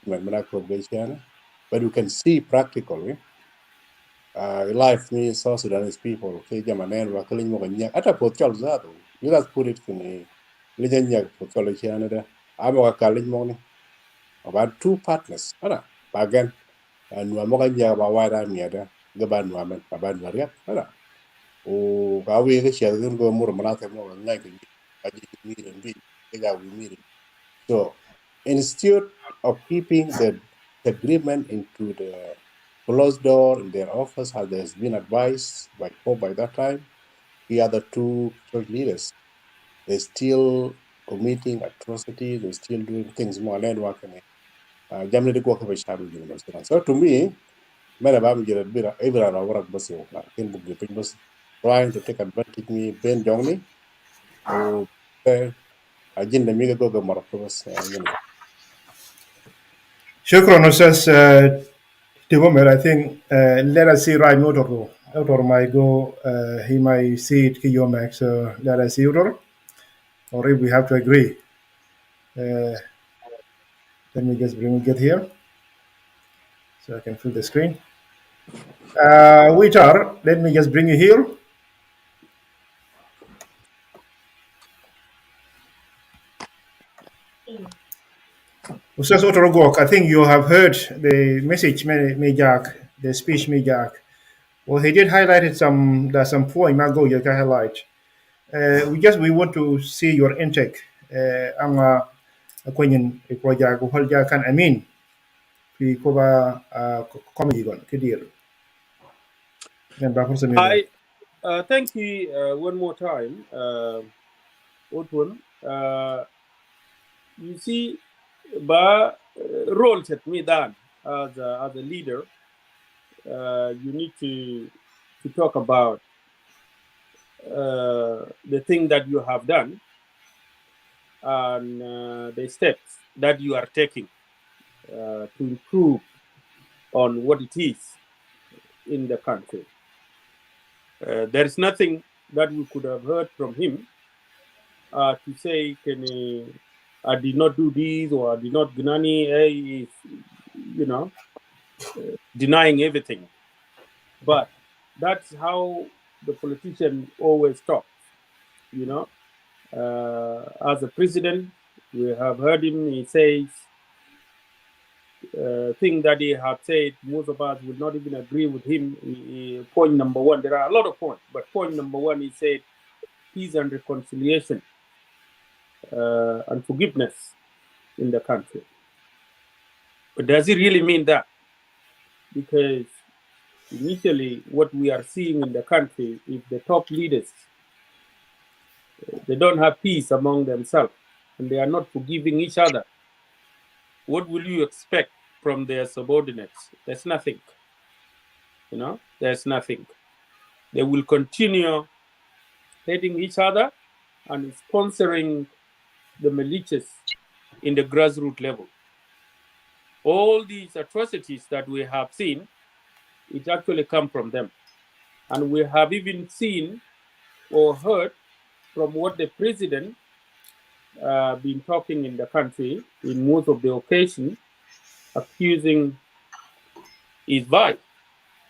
recruitment, but you can see practically life me South Sudanese people okay jamanen wa kalin mo ganya ata potol zato you guys put it in a legend potol chiana amo ka kalin mo ni about two partners ana bagan and wa mo ganya ba wada miada gaban wa men baban waria ana o ga we ga shel go mur manata mo ngai ga aji mi bi ga we mi. So instead of keeping the agreement into the closed door in their office, as there's been advised by Pope by that time, the other two church leaders, they're still committing atrocities, they're still doing things more landmark. So to me, trying to take advantage me Ben Jongni or agenda miga go Morocco's
شكرا أستاذ Tigomer. I think let us see right now Otor. Otor might go, he might see it Kiyomek, so let us see Otor. Or if we have to agree. Let me just get here so I can fill the screen. Which are, let me just bring you here. Ustaz Otor Ogwok, I think you have heard the message Jack, the speech Jack. Well, he did highlight there's some point Mago you can highlight. We want to see your intake. Anga kwenye project kuhalja kan amin fi koba comedy gon kidir. Then ba fursa media.
Thank you one more time, Otun. You see, ba role set me down as a leader. You need to talk about the thing that you have done and the steps that you are taking to improve on what it is in the country. There is nothing that we could have heard from him to say, I did not do this or I did not gnani, denying everything. But that's how the politician always talks, As a president, we have heard him, he says things that he had said, most of us would not even agree with him. Point number one, there are a lot of points, but point number one, he said peace and reconciliation and forgiveness in the country. But does it really mean that? Because initially, what we are seeing in the country is the top leaders, they don't have peace among themselves, and they are not forgiving each other. What will you expect from their subordinates? There's nothing. There's nothing. They will continue hating each other and sponsoring the militias in the grassroots level. All these atrocities that we have seen, it actually come from them. And we have even seen or heard from what the president been talking in the country in most of the occasions, accusing his wife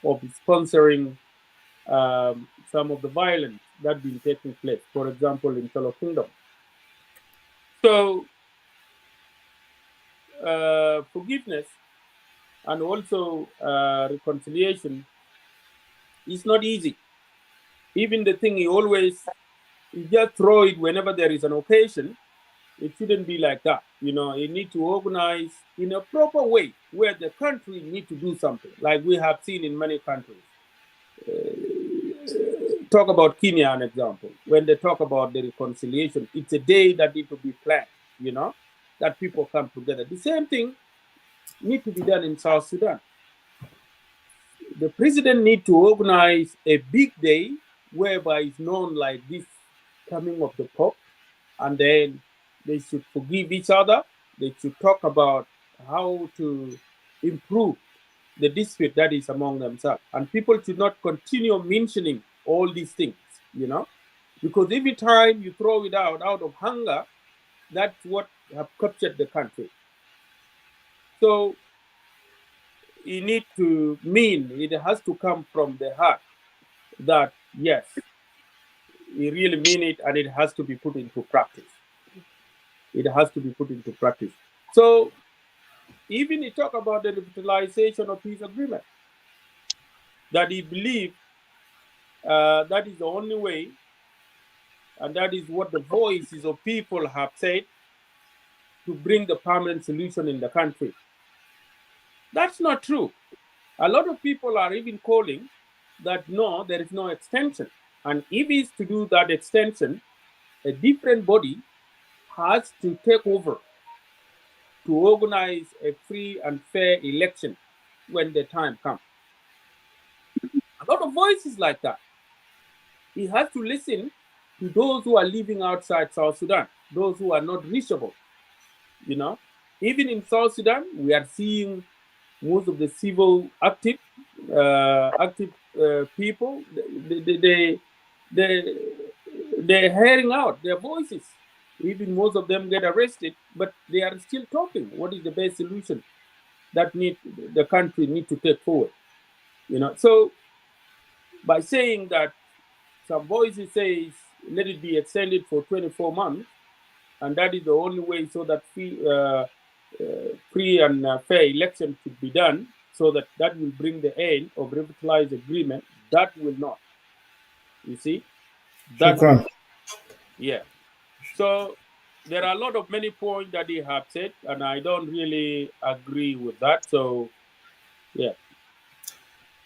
of sponsoring some of the violence that been taking place, for example, in Solo Kingdom. So forgiveness and also reconciliation is not easy. Even the thing you just throw it whenever there is an occasion, it shouldn't be like that. You need to organize in a proper way where the country need to do something, like we have seen in many countries. Talk about Kenya, an example. When they talk about the reconciliation, it's a day that need to be planned, that people come together. The same thing need to be done in South Sudan. The president need to organize a big day whereby it's known like this coming of the Pope, and then they should forgive each other. They should talk about how to improve the dispute that is among themselves. And people should not continue mentioning all these things, because every time you throw it out of hunger, that's what have captured the country. So you need to it has to come from the heart that, yes, you really mean it, and it has to be put into practice. It has to be put into practice. So even he talk about the revitalization of peace agreement, that he believed that is the only way, and that is what the voices of people have said, to bring the permanent solution in the country. That's not true. A lot of people are even calling that no, there is no extension. And if it's to do that extension, a different body has to take over to organize a free and fair election when the time comes. A lot of voices like that. He has to listen to those who are living outside South Sudan, those who are not reachable. Even in South Sudan, we are seeing most of the civil active people. They're hearing out their voices. Even most of them get arrested, but they are still talking. What is the best solution that the country need to take forward? So by saying that some voices says let it be extended for 24 months, and that is the only way so that free and fair election should be done, so that will bring the end of revitalized agreement. That will not. You see, that will
Shukran.
not. Yeah. So there are a lot of many points that he have said, and I don't really agree with that. So yeah.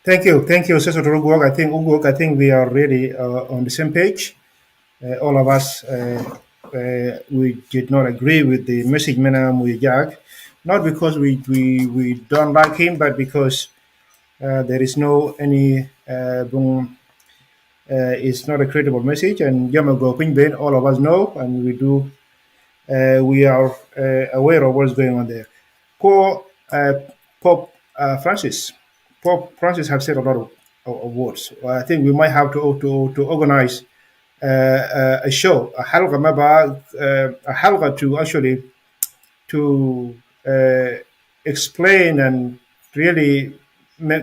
Thank you, Senator Ogwok. I think we are really on the same page. All of us, we did not agree with the message Mena Muyajak, not because we don't like him, but because there is no any it's not a credible message. And Yamago Pingbin, all of us know, and we are aware of what's going on there. Poor Pope Francis. Pope Francis have said a lot of words. I think we might have to organize a show, a halqa to actually to explain and really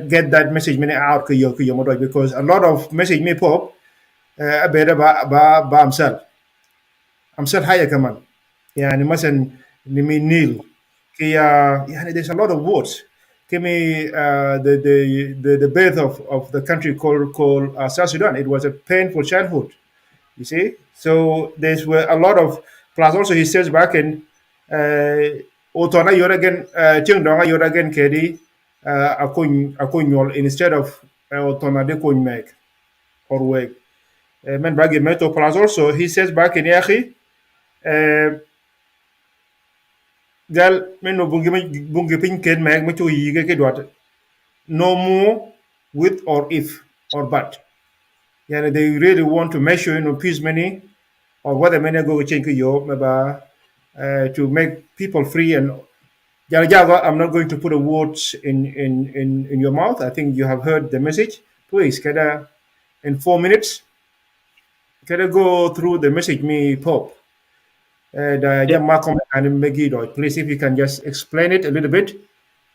get that message many out because a lot of message me pop about ba himself higher command. يعني مثلا نمي Nil يعني there's a lot of words give me the birth of the country called South Sudan. It was a painful childhood, you see. So there's were a lot of plus also he says back in Otor na yoragen Chingdonga yoragen kedi akunyol instead of Otor na de kuny meg or weg. Men bagi meto plus also he says back in Yahi gal men no bungi pin ken meg mutu yige ke dwat no more with or if or but. Yeah, they really want to measure peace many or whether many go change yo to make people free and Jago, I'm not going to put a words in your mouth. I think you have heard the message. Please, can I, in 4 minutes, can I go through the message me Pope? And
Yeah.
Malcolm and Megiddo, please, if you can just explain it a little bit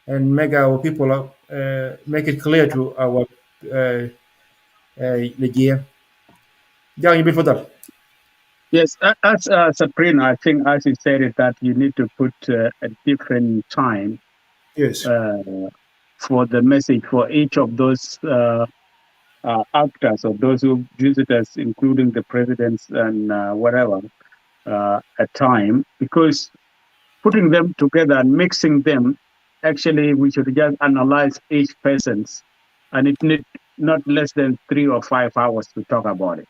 and make our people make it clear to our the year. Yeah, before that.
Yes, as Sabrina, I think as you said it, that you need to put a different time
Yes.
for the message for each of those actors or those who visit us, including the presidents and whatever, a time, because putting them together and mixing them, actually, we should just analyze each person's, and it need not less than 3 or 5 hours to talk about it.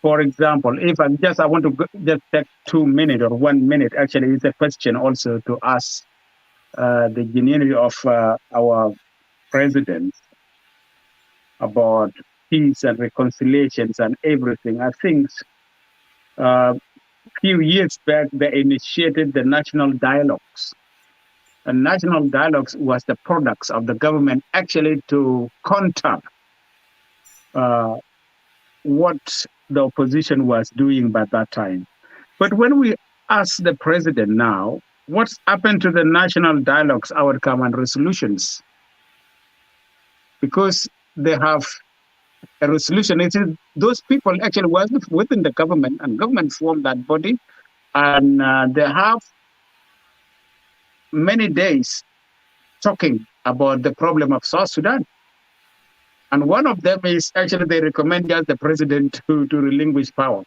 For example, if I want to just take 2 minutes or 1 minute, actually, it's a question also to ask the genuinity of our president about peace and reconciliations and everything. I think a few years back, they initiated the national dialogues. And national dialogues was the products of the government actually to counter what the opposition was doing by that time. But when we ask the president now, what's happened to the national dialogues outcome and resolutions? Because they have a resolution. It is those people actually was within the government, and government formed that body, and they have many days talking about the problem of South Sudan. And one of them is actually they recommend just the president to relinquish power.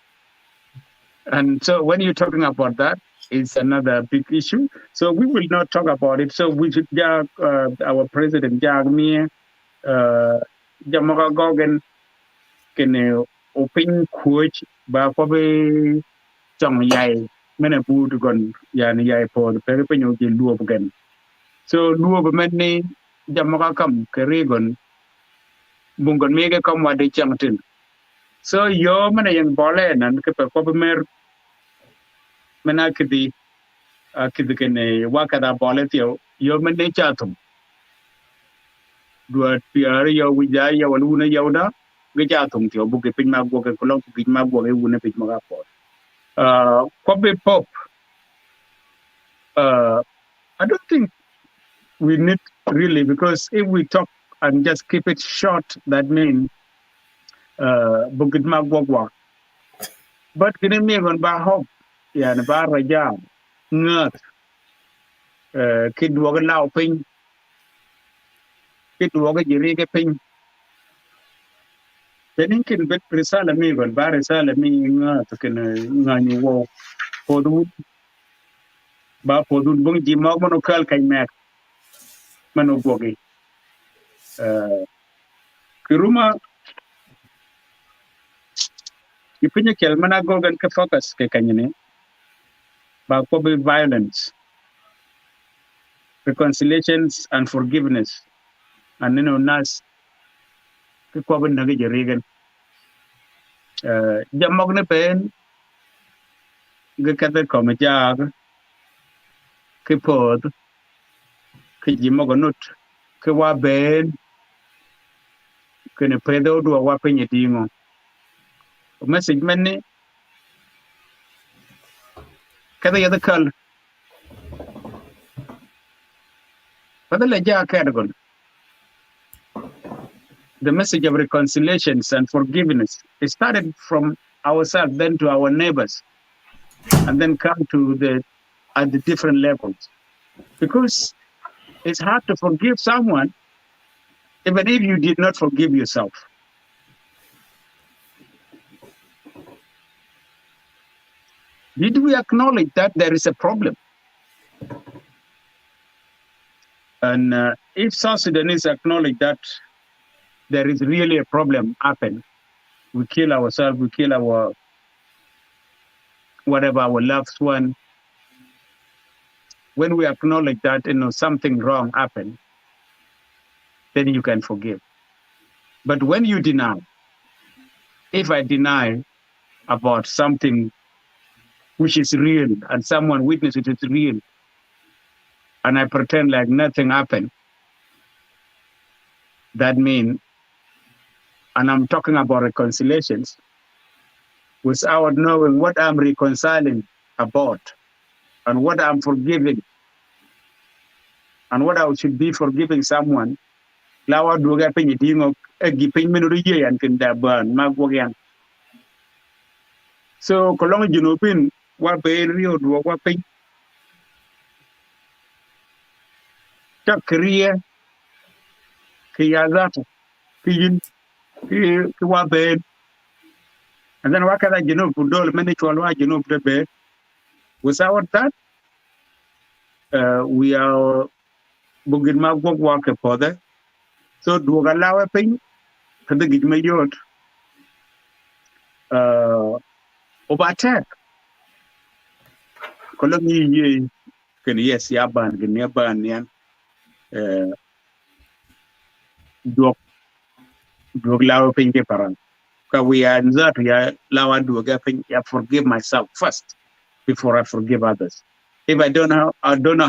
And so when you're talking about that, it's another big issue. So we will not talk about it. So we should our president Jago Jamaka Gogan can open coach ba probably chong yai mena bu to gon yan yai for the peripenyo ji luo again. So luo many Jamaka kam keregon bungon mege kam wade changtin. So yo mana yang bole nan ke per mer mena kidi kene wakada bole tio yo mene chatum duat piar yo wija yo waluna yauda ge chatum tio buke pin ma go ke kolong pin ma go ke wuna pin ma po kobe pop I don't think we need really, because if we talk and just keep it short, that means bukit ma go but kene me gon ba hope ya na ba raja ngat ki duoga lao piny ki duoga jirige piny tenin kin bet risala mi gon ba risala mi nga to ken nga ni wo podu ba podu bung ji mo mono kal kay mek mano gogi kiruma ipinya kel mana gogan ka focus ke kanyene ba ko be violence reconciliations and forgiveness and nas ki ko be nagi jerigen jamok ne pen ga kata ko me jag ki pod ki jimo gonut ki wa ben ki ne pedo do wa penye dingo message manne kada yada kal kada la ja kadgon the message of reconciliations and forgiveness it started from ourselves then to our neighbors and then come to the at the different levels because it's hard to forgive someone even if you did not forgive yourself. Did we acknowledge that there is a problem? And if South Sudanese acknowledge that there is really a problem happen, we kill ourselves, we kill our whatever our loved one. When we acknowledge that something wrong happened, then you can forgive. But when you deny, if I deny about something which is real and someone witnesses it's real, and I pretend like nothing happened, that means, and I'm talking about reconciliations, without knowing what I'm reconciling about and what I'm forgiving and what I should be forgiving someone. Lawa duga penye dingo egi penye menuru ye and kindaban magwagyan. So kolong junupin wa be rio duwa wa penye tak kriye kiyazatu kiyin ki wa be and then wakada junup dol many cholwa junup de be. Without that, we are bugin magwagwa ke pode. So duga lawa penye kada gijme yot overtake kolong ye ken yes yaban ken yaban yan dog lawa penye ke parang. We are that we are lawa duga penye I forgive myself first before I forgive others. If I don't know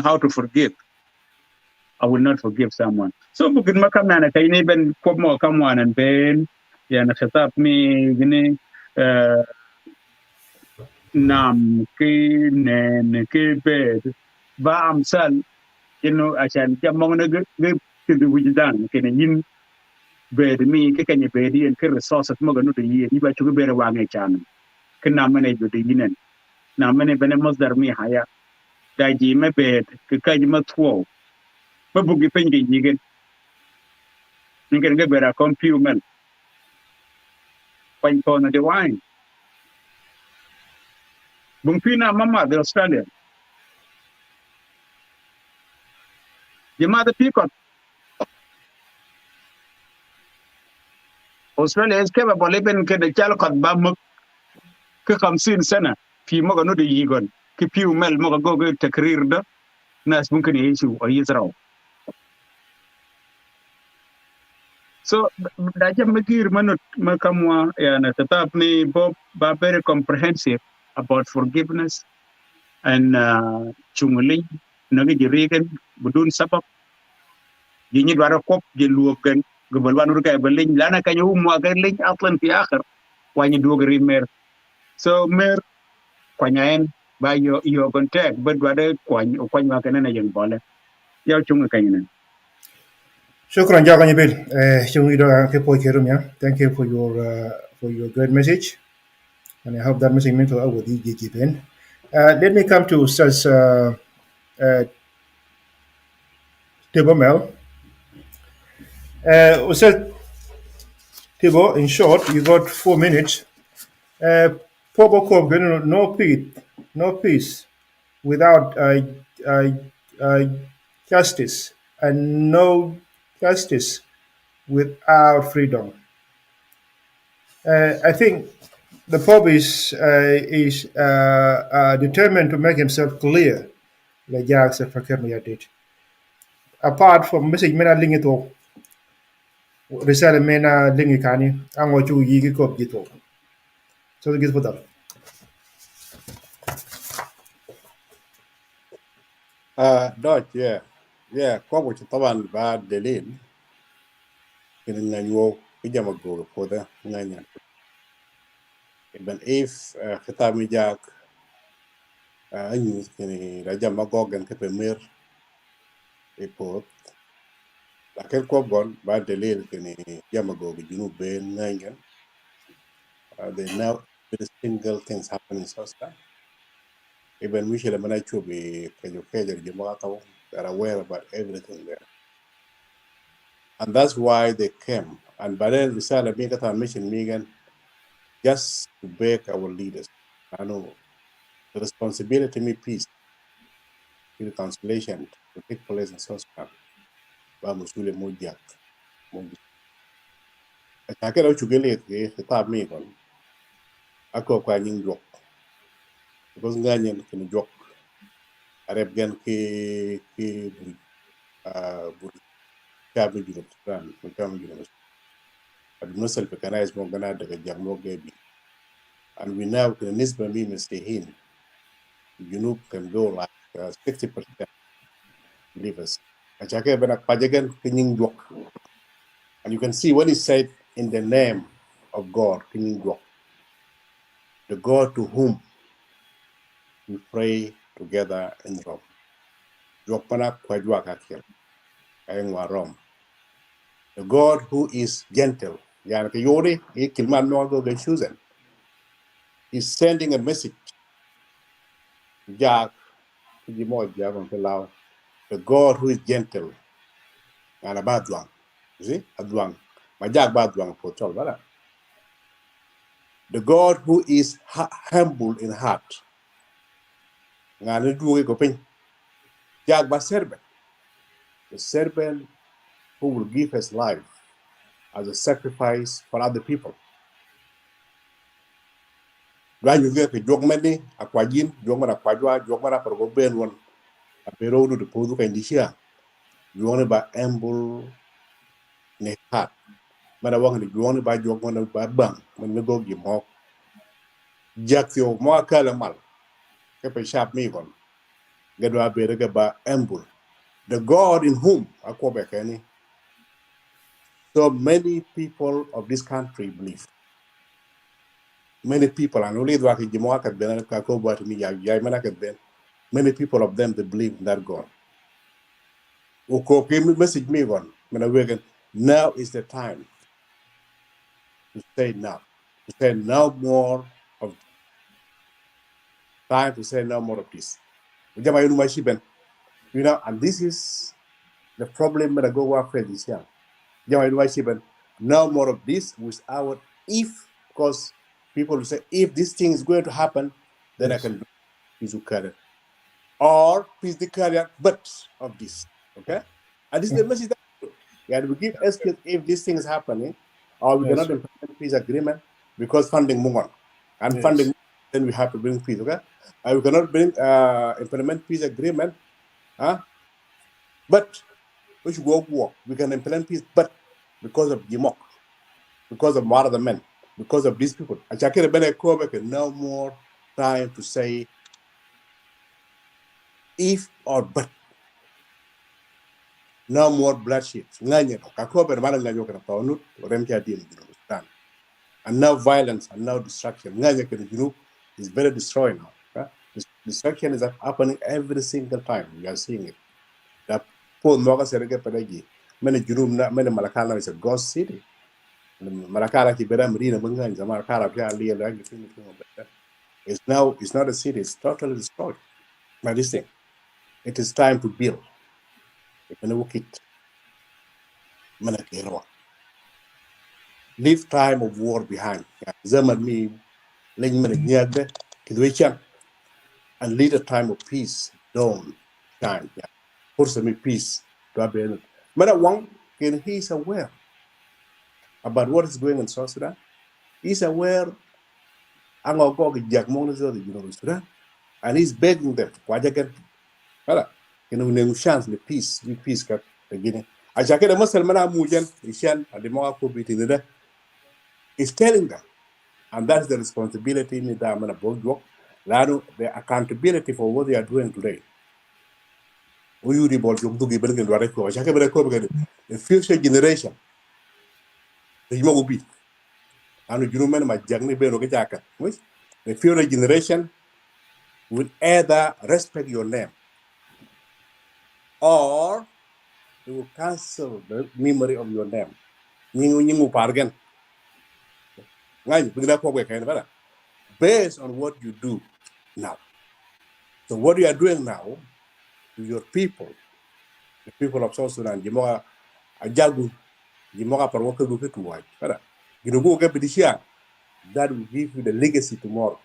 how to forgive, I will not forgive someone. So bugin makamna na kay ben ko mo kamwanan ben ya nakatap mi gini nam ki nen ki bed ba amsal asan jamong na ke wujidan ke yin bed mi ke kanye bed yen ke resources mo ganu de yi ba chugo bere wa nge chan ke na mane do de yinen na mane bene mosdar mi haya da ji me bed ke kaji ma tuo ba bugi pengi yigen ngen ge bera computer pan ko na de wine bung pina mama de Australia the people Australia is capable even ke de chalo kat ba mo ke 50 sana fi mo ganu de yigon ke piu mel mo go go takrir da nas mumkin yishu o yisraw. So da jam magir manut makamwa na tatap ni Bob ba very comprehensive about forgiveness and chungli nagi jirigen budun sabab jinyi dwara kop jiluoken gobalwan urka belin lana kanyo umwa gerling atlan fi akhir wani dogri mer so mer kwanyaen ba yo contact badwade kwanywa kanana yen bole yaw chunga kanyina.
Shukran Jago Nyibil. Thank you for your good message, and I hope that message meant to our DJP. Let me come to Ustaz Tipo Mel. We said, Tipo, in short, you got 4 minutes. No peace, no peace without uh, uh, justice, and no justice without freedom. I think the Pope is determined to make himself clear, like Jack said, did. Apart from message mena lingi to, risale mena lingi kani, ango chu yigi kop gito. So the gizmo that.
Dodge, yeah, kwa which taban ba delil, in nanyo, pijama go for the nanyan. Even if Kitami Jack, news kini Raja Magog and Kepemir report, like a Kogon, ba delil kini Yamago, you Ben Nangan, they now the single things happen in South Sudan. Even we should have managed to be educated, they're aware about everything there. And that's why they came. And by then, we started making a mission, Megan, just to beg our leaders. I know the responsibility, me peace, reconciliation to take place in South Sudan. Ba musule mojak. I can't out to get it, the top me on. I call quite joke. Because Ganyan can joke. Arab gan ki Chabi Sudan, but no self recognized Mongana de Jammo Gaby. And we now can Nisba me Mr. Junub can go like 60% believers. And you can see what is said in the name of God, the God to whom we pray together in Rome. The God who is gentle, is sending a message. The God who is gentle and a bad one. You see? Adwang. The God who is humble in heart. The servant who will give his life as a sacrifice for other people. You get a jogmani, a quajin, jogmana quajwa, jogmana for go ben one, a perodu the podu and disha. You want to buy humble in a heart. But I want to go on by jogmana by bang when we go give more. Jack your more calamal. Keep a sharp me one. Get a better by humble. The God in whom I call back any. So many people of this country believe. Many people, and only many people of them, they believe in that God. Message me one. Now is the time to say now. To say no more of time to say no more of this. You know, and this is the problem that I go after this year. No more of this without if, because people will say, if this thing is going to happen, then
Yes.
I can do peace carrier. Or peace carrier, but of this. Okay? And this is the message that we give excuse if this thing is happening, or we
Yes.
cannot implement peace agreement because funding move on. And
Yes.
funding, then we have to bring peace, okay? We cannot bring implement peace agreement, but we should go war. We can implement peace, but because of Jimok, because of more of the men, because of these people. I check it, no more time to say if or but. No more bloodshed. And now violence and now destruction. Is very destroying now. Destruction is happening every single time. We are seeing it. The poor Serege Pedagi. Many Junub, many Malakal is a ghost city. Malakala Kibera Marina Bunga is a Malakala it's now, it's not a city, it's totally destroyed by this thing. It is time to build. Leave time of war behind. Zaman mi len mana nyagde kidwechan and lead a time of peace. Dawn shine. Force me peace to happen. Mana Wang he's aware about what is going on in South Sudan. He's aware ang Ogwok jagmong na the Sudan, and he's begging them. Kwajagan, kala, chance the peace, we peace kat beginning. Ajake the masal mana mujan ishan adimoa ko biti nida. He's telling them, and that's the responsibility ni da mana Ogwok. Lanu the accountability for what they are doing today. We report yung dugi belengin dware ko. Ajake bere ko the future generation. The yimo ubi. Anu junumen ma jagni bero ke jaka. The future generation will either respect your name or they will cancel the memory of your name. Nyingu pargan. Based on what you do now. So what you are doing now to your people, the people of South Sudan, Jago, Jago Parwaka to watch. You go get Bidishia, that will give you the legacy tomorrow.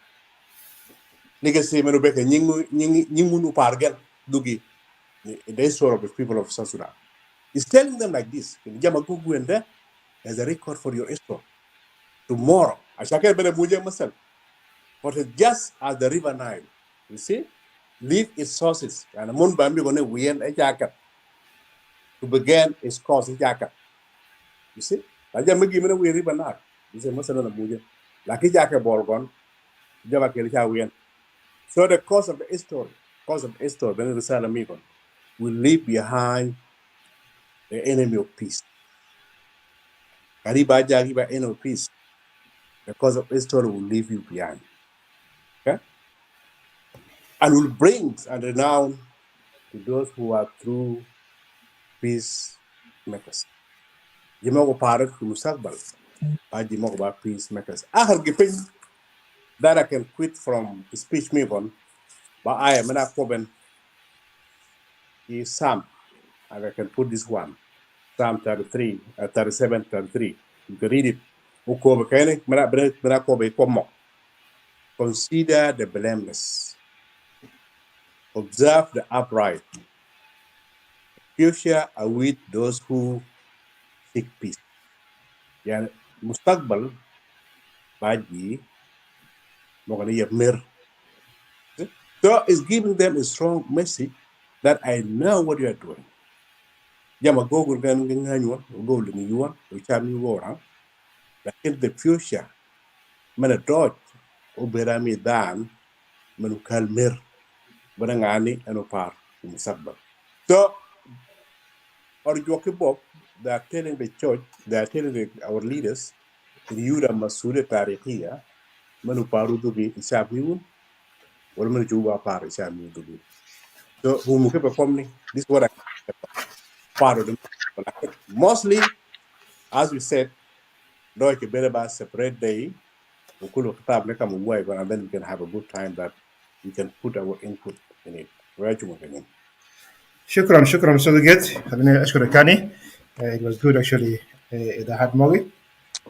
Legacy Menubeka Nyingu Pargan Dugi, the history of the people of South Sudan. He's telling them like this. Jamagugu and there as a record for your history. Tomorrow, I shall get better myself. But it's just as the river Nile, you see, leave its sources. And the moon bambi gonna win a jacket to begin its course in jacket. You see, I just make him a river Nile. This is Masan Abuja. Like a jacket borgon, Java win. So the cause of the history, when the Salamigon, will leave behind the enemy of peace. Kariba Jagiba enemy of peace. The cause of history will leave you behind. Okay? And will bring and renown to those who are true peacemakers. Jimogo Parak Musakbal, Jimogo peacemakers. I have given that I can quit from the speech Mivon, but I am not Koben is Psalm, and I can put this one, Psalm 33, 37, 33. You can read it. Consider the blameless. Observe the upright. Future await those who seek peace. Yani mustaqbal baji mogani yamir. So it's giving them a strong message that I know what you are doing. Yama go gan nganywa go lingiyuan uchami wora. But in the future, mana dodge oberami dan manukal mir barangani anopar mustaqbal. So or Bob, they are telling the church, they are telling our leaders, in Yura Masule Tarikia, Manuparu to be Isabu, or Manujuba Par Isamu to be. So, whom keep performing, this is what I part of them. Mostly, as we said, Deutsche Bereba separate day, Ukulu Tab Lekam and then we can have a good time that we can put our input in it. Right to move.
شكرا صدقت خليني اشكرك تاني. It was good actually. اذا حد موجي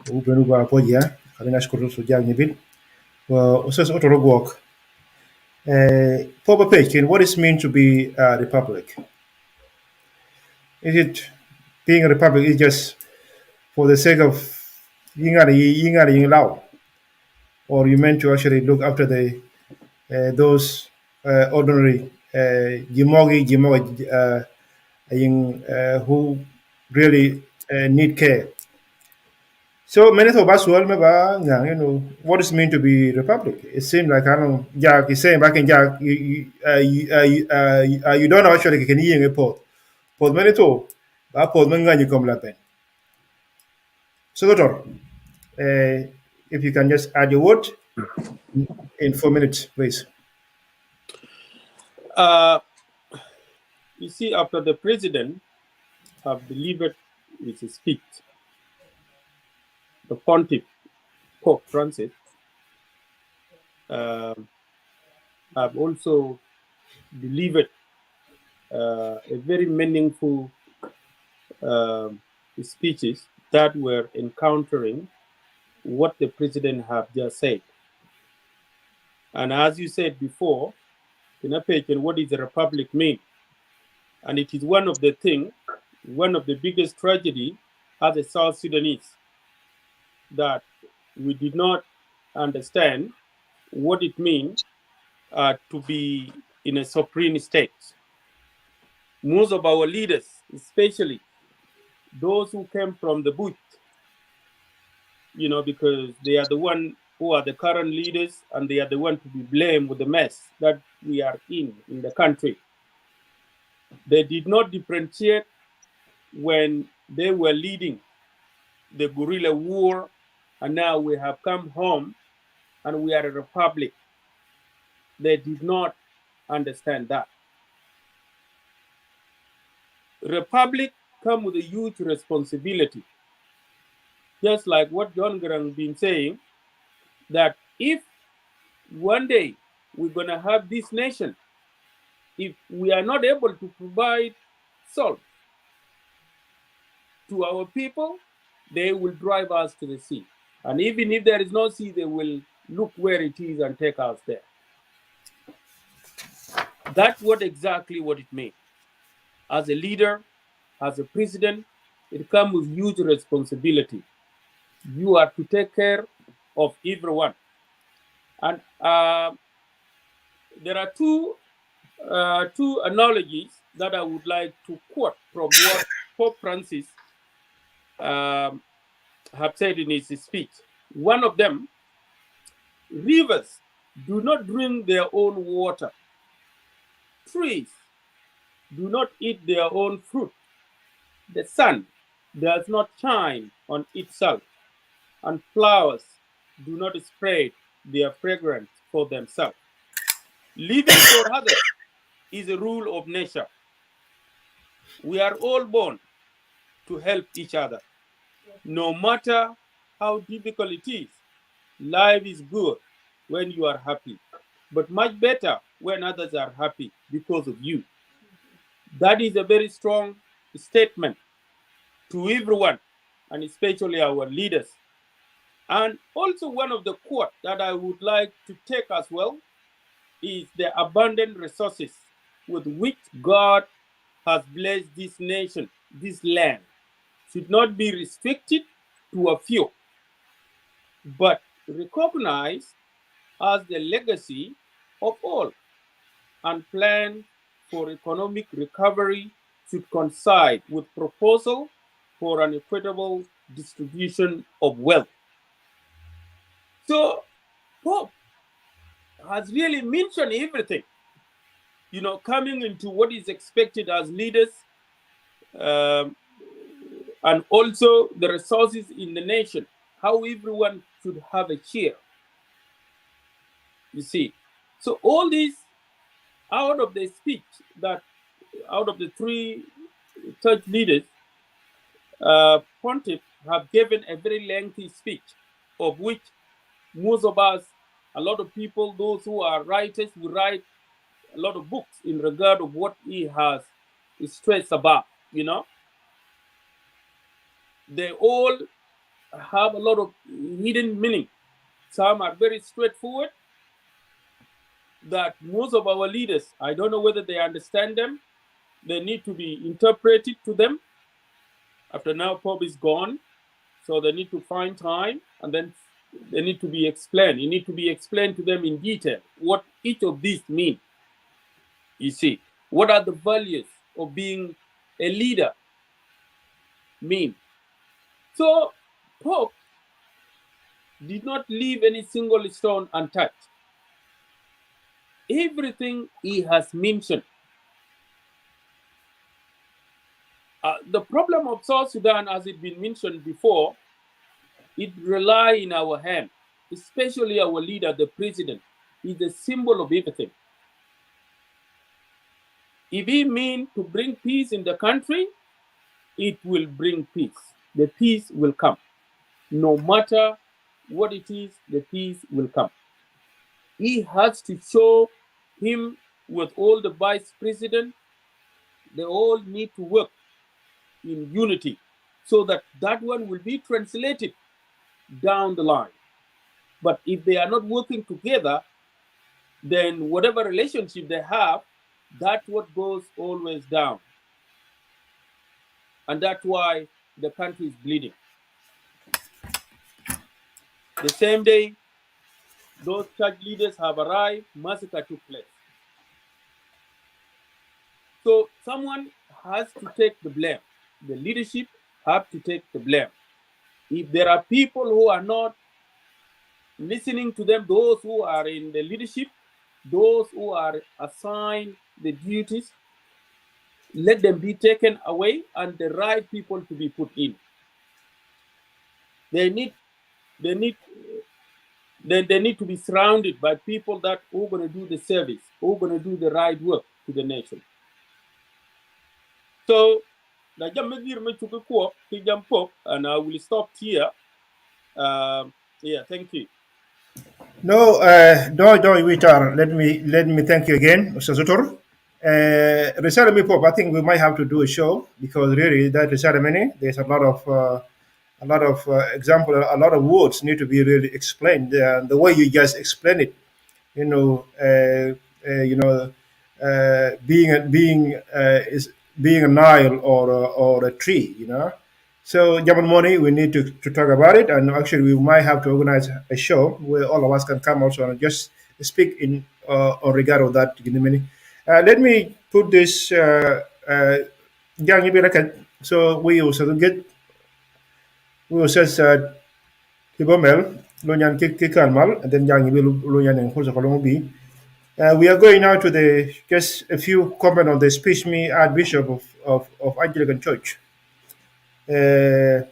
وبنوبا بوجيا خليني اشكر رسول نيبيل واستاذ اوتور اوغوك. Papa Page, what is meant to be a republic? Is it being a republic is just for the sake of ying lao, or you meant to actually look after the those ordinary who really need care? So many of us will remember, what is meant to be republic. It seemed like I don't. Jack is saying back in Jack, you don't actually can hear a port. Port many too. But port you come like that. So Doctor, if you can just add your word in 4 minutes, please.
You see, after the president have delivered his speech, the Pontiff Pope Francis have also delivered a very meaningful speeches that were encountering what the president have just said. And as you said before, what does a republic mean? And it is one of the things, one of the biggest tragedy as a South Sudanese, that we did not understand what it means to be in a sovereign state. Most of our leaders, especially those who came from the bush, because they are the one who are the current leaders, and they are the one to be blamed with the mess that we are in the country. They did not differentiate when they were leading the guerrilla war, and now we have come home and we are a republic. They did not understand that. Republic come with a huge responsibility. Just like what John Garang been saying, that if one day we're going to have this nation, if we are not able to provide salt to our people, they will drive us to the sea. And even if there is no sea, they will look where it is and take us there. That's exactly what it means. As a leader, as a president, it comes with huge responsibility. You are to take care of everyone. And there are two analogies that I would like to quote from what Pope Francis have said in his speech. One of them, rivers do not drink their own water. Trees do not eat their own fruit. The sun does not shine on itself, and flowers do not spread their fragrance for themselves. Living for others is a rule of nature. We are all born to help each other. No matter how difficult it is, life is good when you are happy, but much better when others are happy because of you. That is a very strong statement to everyone, and especially our leaders. And also one of the quotes that I would like to take as well is the abundant resources with which God has blessed this nation, this land, should not be restricted to a few, but recognized as the legacy of all, and plan for economic recovery should coincide with proposal for an equitable distribution of wealth. So Pope has really mentioned everything, coming into what is expected as leaders, and also the resources in the nation, how everyone should have a share. You see, so all these out of the speech, that out of the three church leaders, Pontiff have given a very lengthy speech, of which most of us, a lot of people, those who are writers, will write a lot of books in regard of what he has stressed about. They all have a lot of hidden meaning. Some are very straightforward, that most of our leaders, I don't know whether they understand them. They need to be interpreted to them. After now Pope is gone, so they need to find time, and then they need to be explained. It need to be explained to them in detail what each of these mean. You see, what are the values of being a leader mean? So Pope did not leave any single stone untouched. Everything he has mentioned. The problem of South Sudan, as it been mentioned before, it relies in our hand, especially our leader, the president, is a symbol of everything. If he means to bring peace in the country, it will bring peace. The peace will come. No matter what it is, the peace will come. He has to show him with all the vice president They all need to work in unity so that that one will be translated down the line. But if they are not working together, then whatever relationship they have, that's what goes always down. And that's why the country is bleeding. The same day those church leaders have arrived, massacre took place. So someone has to take the blame. The leadership have to take the blame. If there are people who are not listening to them, those who are in the leadership, those who are assigned the duties, let them be taken away and the right people to be put in. They need to be surrounded by people that are going to do the service, who are going to do the right work to the nation. So, and I will stop here. Yeah, thank you.
No, don't Wichar. Let me thank you again, Mr. Otor. Resettlement Pop, I think we might have to do a show because really that resettlement, there's a lot of example, a lot of words need to be really explained. The way you just explain it, you know, being a Nile or a tree, you know. So, Jamal Money, we need to talk about it, and actually, we might have to organize a show where all of us can come also and just speak in on regard of that. Let me put this. So we also get we will say Kibomel, Lunyan Kikalmal, and then Yang Lunyan and Hosa. We are going now to just a few comments on the speech me Archbishop of Anglican Church. He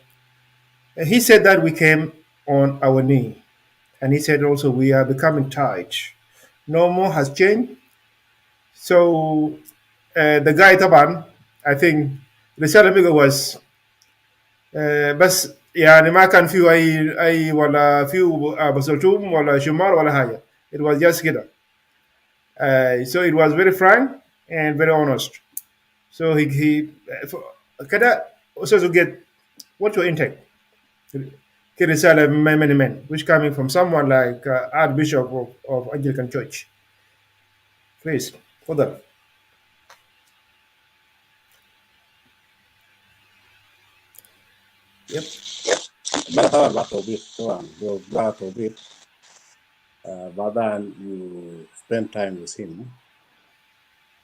said that we came on our knee, and he said also we are becoming tired. No more has changed. So the guy Taban, I think the Salamiga was بس يعني ما كان فيه أي ولا فيه بسلتوم ولا شمار ولا حاجة. It was just كده. So it was very frank and very honest. So he كده also get what your intake. كرسالة many men, which coming from someone like Archbishop of Anglican Church. Please, further. Yep.
But then you spend time with him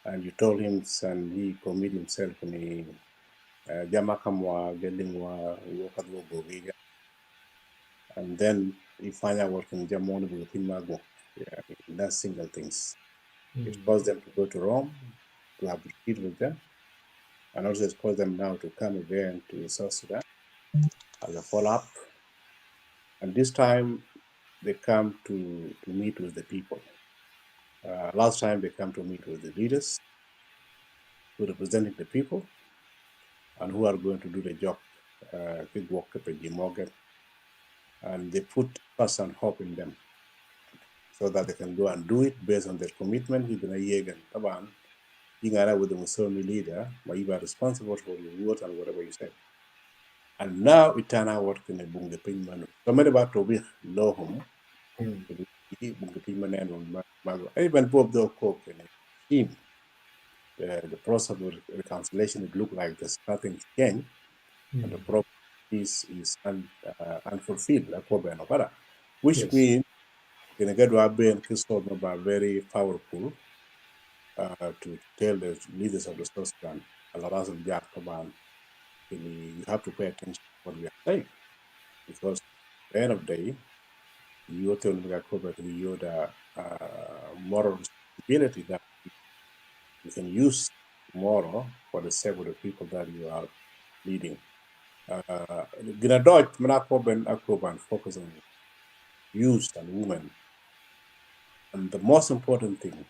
and you told him and he commit himself in Jamakamwa, Gelingwa, Wokadwogogiga. And then you find out working Jamon with him. Yeah, that's single things. It caused them to go to Rome to have retreat with them. And also it's caused them now to come again to South Sudan as a follow-up. And this time they come to meet with the people. Last time they come to meet with the leaders who are representing the people and who are going to do the job. And they put trust and hope in them so that they can go and do it based on their commitment. You're going to Taban, with the Muslim leader, but you are responsible for your words and whatever you say. And now it turned out what can bring the payment. So many about to be low home. Even Bob the Coke in the process of reconciliation, it looked like there's nothing changed, and the problem is unfulfilled, which means in a good way, are very powerful to tell the leaders of the South Sudan, you have to pay attention to what we are saying, because at the end of the day, you have to the moral responsibility that you can use tomorrow for the sake of the people that you are leading. Focus on youth and women. And the most important thing,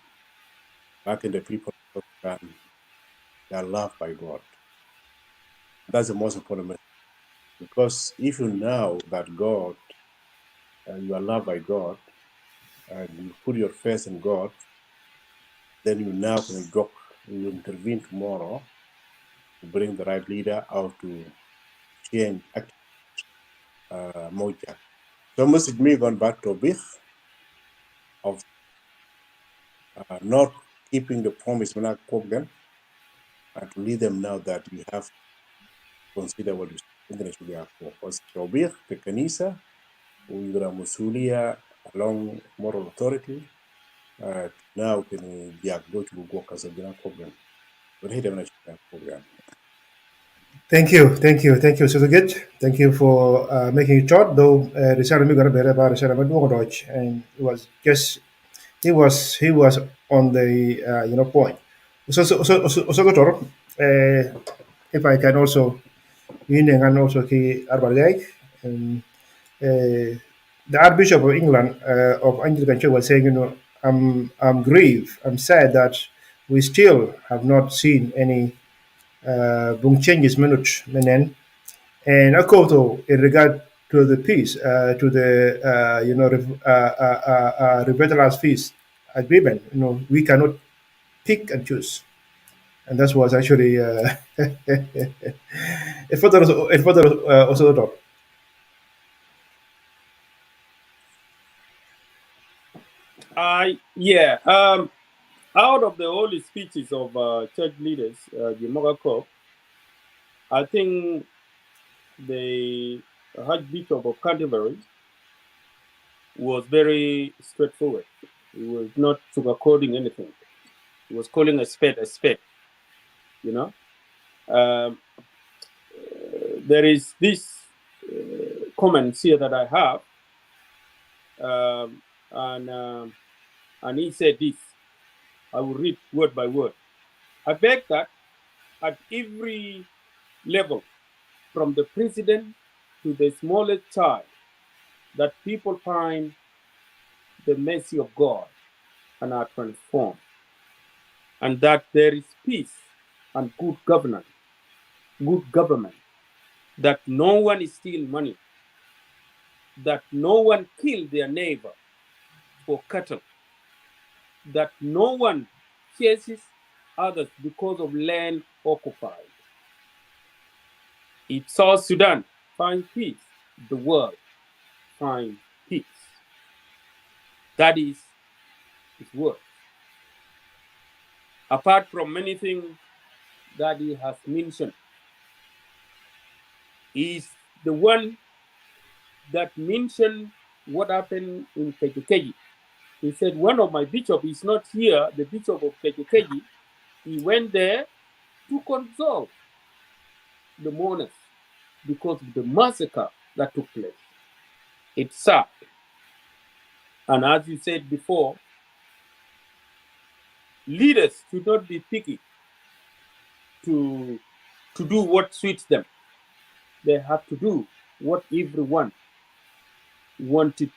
back in the people of Sudan, they are loved by God. That's the most important message. Because if you know that God, you are loved by God, and you put your faith in God, then you now can you intervene tomorrow to bring the right leader out to change Moja. So message me gone back to Bich of not keeping the promise when I quote them, and to lead them now that you have to consider what you should be for. Because Tobich, the Kanisa, we got Musulia along moral authority. Now can Jago to work as a general program. But he don't program.
Thank you, Mr. Good. Thank you for making it short, though. Richard Miguel Bereba, Richard Deutsch, and he was on the point. Doctor, if I can also, and also ki Arbalay, the Archbishop of England of Anglican Church was saying, I'm grieved, I'm sad that we still have not seen any changes minute menen and akoto in regard to the peace to the revitalized peace agreement. We cannot pick and choose, and that was actually it further also.
Yeah. Out of the holy speeches of church leaders, Malakal, I think the Archbishop of Canterbury was very straightforward. He was not sugarcoating anything. He was calling a spade a spade. There is this comments here that I have, and he said this. I will read word by word. I beg that at every level, from the president to the smallest child, that people find the mercy of God and are transformed, and that there is peace and good government, that no one steals money, that no one kills their neighbor for cattle, that no one chases others because of land occupied. If South Sudan finds peace, the world finds peace. That is his word. Apart from many things that he has mentioned, he is the one that mentioned what happened in Keji. He said, one of my bishops is not here, the bishop of Keji. He went there to console the mourners because of the massacre that took place. It's sad. And as you said before, leaders should not be picky to do what suits them. They have to do what everyone wanted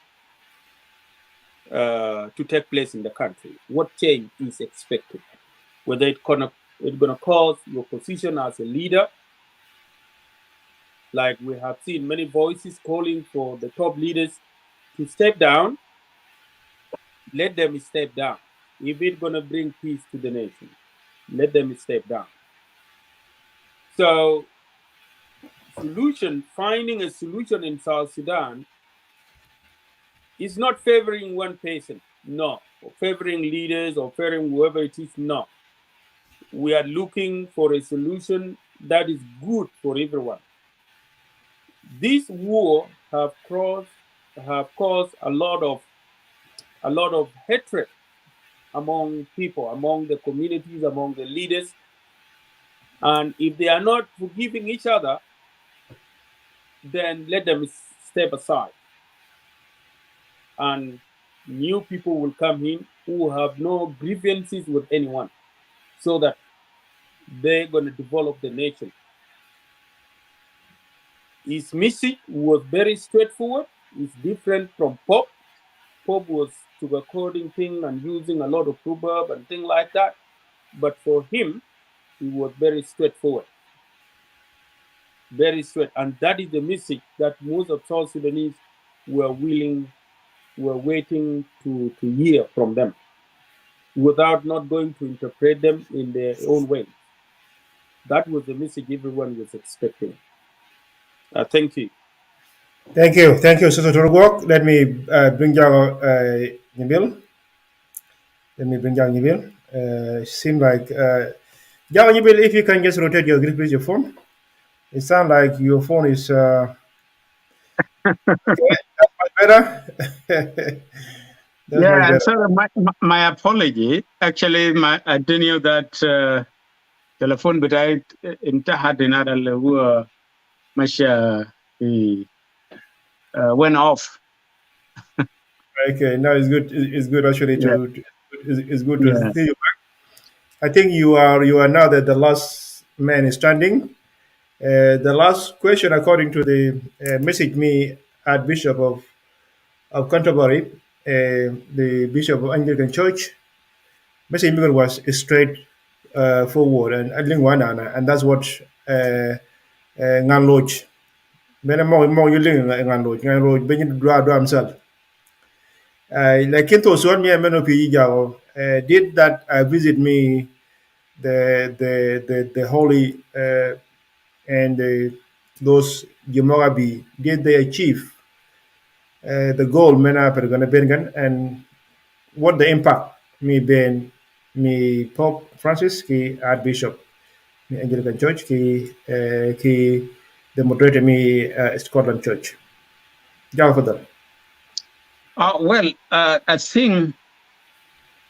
to take place in the country. What change is expected? Whether it's gonna cause your position as a leader, like we have seen many voices calling for the top leaders to step down. Let them step down. If it's gonna bring peace to the nation, let them step down. So, finding a solution in South Sudan is not favoring one person, no, or favoring leaders or favoring whoever it is, no. We are looking for a solution that is good for everyone. This war have caused a lot of hatred among people, among the communities, among the leaders. And if they are not forgiving each other, then let them step aside. And new people will come in who have no grievances with anyone, so that they're going to develop the nation. His message was very straightforward. It's different from Pope. Pope was sugarcoating things and using a lot of proverb and things like that. But for him, he was very straightforward. Very straight. And that is the message that most of South Sudanese were waiting to hear from them, without not going to interpret them in their own way. That was the message everyone was expecting. Thank you.
Thank you, Senator Ogwok. Let me bring Jago Nyibil. Seem like Jago Nyibil, if you can just rotate your grip with your phone. It sounds like your phone is okay. That's much better. That's much
Yeah,
better.
so my apology. Actually, I didn't know that telephone, but I had another who went off.
Okay, now it's good. It's good actually
Yeah,
it's good to
yeah.
see you. I think you are now the last man standing. The last question, according to the message me Archbishop of Canterbury, the Bishop of Anglican Church, message me was straight forward and and that's what Ngan Lodge. Many more you link Ngan Lodge, Benny Dra himself. Like into so me and Menopi did that visit me the holy and those Yamorabi, did they achieve the goal mena pergana bengan and what the impact me ben me Pope Francis ki Archbishop me Anglican Church ki the moderator me Scotland Church. Jawa for that.
Well, I think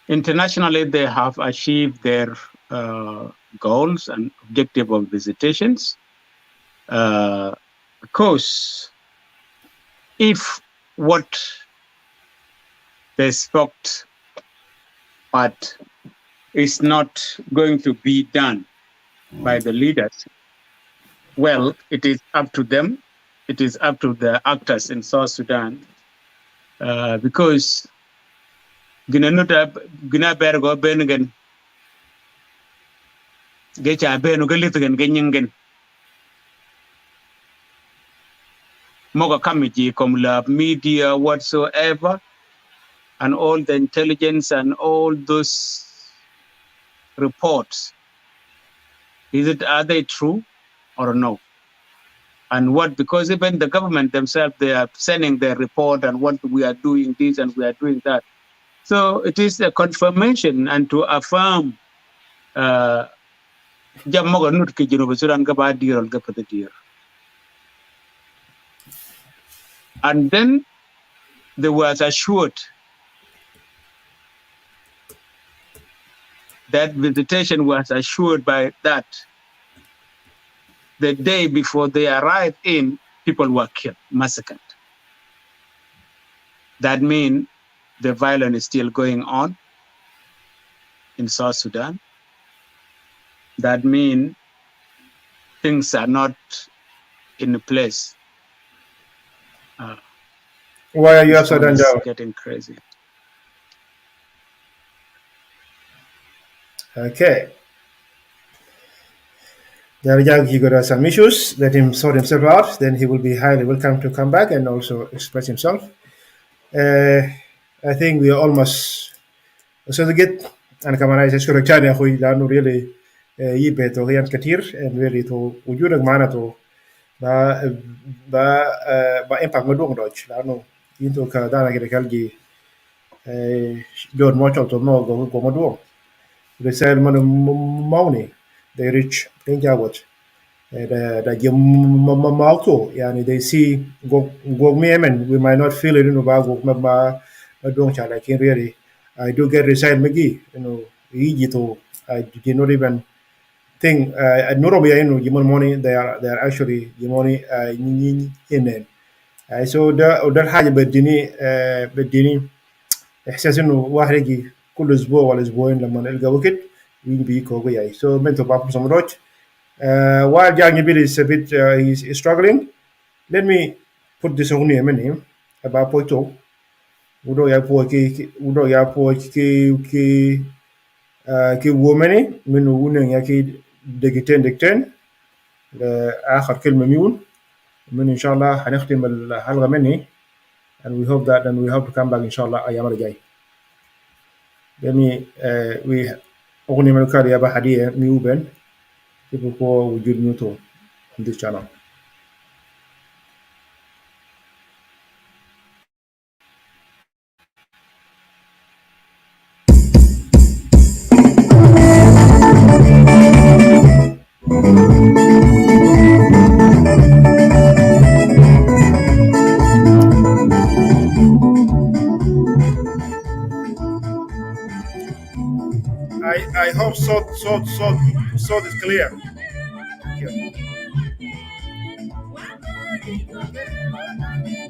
internationally they have achieved their goals and objective of visitations. Because if what they spoke but is not going to be done by the leaders, well, it is up to them. It is up to the actors in South Sudan. Because gina bergo bengen gecha benu gelitgen genyingen moga kamiji komla media whatsoever and all the intelligence and all those reports, are they true or no? And what, because even the government themselves, they are sending their report and what we are doing this and we are doing that. So it is a confirmation and to affirm and then they was assured that visitation was assured by that the day before they arrived in, people were killed, massacred. That means the violence is still going on in South Sudan. That means things are not in place.
Why are you
This
upside
one
down,
is
Jawa?
getting crazy.
Okay. Darjag, he got some issues. Let him sort himself out. Then he will be highly welcome to come back and also express himself. I think we are almost so the get and كمان عايز اشكرك تاني يا اخوي لانه really يبت وغيان كتير and really تو وجودك معنا تو با با impact مدوم دوتش لانه ينتو كدانا كده كالجي جود موتشو تو مو go مدوم رسائل من موني they reach تنجاوت da jëm mauto yani they see go memen we might not feel it in ba go ma don't like in really I do get reside magi yiji to I did not even think norobi jimon money they are actually jimoni in so ده حاجه بديني احساس انه واحد يجي كل اسبوع ولا اسبوعين لما نلقى وقت يجي بيكو يعني so mental problem some while Nyibil is a bit he's struggling, let me put this on him about Poto. Udo ya po ki womani min wunen ya ki degiten آخر كلمة ميون من إن شاء الله هنختم الحلقة مني and we hope that and we hope to come back إن شاء الله أيام الجاي. Let me we أغنية من الكارية بحدية ميوبن before we get new to this channel. I hope so is clear. Yeah.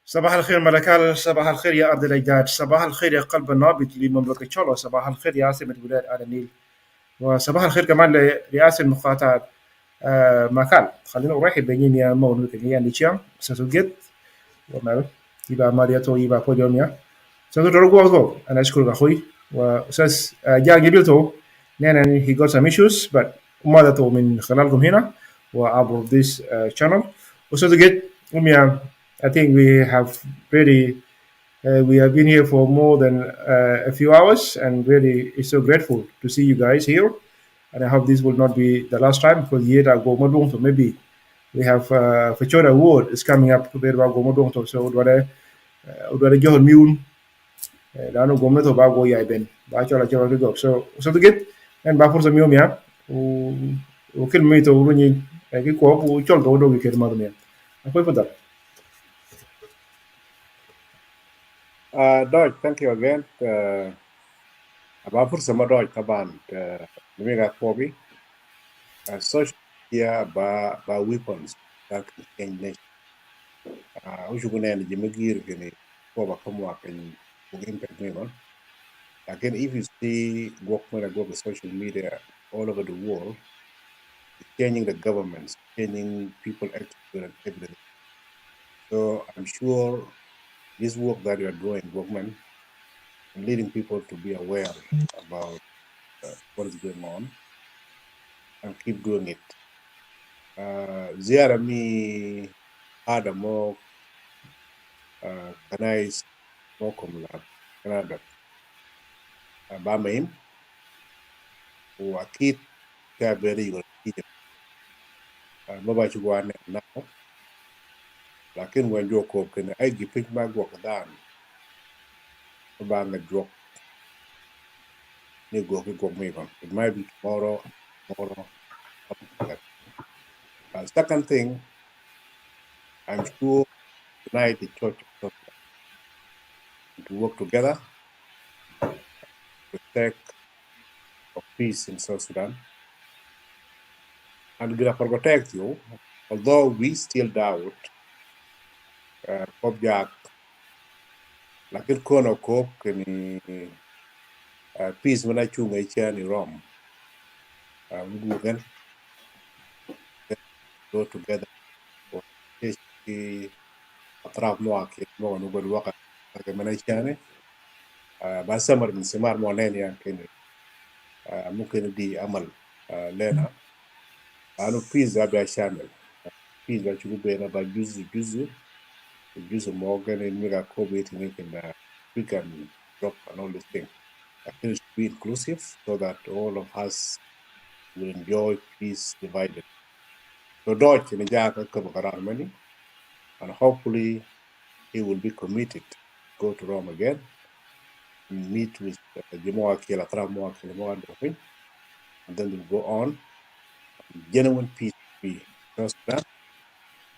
صباح الخير ملكال، صباح الخير يا أرض الأجداد، صباح الخير يا قلب النابض لمملكة تشولو، صباح الخير يا عاصمة ولاية على النيل، وصباح الخير كمان لرئاسة المقاطعة ماكال. خلينا نرحب بين يا مون يا نيشام ساتوجيت ومال يبقى مارياتو يبقى بوديوم يا ساتو تروغو. أنا أشكرك أخوي وأستاذ جاجبيلتو لأن he got some issues but مالته من خلالكم هنا وعبر this channel. وساتوجيت يا I think we have been here for more than a few hours and really is so grateful to see you guys here. And I hope this will not be the last time because yet I go Modong, so maybe we have Fachoda Award is coming up to be about Modong, so what a John Mune, Dano Gometo Bago Yaben, Bachola Jogo. So to get and Bafur Samyomia, who can meet over when you go, who told Odo we can mother. I pray for that.
Dodge, thank you again. About some Dodge Taban, Mega Kobe, social media by weapons that can change nation. Usually, the Jimmy can cover come work and impact me on. Again, if you see workmen that go to social media all over the world, it's changing the governments, changing people attitude and everything. So I'm sure this work that you are doing, workmen, and leading people to be aware about what is going on and keep doing it. Ziara mi ada mo kanais mo kumla Canada bamain o akit ka beri go kije maba chugwane na lakin when joko ken ay gipik magwa kadan ba nga jok ni go go me kon it might be tomorrow. Second thing, I'm sure tonight the church to work together to take of peace in South Sudan and gonna protect you, although we still doubt Jack lakini kono kop kini peace mana chunga ichani Rome. Mugen go together for أطراف مواكب مو نقول وقت من الشانة بس أمر من سمار مولين يعني ممكن دي أمل لنا لأنه بيزا بيا شامل بيزا شو بينا جزء موجن in mega COVID in we can drop and all these things. I think it should be inclusive so that all of us will enjoy peace divided. So Dodge in the money and hopefully he will be committed to go to Rome again and meet with Jimoa Kila Tramoa Kilimoa and then we'll go on. Genuine peace will be first that.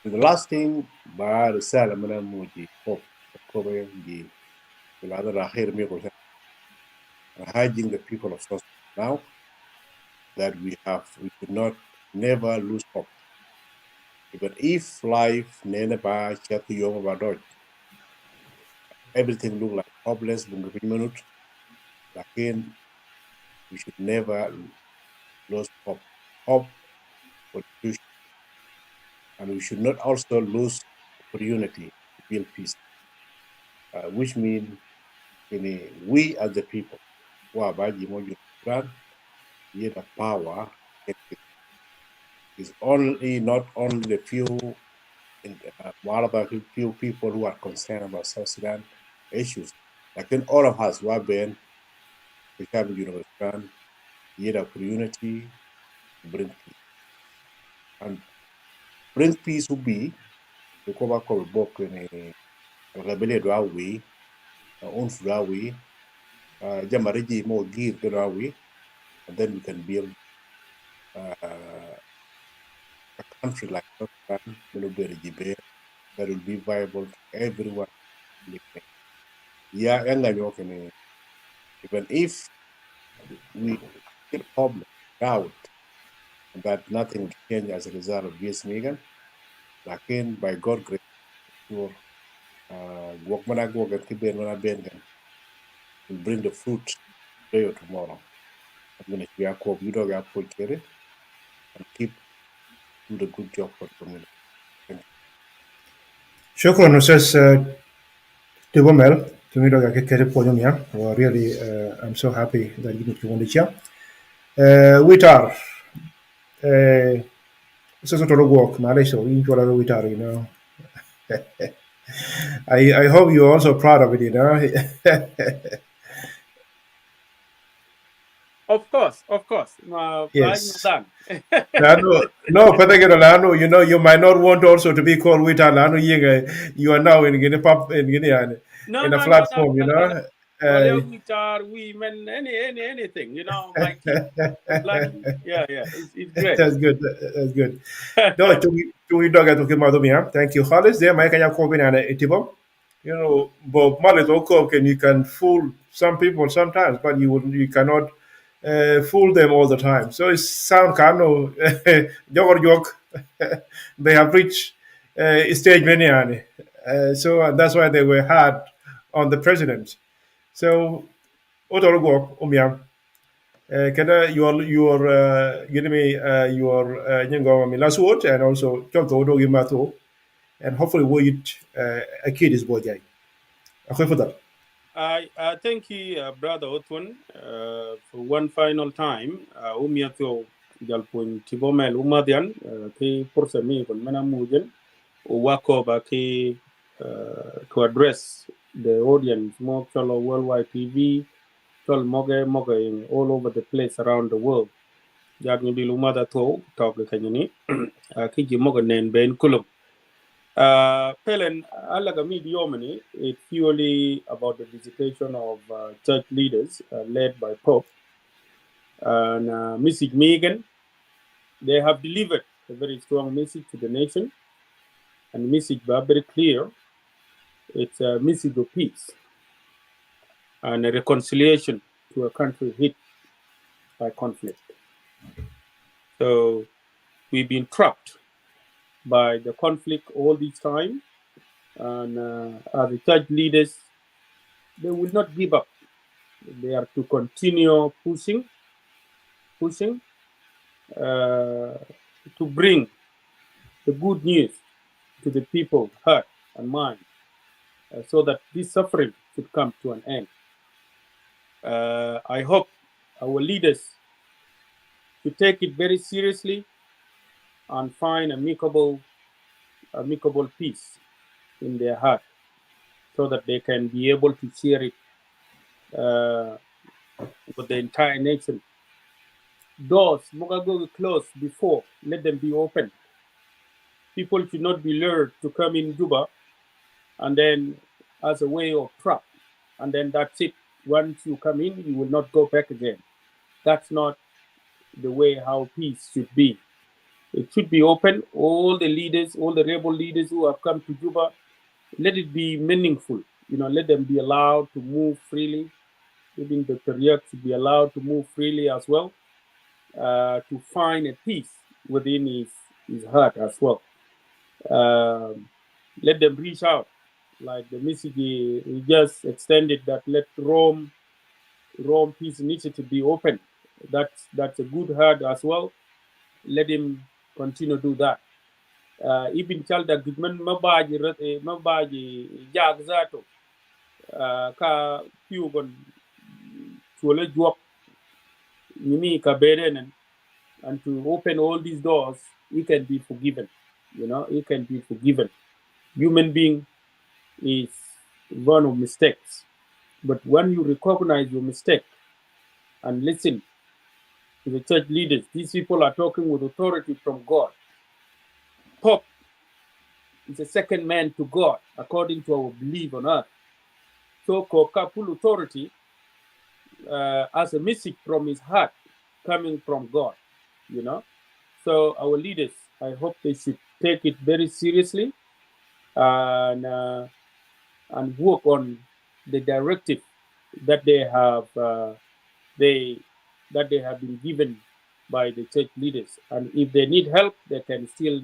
And the last thing, by the Salamana Muji, hope, the other Rahir Miko, urging the people of South now that we should not never lose hope. Even if life never everything look like hopeless, again, we should never lose hope. Hope for the future. And we should not also lose opportunity to build peace, which means we as the people who are by the yet the power is only not only the few few people who are concerned about South Sudan issues. Like in all of us who have been the Cabinet University, yet opportunity to bring peace. And bring peace will be the cover of book in a rebellion way, own way, Jamariji more give the way, and then we can build a country like South Sudan, that will be viable to everyone. Yeah, even if we get problem, doubt that nothing will change as a result of this Megan, again, by God grace, sure, work when I go get when I bend will bring the fruit today or tomorrow. I'm going to be a co you don't have put it and keep do the good job for the community. Thank you.
شكرا أستاذ Tibomel. To me, I get podium here. Really, I'm so happy that you want to share. We are. It's a sort of work, Malaysia. We are, you know. I hope you're also proud of it, you know.
Of course.
Yes. No, Lano, you know, you might not want also to be called Wita Lano Yiga. You are now in a platform, you know.
Well, we men anything, you know, my kid. Bloody, yeah, it's great.
That's good. That's good. No, to we dog at Madumia. Thank you, Hollis. There, Mike and Jacobin and Etibo. You know, Bob Mallet and you can fool some people sometimes, but you cannot fool them all the time. So it's sound kano joke. They have reached stage many, so that's why they were hard on the president. So Ogwok, your give me your last word and also Chonto Odo Gimato and hopefully we a kid is boy guy.
I thank you, Brother Otwin, for one final time. Umiato Jalpun Tibomel Umadian, ki Pursa mi kon Manamujan, Wakoba ki to address the audience, more fellow worldwide TV, Chol Moge all over the place around the world. Nyibil Umada to talk the Kanyani, Kiji Moga Nen Ben Kulum. Pelen Alagami Diomani, it's purely about the visitation of church leaders led by Pope and Mrs. Megan. They have delivered a very strong message to the nation, and the message was very clear. It's a message of peace and a reconciliation to a country hit by conflict. So we've been trapped by the conflict all this time, and as the church leaders, they will not give up. They are to continue pushing to bring the good news to the people, heart and mind, so that this suffering should come to an end. I hope our leaders to take it very seriously and find amicable peace in their heart, so that they can be able to share it with the entire nation. Doors Mogago closed before, let them be open. People should not be lured to come in Juba and then as a way of trap, and then that's it. Once you come in, you will not go back again. That's not the way how peace should be. It should be open. All the leaders, all the rebel leaders who have come to Juba, let it be meaningful. Let them be allowed to move freely. Even the Riek should be allowed to move freely as well, to find a peace within his heart as well. Let them reach out, like the message he just extended, that let Rome Peace Initiative be open. That's a good heart as well. Let him continue to do that. Ibn Chalda Gudman mabaji jag zato ka piugon chole juok nini ka bedenen, and to open all these doors, he can be forgiven. He can be forgiven. Human being is one of mistakes, but when you recognize your mistake and listen to the church leaders, these people are talking with authority from God. Pope is a second man to God, according to our belief on earth. So Koka full authority as a message from his heart, coming from God. So our leaders, I hope they should take it very seriously and work on the directive that they have been given by the church leaders. And if they need help, they can still,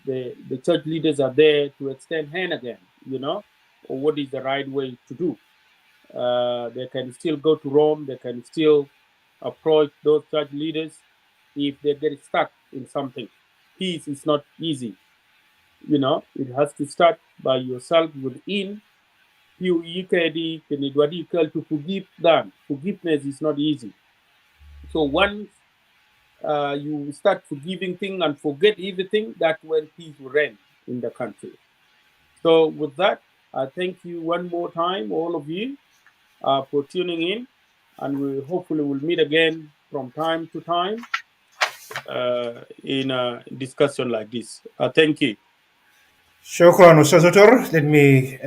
the church leaders are there to extend hand again, or what is the right way to do. They can still go to Rome. They can still approach those church leaders if they get stuck in something. Peace is not easy. It has to start by yourself within. To forgive them. Forgiveness is not easy. So once you start forgiving things and forget everything, that's when peace will reign in the country. So with that, I thank you one more time, all of you, for tuning in, and we hopefully will meet again from time to time in a discussion like this. Thank you.
Shukran, Ustaz Otor. Let me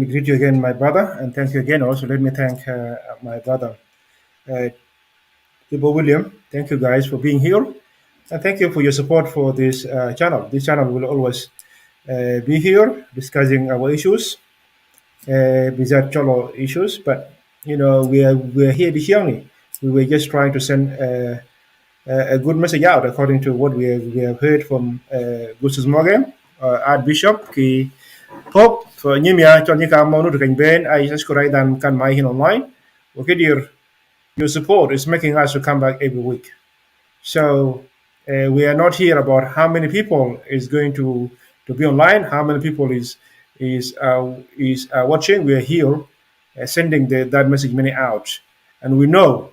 greet you again, my brother, and thank you again. Also, let me thank my brother, Tipo William. Thank you guys for being here, and thank you for your support for this channel. This channel will always be here discussing our issues, bizarre Cholo issues. But we are here this evening. We were just trying to send a good message out according to what we have heard from Gustus Morgan, Archbishop, ki Pope for Nimia, Tonika Monu, the Ben, I just correct them can my hin online. Okay, dear, your support is making us to come back every week. So we are not here about how many people is going to be online, how many people is watching. We are here sending that message many out, and we know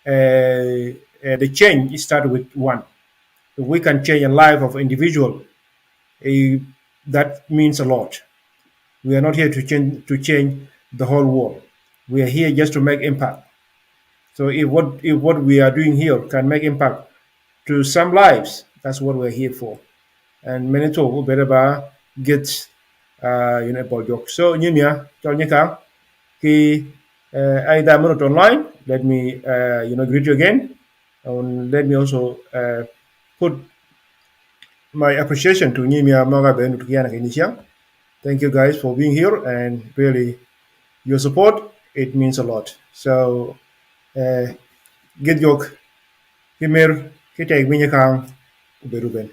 the change started with one. If we can change a life of individual, that means a lot. We are not here to change the whole world. We are here just to make impact. So if what we are doing here can make impact to some lives, that's what we're here for. And many people better get about joke. So Nyimya, Chonyaka, ki I minute online. Let me greet you again. And let me also put my appreciation to Nyimya Magabe and Tukiana Kenisha. Thank you guys for being here, and really your support, it means a lot. So get your Himer, Kitag Minyakang, Uberuben.